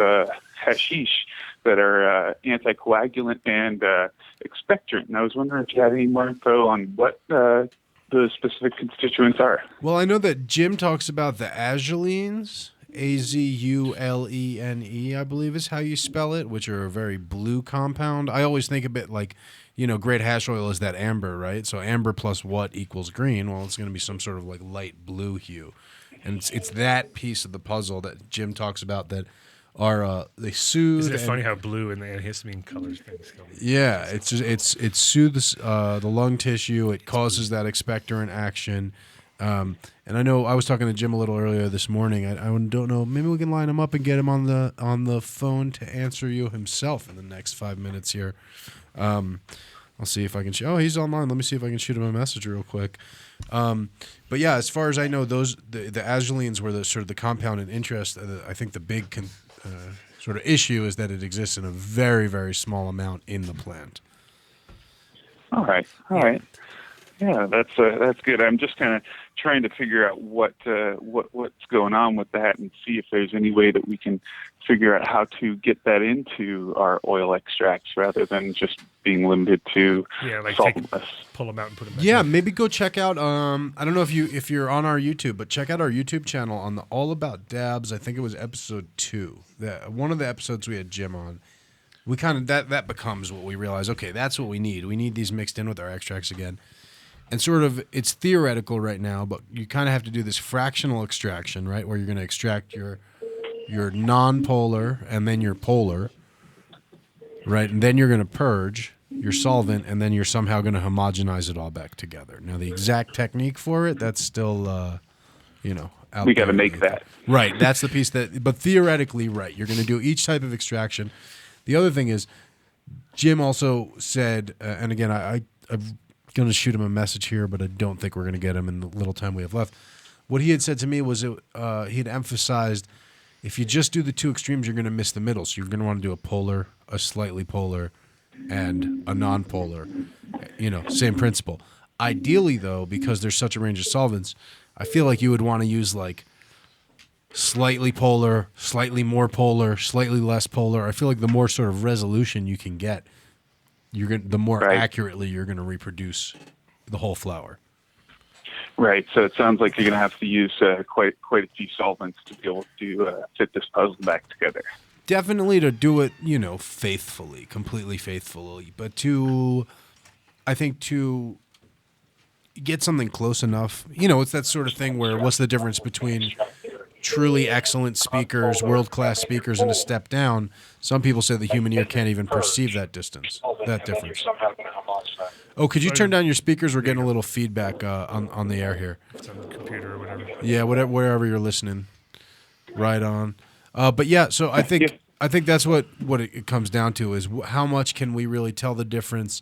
hashish that are anticoagulant and expectorant. And I was wondering if you had any more info on what the specific constituents are. Well, I know that Jim talks about the azulines. Azulene, I believe is how you spell it, which are a very blue compound. I always think of it like, great hash oil is that amber, right? So amber plus what equals green? Well, it's going to be some sort of like light blue hue. And it's that piece of the puzzle that Jim talks about that are they soothe. Isn't it funny how blue and the antihistamine colors things go? Yeah, it soothes the lung tissue. It causes that expectorant action. And I know I was talking to Jim a little earlier this morning. I don't know. Maybe we can line him up and get him on the phone to answer you himself in the next 5 minutes here. I'll see if I can. He's online. Let me see if I can shoot him a message real quick. But yeah, as far as I know, the azulines were the sort of the compound in interest. I think the big sort of issue is that it exists in a very, very small amount in the plant. All right. Yeah, that's good. I'm just kind of trying to figure out what's going on with that and see if there's any way that we can figure out how to get that into our oil extracts rather than just being limited to solventless. Pull them out and put them back. Yeah, maybe go check out. I don't know if you're on our YouTube, but check out our YouTube channel on the All About Dabs. I think it was episode 2. One of the episodes we had Jim on. We kind of that becomes what we realize. Okay, that's what we need. We need these mixed in with our extracts again. And sort of, it's theoretical right now, but you kind of have to do this fractional extraction, right, where you're going to extract your non-polar and then your polar, right, and then you're going to purge your solvent, and then you're somehow going to homogenize it all back together. Now, the exact technique for it, that's still, out we got to make that. Right, that's the piece but theoretically, right, you're going to do each type of extraction. The other thing is, Jim also said, and again, I'm going to shoot him a message here, but I don't think we're going to get him in the little time we have left. What he had said to me was he had emphasized if you just do the two extremes, you're going to miss the middle. So you're going to want to do a polar, a slightly polar, and a non-polar. Same principle. Ideally, though, because there's such a range of solvents, I feel like you would want to use like slightly polar, slightly more polar, slightly less polar. I feel like the more sort of resolution you can get, the more accurately you're going to reproduce the whole flower. Right. So it sounds like you're going to have to use quite a few solvents to be able to fit this puzzle back together. Definitely to do it, faithfully, completely faithfully. But I think to get something close enough, it's that sort of thing where what's the difference between truly excellent speakers, world-class speakers, and a step down? Some people say the human ear can't even perceive that difference. Oh, could you turn down your speakers? We're getting a little feedback on the air here. It's on the computer or whatever. Yeah, wherever you're listening. Right on. But yeah, so I think that's what it comes down to is how much can we really tell the difference?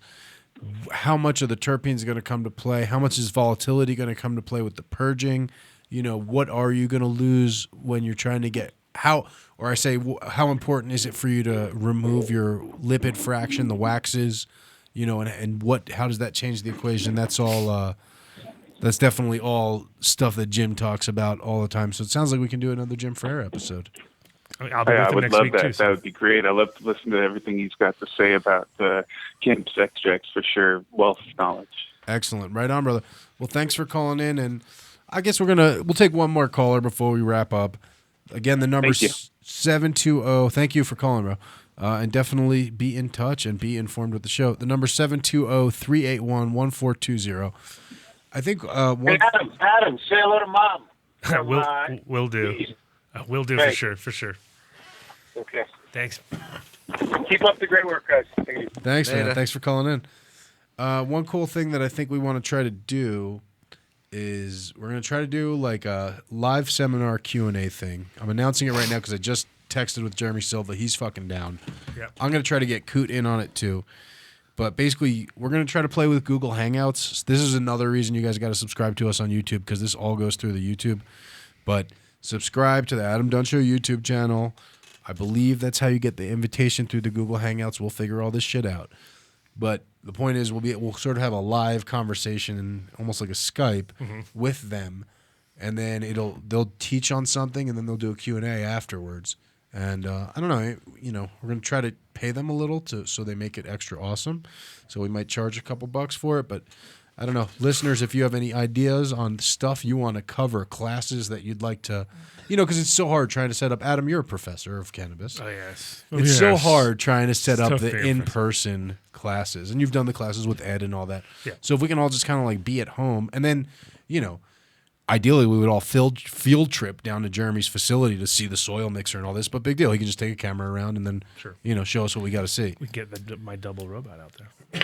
How much of the terpenes are going to come to play? How much is volatility going to come to play with the purging? What are you going to lose when you're trying to get how important is it for you to remove your lipid fraction, the waxes, and how does that change the equation? That's all. That's definitely all stuff that Jim talks about all the time. So it sounds like we can do another Jim Ferrer episode. I would love that. That would be great. I love to listen to everything he's got to say about the cannabis extracts for sure. Wealth of knowledge. Excellent. Right on, brother. Well, thanks for calling in, and I guess we'll take one more caller before we wrap up. Again, the number's 720. Thank you for calling, bro. And definitely be in touch and be informed with the show. The number 720-381-1420. I think Adam, say hello to Mom. Will do. Will do for sure. Okay. Thanks. Keep up the great work, guys. Thanks, man. Thanks for calling in. One cool thing that I think we want to try to do is we're going to try to do like a live seminar Q&A thing. I'm announcing it right now because I just texted with Jeremy Silva. He's fucking down. Yep. I'm going to try to get Coot in on it too. But basically, we're going to try to play with Google Hangouts. This is another reason you guys got to subscribe to us on YouTube because this all goes through the YouTube. But subscribe to the Adam Dunn Show YouTube channel. I believe that's how you get the invitation through the Google Hangouts. We'll figure all this shit out. But the point is, we'll sort of have a live conversation, almost like a Skype, with them, and then they'll teach on something, and then they'll do a Q&A afterwards. And I don't know, we're gonna try to pay them a little so they make it extra awesome. So we might charge a couple bucks for it, but I don't know, listeners, if you have any ideas on stuff you want to cover, classes that you'd like to, because it's so hard trying to set up. Adam, you're a professor of cannabis. Oh yes, it's so hard trying to set up the in-person classes, and you've done the classes with Ed and all that. Yeah. So if we can all just kind of like be at home, and then ideally we would all field trip down to Jeremy's facility to see the soil mixer and all this. But big deal, he can just take a camera around and then show us what we got to see. We can get my double robot out there.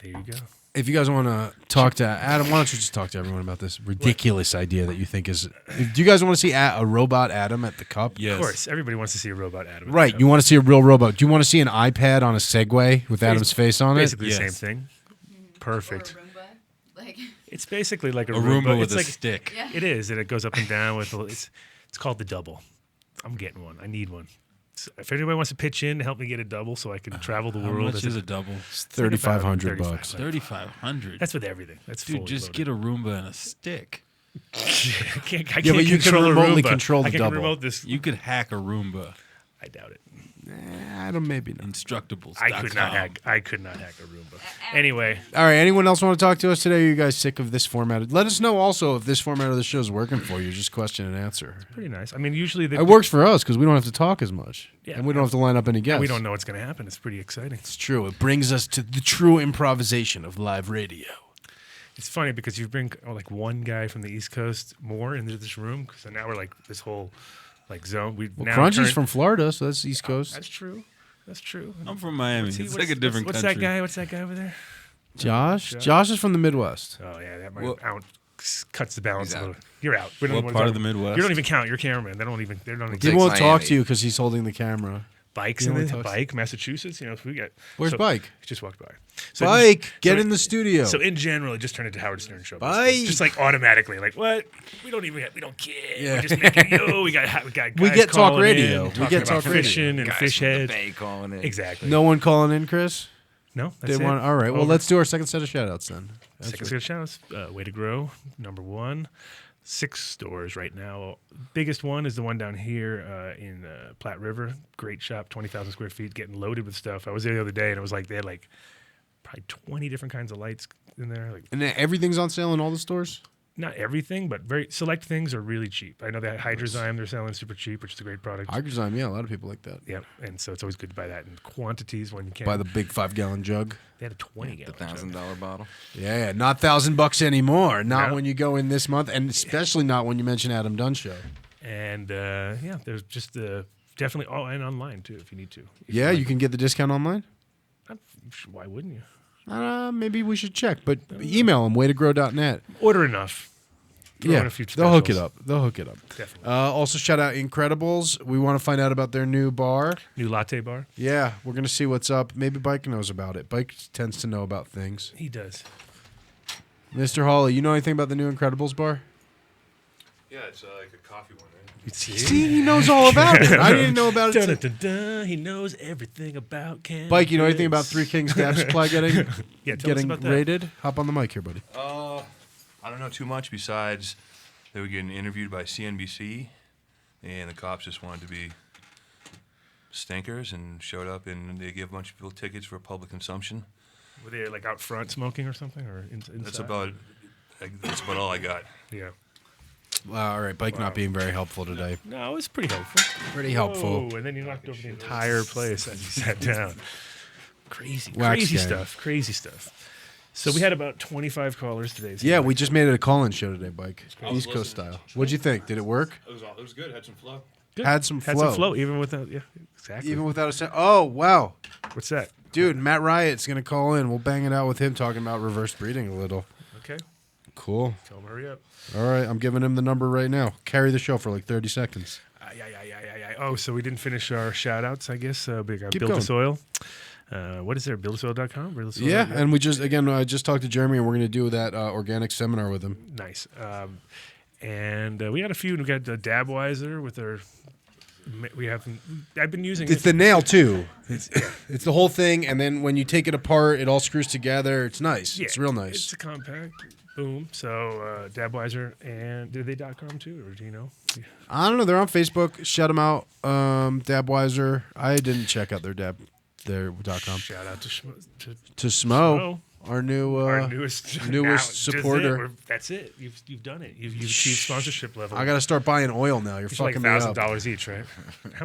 There you go. If you guys want to talk to Adam, why don't you just talk to everyone about this ridiculous idea that you think is... Do you guys want to see a robot Adam at the cup? Yes. Of course. Everybody wants to see a robot Adam. Right. You want to see a real robot. Do you want to see an iPad on a Segway with Adam's face on it? Basically the same thing. Perfect. It's basically like a Roomba with it's a stick. Yeah. It is, and it goes up and down with... It's called the double. I'm getting one. I need one. So if anybody wants to pitch in to help me get a double so I can travel the world. How much is a double? It's $3,500. $3,500. That's with everything. That's Dude, just loaded. get a Roomba and a stick. I can't but you can remotely control the I can double. remote this. You could hack a Roomba. I doubt it. Adam, maybe not. Instructables. I could not hack a Roomba. Anyway. All right. Anyone else want to talk to us today? Are you guys sick of this format? Let us know also if this format of the show is working for you. Just question and answer. It's pretty nice. I mean, usually it works for us because we don't have to talk as much, and we don't have to line up any guests. We don't know what's going to happen. It's pretty exciting. It's true. It brings us to the true improvisation of live radio. It's funny because you bring one guy from the East Coast more into this room, so now we're like this whole zone. Crunchy's from Florida, so that's East Coast. That's true. That's true. I'm from Miami. It's like a different what's country. That guy? What's that guy over there? Josh? Josh is from the Midwest. Oh, yeah. That might cuts the balance a little. You're out. What part of the Midwest? You don't even count. You're cameraman. They don't even. He won't talk to you because he's holding the camera. Bikes in the Bike, Massachusetts. We got. Where's Bike? He just walked by. Bike, get in the studio. So in general, it just turned into Howard Stern show. Bike, just like automatically, like what? We don't care. Yeah. We're just making we got guys we get talk radio. We get talk fishing and fish head. Calling in. Exactly. No one calling in, Chris. No, that's it. All right. Well, let's do our second set of shout outs then. Second set of shout outs. Way to Grow, number 1. 6 stores right now. Biggest one is the one down here in Platte River. Great shop, 20,000 square feet, getting loaded with stuff. I was there the other day, and it was like they had probably 20 different kinds of lights in there. And everything's on sale in all the stores? Not everything, but very select things are really cheap. I know that Hydrozyme they're selling super cheap, which is a great product. Hydrozyme, yeah, a lot of people like that. Yeah, and so it's always good to buy that in quantities when you can. Buy the big 5-gallon jug. They had a 20-gallon the $1,000 bottle. Yeah, not $1,000 anymore. Not when you go in this month, and especially not when you mention Adam Dunn Show. And there's just definitely and online too if you need to. You can get the discount online. Why wouldn't you? Maybe we should check, but email them, waytogrow.net. Order enough. They'll hook it up. Definitely. Also, shout out Incredibles. We want to find out about their new bar. New latte bar? Yeah, we're going to see what's up. Maybe Bike knows about it. Bike tends to know about things. He does. Mr. Hawley, you know anything about the new Incredibles bar? Yeah, it's like a coffee one, right? See, he knows all about it. I didn't know about it. He knows everything about cannabis. Bike, you know anything about Three Kings Gap Supply getting us about that. raided? Hop on the mic here, buddy. I don't know too much besides they were getting interviewed by CNBC, and the cops just wanted to be stinkers and showed up, and they gave a bunch of people tickets for public consumption. Were they out front smoking or something, or inside? That's about all I got. Yeah. All right, Bike not being very helpful today. No, it was pretty helpful. Pretty helpful. And then you knocked over the entire place as you sat down. Crazy stuff. So we had about 25 callers today. Yeah, we just made it a call-in show today, Bike. East Coast style. What'd you think? Did it work? It was good. Had some flow. Good. Had some flow, even without. Yeah, exactly. Even without a. Oh wow! What's that, dude? Matt Riot's gonna call in. We'll bang it out with him talking about reverse breeding a little. Okay. Cool. Tell him hurry up. All right, I'm giving him the number right now. Carry the show for like 30 seconds. Oh, so we didn't finish our shout-outs, I guess. We got Keep Build going. the Soil. What is there? BuildTheSoil.com? Build the Soil? Yeah, and I just talked to Jeremy, and we're going to do that organic seminar with him. Nice. And we got a few. We got Dabweiser with our. I've been using. It's the nail too. It's the whole thing, and then when you take it apart, it all screws together. It's nice. Yeah, it's real nice. It's a compact. Boom. So Dabweiser, and do they .com too, or do you know? I don't know. They're on Facebook. Shout them out. Dabweiser. I didn't check out their .com. Shout out to Smo. Our newest supporter. That's it. You've done it. You've achieved sponsorship level. I got to start buying oil now. You're fucking like me up. $1,000 each, right?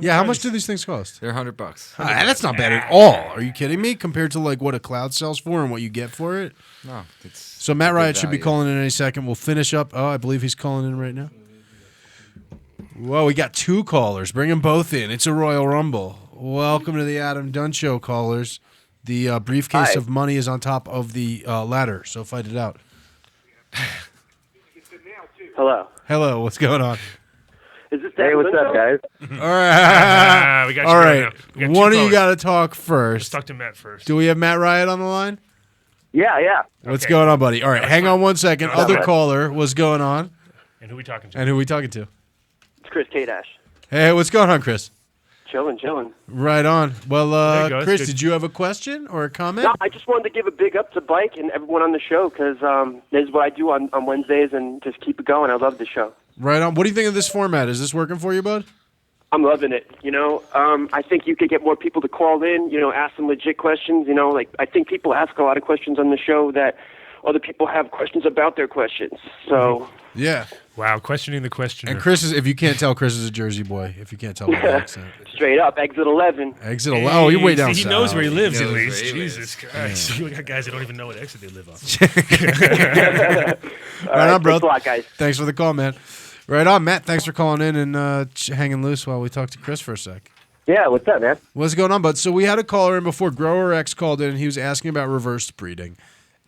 How much do these things cost? They're $100. That's not bad at all. Are you kidding me? Compared to like what a cloud sells for and what you get for it. No, it's so Matt Riot should be value. calling in any second. We'll finish up. Oh, I believe he's calling in right now. Whoa, we got 2 callers. Bring them both in. It's a Royal Rumble. Welcome to the Adam Dunn Show, callers. The briefcase of money is on top of the ladder, so fight it out. Hello. Hello, what's going on? Is this Hey, what's up, guys? All right. We got you All right right. now. We got 2 One of you callers. got to talk first. Let's talk to Matt first. Do we have Matt Riot on the line? Yeah. What's going on, buddy? All right, hang on 1 second. What's up, Other man? caller, what's going on? And who are we talking to? It's Chris K-Dash. Hey, what's going on, Chris? Chilling. Right on. Well, There you go. Chris, That's good. did you have a question or a comment? No, I just wanted to give a big up to Bike and everyone on the show because this is what I do on Wednesdays and just keep it going. I love the show. Right on. What do you think of this format? Is this working for you, bud? I'm loving it. I think you could get more people to call in, ask some legit questions. I think people ask a lot of questions on the show that other people have questions about their questions. So. Yeah. Wow, questioning the questioner. And Chris is, if you can't tell, Chris is a Jersey boy. If you can't tell by the accent. Straight up, exit 11. Exit 11. Oh, you're way down He south. knows where he lives, at knows least. where he Jesus Christ. You got guys that don't even know what exit they live on. Right on, bro. Thanks a lot, guys. Thanks for the call, man. Right on, Matt. Thanks for calling in and hanging loose while we talk to Chris for a sec. Yeah, what's up, man? What's going on, bud? So we had a caller in before. Grower X called in, and he was asking about reverse breeding.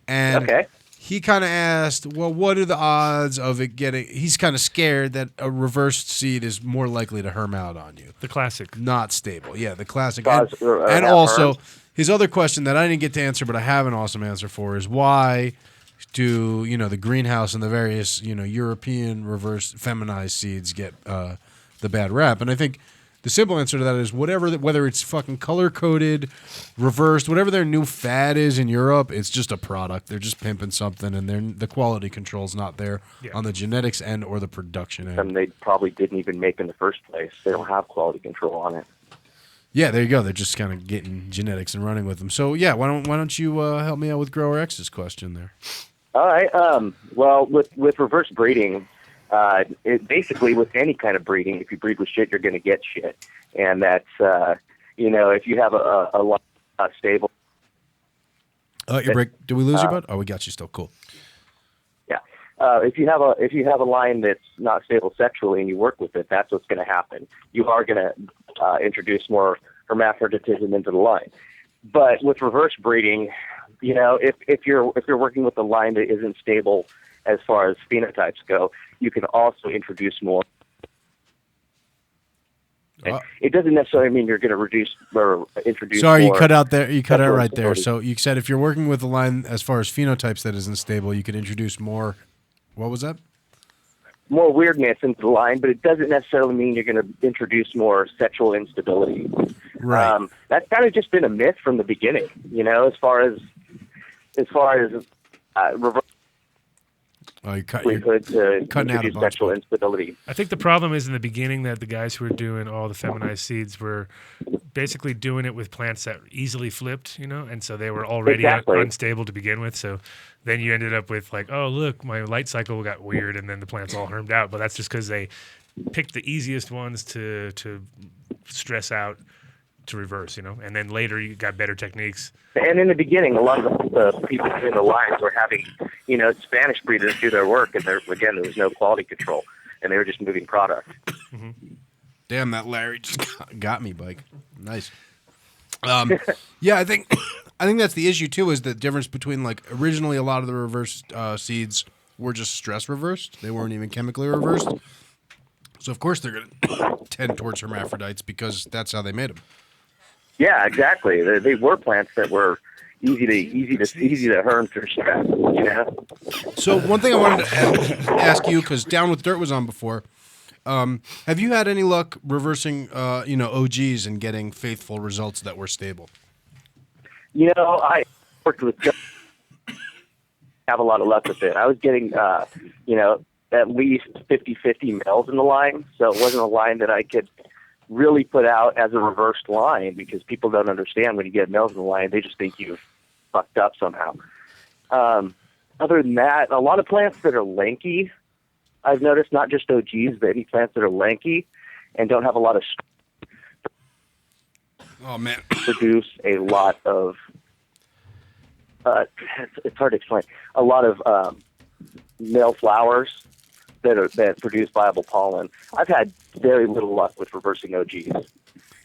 And he kind of asked, well, what are the odds of it getting... He's kind of scared that a reversed seed is more likely to herm out on you. The classic. Not stable. Yeah, the classic. Cause, And have also, herms? his other question that I didn't get to answer, but I have an awesome answer for, is why do the greenhouse and the various European reverse feminized seeds get the bad rap? And I think the simple answer to that is whether it's fucking color coded, reversed, whatever their new fad is in Europe, it's just a product. They're just pimping something, and the quality control's not there on the genetics end or the production end. Something they probably didn't even make in the first place. They don't have quality control on it. Yeah, there you go. They're just kind of getting genetics and running with them. So yeah, why don't you help me out with Grower X's question there? All right. Well, with reverse breeding, it basically with any kind of breeding, if you breed with shit, you're going to get shit, and that's if you have a lot stable. You break? Did we lose you, bud? Oh, we got you still. Cool. Yeah. If you have a line that's not stable sexually and you work with it, that's what's going to happen. You are going to introduce more hermaphroditism into the line. But with reverse breeding, if you're working with a line that isn't stable as far as phenotypes go, you can also introduce more. It doesn't necessarily mean you're going to reduce or introduce. Sorry, more you cut out there. You cut out sexual right there. instability. So you said if you're working with a line as far as phenotypes that isn't stable, you could introduce more. What was that? More weirdness into the line, but it doesn't necessarily mean you're going to introduce more sexual instability. Right. That's kind of just been a myth from the beginning, as far as reverse. Oh, you're likelihood to cutting out a introduce bunch, sexual instability. I think the problem is in the beginning that the guys who were doing all the feminized seeds were basically doing it with plants that easily flipped, and so they were already unstable to begin with. So then you ended up with like, oh, look, my light cycle got weird, and then the plants all hermed out. But that's just because they picked the easiest ones to stress out to reverse, and then later you got better techniques. And in the beginning, a lot of the people in the lines were having, Spanish breeders do their work, and there was no quality control, and they were just moving product. Mm-hmm. Damn, that Larry just got me, Bike. Nice. Yeah, I think that's the issue too. Is the difference between like originally a lot of the reverse seeds were just stress reversed. They weren't even chemically reversed. So, of course, they're going to tend towards hermaphrodites because that's how they made them. Yeah, exactly. They were plants that were easy to herm through stress, you know? So one thing I wanted to ask you, because Down with Dirt was on before, have you had any luck reversing, OGs and getting faithful results that were stable? You know, I worked with have a lot of luck with it. I was getting, at least 50-50 males in the line, so it wasn't a line that I could really put out as a reversed line because people don't understand when you get males in the line, they just think you've fucked up somehow. Other than that, a lot of plants that are lanky, I've noticed, not just OGs, but any plants that are lanky and don't have a lot of produce a lot of it's hard to explain, a lot of male flowers that produce viable pollen. I've had very little luck with reversing OGs.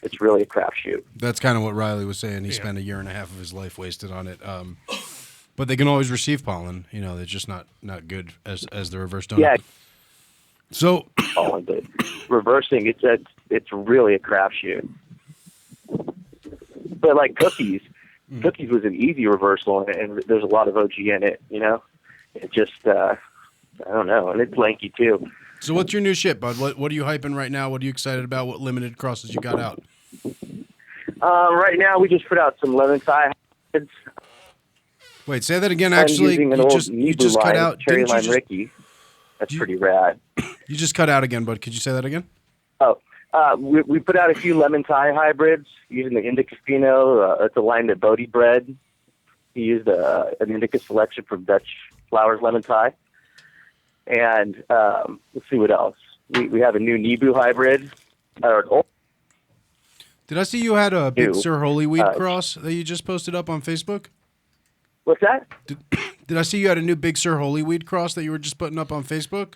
It's really a crapshoot. That's kind of what Riley was saying. He spent 1.5 years of his life wasted on it. But they can always receive pollen. You know, they're just not good as the reverse donor. Yeah. So pollen, but reversing, it's really a crapshoot. But like cookies was an easy reversal, and there's a lot of OG in it. You know, it just I don't know, and it's lanky too. So what's your new shit, bud? What are you hyping right now? What are you excited about? What limited crosses you got out? Right now, we just put out some lemon tie hybrids. Wait, say that again. I'm Actually, using an you old just cut line, out. Cherry Didn't you Lime just- Ricky. That's pretty rad. You just cut out again, bud. Could you say that again? Oh, we put out a few lemon tie hybrids using the Indica Fino. It's a line that Bodie bred. He used an Indica selection from Dutch Flowers lemon tie. And let's see what else. We have a new Nebu hybrid. Did I see you had a big New. Sir Holyweed cross that you just posted up on Facebook? What's that? Did I see you had a new big Sir Holyweed cross that you were just putting up on Facebook?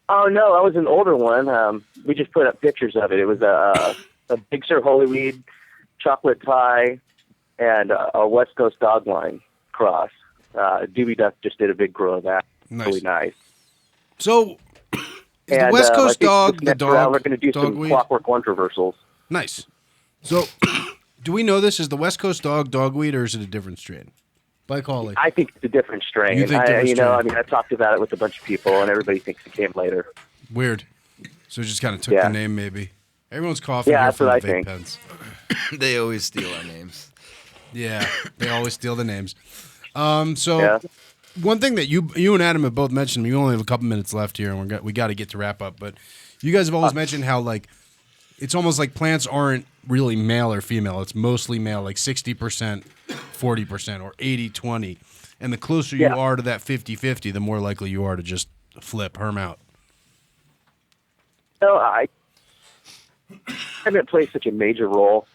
Oh, no, that was an older one. We just put up pictures of it. It was a big Sir Holyweed, chocolate tie, and a West Coast dog line cross. Doobie Duck just did a big grow of that. Nice. Really nice. So, is the West Coast dog the dog? We're going to do some dogweed? Clockwork Orange reversals. Nice. So, do we know this? Is the West Coast dog dogweed, or is it a different strain? By Hawley. I think it's a different strain. You think different strain? I talked about it with a bunch of people, and everybody thinks it came later. Weird. So it just kind of took the name, maybe. Everyone's coughing Yeah, here that's from what the I vape think. pens. They always steal our names. Yeah, they always steal the names. One thing that you and Adam have both mentioned, we only have a couple minutes left here, and we got to get to wrap up. But you guys have always mentioned how it's almost like plants aren't really male or female. It's mostly male, like 60%, 40%, or 80-20. And the closer you are to that 50-50, the more likely you are to just flip, herm out. No, I haven't played such a major role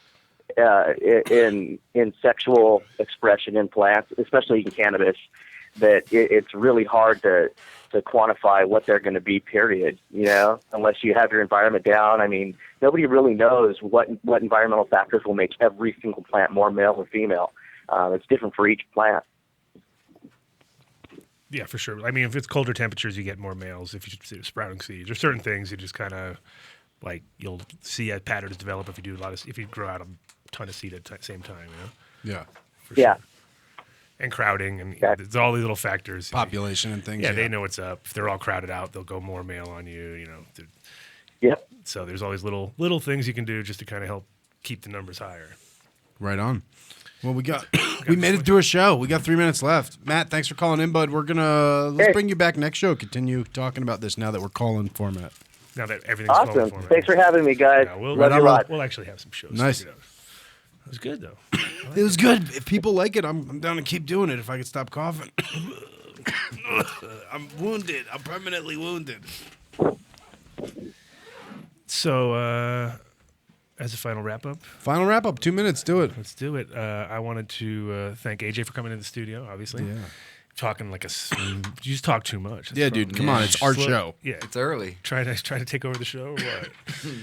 in sexual expression in plants, especially in cannabis, that it's really hard to quantify what they're going to be, period, unless you have your environment down. I mean, nobody really knows what environmental factors will make every single plant more male or female. It's different for each plant. Yeah, for sure. I mean, if it's colder temperatures, you get more males. If you're sprouting seeds, there's certain things you just kind of you'll see patterns develop if you do if you grow out a ton of seed at the same time. Yeah. For sure. And crowding, and there's all these little factors. Population and things. Yeah, they know what's up. If they're all crowded out, they'll go more male on you. Yep. So there's all these little things you can do just to kind of help keep the numbers higher. Right on. Well, we made it through a show. We got 3 minutes left. Matt, thanks for calling in, bud. We're let's bring you back next show. Continue talking about this now that we're calling format. Now that everything's calling Awesome. format. Thanks for having me, guys. Yeah, we'll actually have some shows. Nice. It was good though. It was good. If people like it, I'm down to keep doing it if I could stop coughing. I'm wounded. I'm permanently wounded. So, as a final wrap up. 2 minutes. Do it. Let's do it. I wanted to thank AJ for coming in the studio, obviously. Yeah. Talking you just talk too much. Yeah, dude. Come on. It's our show. Yeah. It's early. Try to take over the show or what?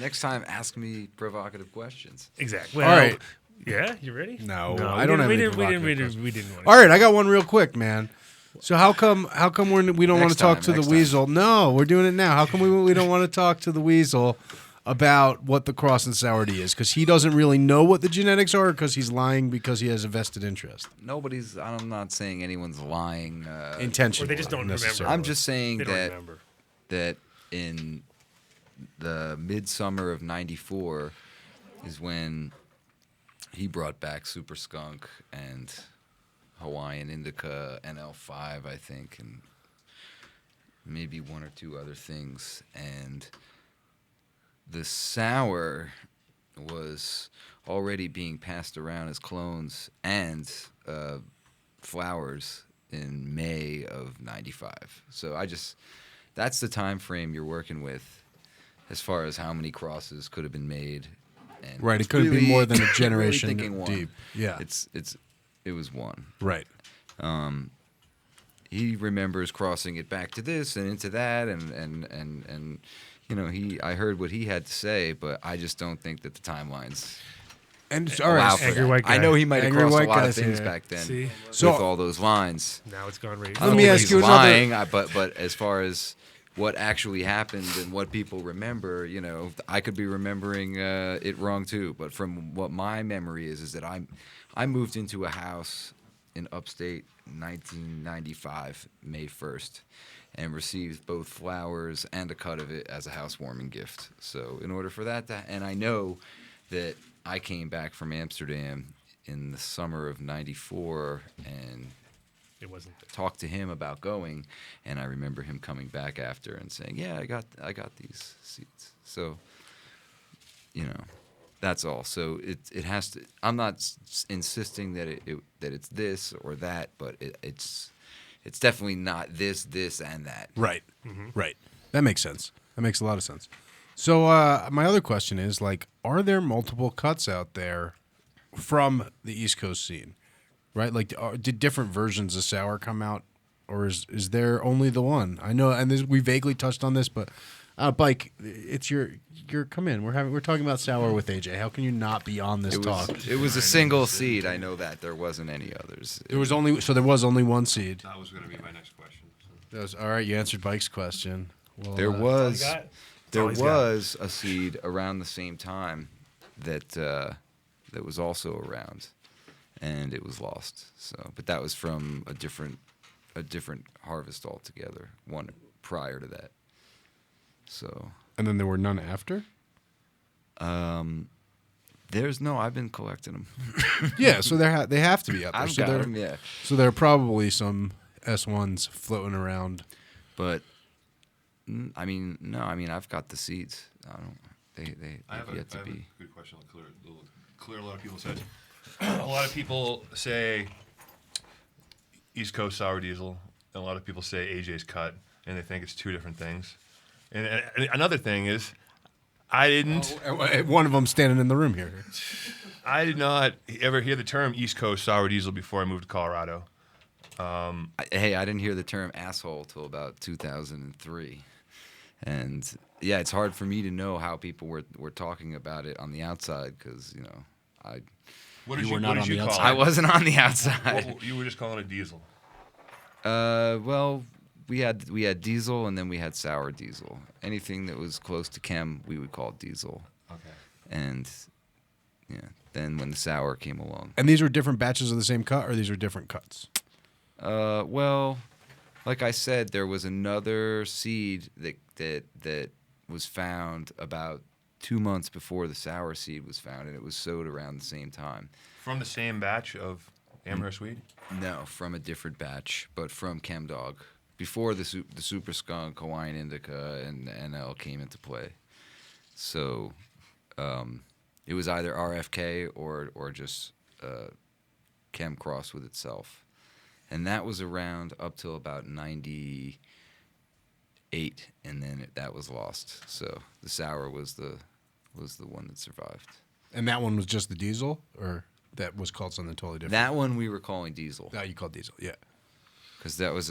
Next time, ask me provocative questions. Exactly. All right. Yeah, you ready? No, we I don't have any didn't provocative want questions. we didn't want All right, I got one real quick, man. So how come we don't want to talk to the next weasel? No, we're doing it now. How come we don't want to talk to the weasel about what the cross and sourdy is? Because he doesn't really know what the genetics are, because he's lying because he has a vested interest. I'm not saying anyone's lying. Intentionally. Or they just don't remember. I'm just saying They don't remember. that in the midsummer of '94 is when he brought back Super Skunk and Hawaiian Indica, NL5, I think, and maybe one or two other things. And the sour was already being passed around as clones and flowers in May of '95. So that's the time frame you're working with as far as how many crosses could have been made. And Right, it could have been more than a generation really thinking one. deep. Yeah. It was one. Right. He remembers crossing it back to this and into that, and I heard what he had to say, but I just don't think that the timelines. And allow for that. I know he might have crossed a lot of things back then with all those lines. Now it's gone right. Let me ask you lying, but as far as what actually happened and what people remember, I could be remembering it wrong too. But from what my memory is that I moved into a house in upstate 1995, May 1st, and received both flowers and a cut of it as a housewarming gift. So in order for that and I know that I came back from Amsterdam in the summer of '94 and it wasn't there. Talked to him about going, and I remember him coming back after and saying, "Yeah, I got these seeds." So, that's all. So it has to. I'm not insisting that that it's this or that, but it's definitely not this, and that. Right. Mm-hmm. Right. That makes sense. That makes a lot of sense. So my other question is, are there multiple cuts out there from the East Coast scene? Right? Did different versions of sour come out, or is there only the one? I know, and we vaguely touched on this, but Bike, it's your come in. We're talking about sour with AJ. How can you not be on this talk? It was a single seed. I know that there wasn't any others. There was only one seed. That was going to be my next question. That was all right. You answered Bike's question. Well, there was a seed around the same time that was also around, and it was lost. So, but that was from a different harvest altogether. One prior to that. So. And then there were none after. I've been collecting them. Yeah, so they have to be out there. I've got them, yeah. So there are probably some S1s floating around. But I've got the seeds. They've yet to be. Good question. Clear. A lot of people said. A lot of people say East Coast sour diesel, and a lot of people say AJ's cut, and they think it's two different things. And another thing is, I didn't. One of them standing in the room here. I did not ever hear the term East Coast sour diesel before I moved to Colorado. I didn't hear the term asshole till about 2003, and yeah, it's hard for me to know how people were talking about it on the outside because What did you call it? I wasn't on the outside. You were just calling it diesel. Well, we had diesel and then we had sour diesel. Anything that was close to chem, we would call diesel. Okay. And then when the sour came along. And these were different batches of the same cut, or these were different cuts? Well, like I said, there was another seed that was found about 2 months before the sour seed was found, and it was sowed around the same time. From the same batch of Amherst weed? No, from a different batch, but from ChemDog. Before the Super Skunk, Hawaiian Indica, and NL came into play. So it was either RFK or just Chem Cross with itself. And that was around up till about 98, and then that was lost. So the sour was the one that survived. And that one was just the diesel, or that was called something totally different? That one we were calling diesel. Oh, you called diesel, yeah. Because that was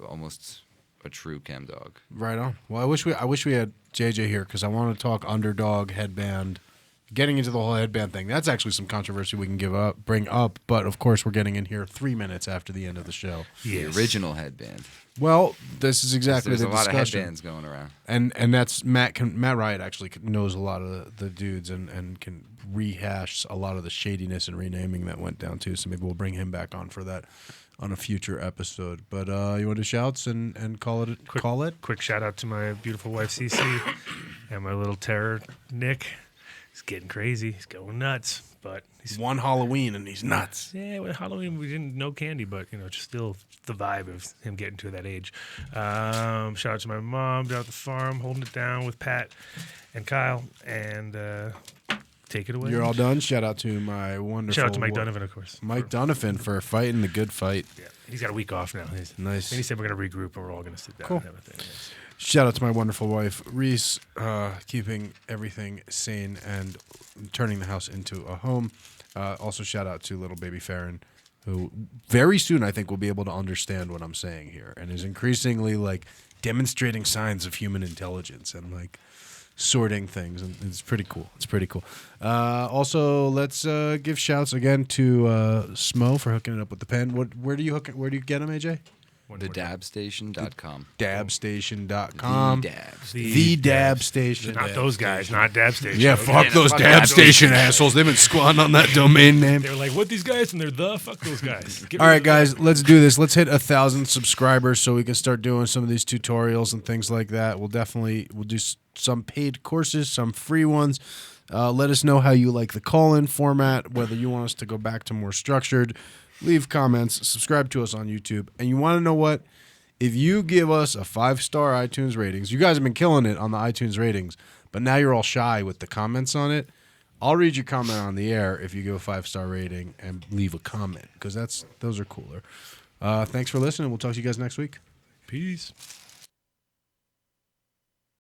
almost a true chem dog. Right on. Well, I wish we had JJ here because I want to talk underdog, headband, getting into the whole headband thing, that's actually some controversy we can bring up. But of course, we're getting in here 3 minutes after the end of the show. The original headband. Well, this is exactly the There's a lot discussion. of headbands going around. And that's Matt Riot actually knows a lot of the dudes and can rehash a lot of the shadiness and renaming that went down too. So maybe we'll bring him back on for that on a future episode. But you want to shouts and call it? Quick shout out to my beautiful wife Cece and my little terror Nick. He's getting crazy. He's going nuts. But he's one Halloween and he's nuts. Yeah, with Halloween we didn't know candy, but just still the vibe of him getting to that age. Shout out to my mom down at the farm, holding it down with Pat and Kyle, and take it away. You're all done. Shout out to my wonderful. Shout out to Mike Donafon, of course. Mike Donafon for fighting the good fight. Yeah, he's got a week off now. Nice. And he said we're going to regroup and we're all going to sit down and have a thing. Yes. Shout out to my wonderful wife, Reese, keeping everything sane and turning the house into a home. Also, shout out to little baby Farron, who very soon I think will be able to understand what I'm saying here and is increasingly demonstrating signs of human intelligence and sorting things. And it's pretty cool. Also, let's give shouts again to Smo for hooking it up with the pen. Where do you get them, AJ? TheDabStation.com. Dabstation.com. The The Dab Station. Not those guys, not Dab Station. Yeah, fuck those Dab Station assholes. They've been squatting on that domain name. They're like, what these guys? And they're fuck those guys. All right, guys, let's do this. Let's hit 1,000 subscribers so we can start doing some of these tutorials and things like that. We'll do some paid courses, some free ones. Let us know how you like the call-in format, whether you want us to go back to more structured. Leave comments, subscribe to us on YouTube. And you want to know what? If you give us a 5-star iTunes ratings, you guys have been killing it on the iTunes ratings, but now you're all shy with the comments on it. I'll read your comment on the air if you give a 5-star rating and leave a comment, because those are cooler. Thanks for listening. We'll talk to you guys next week. Peace.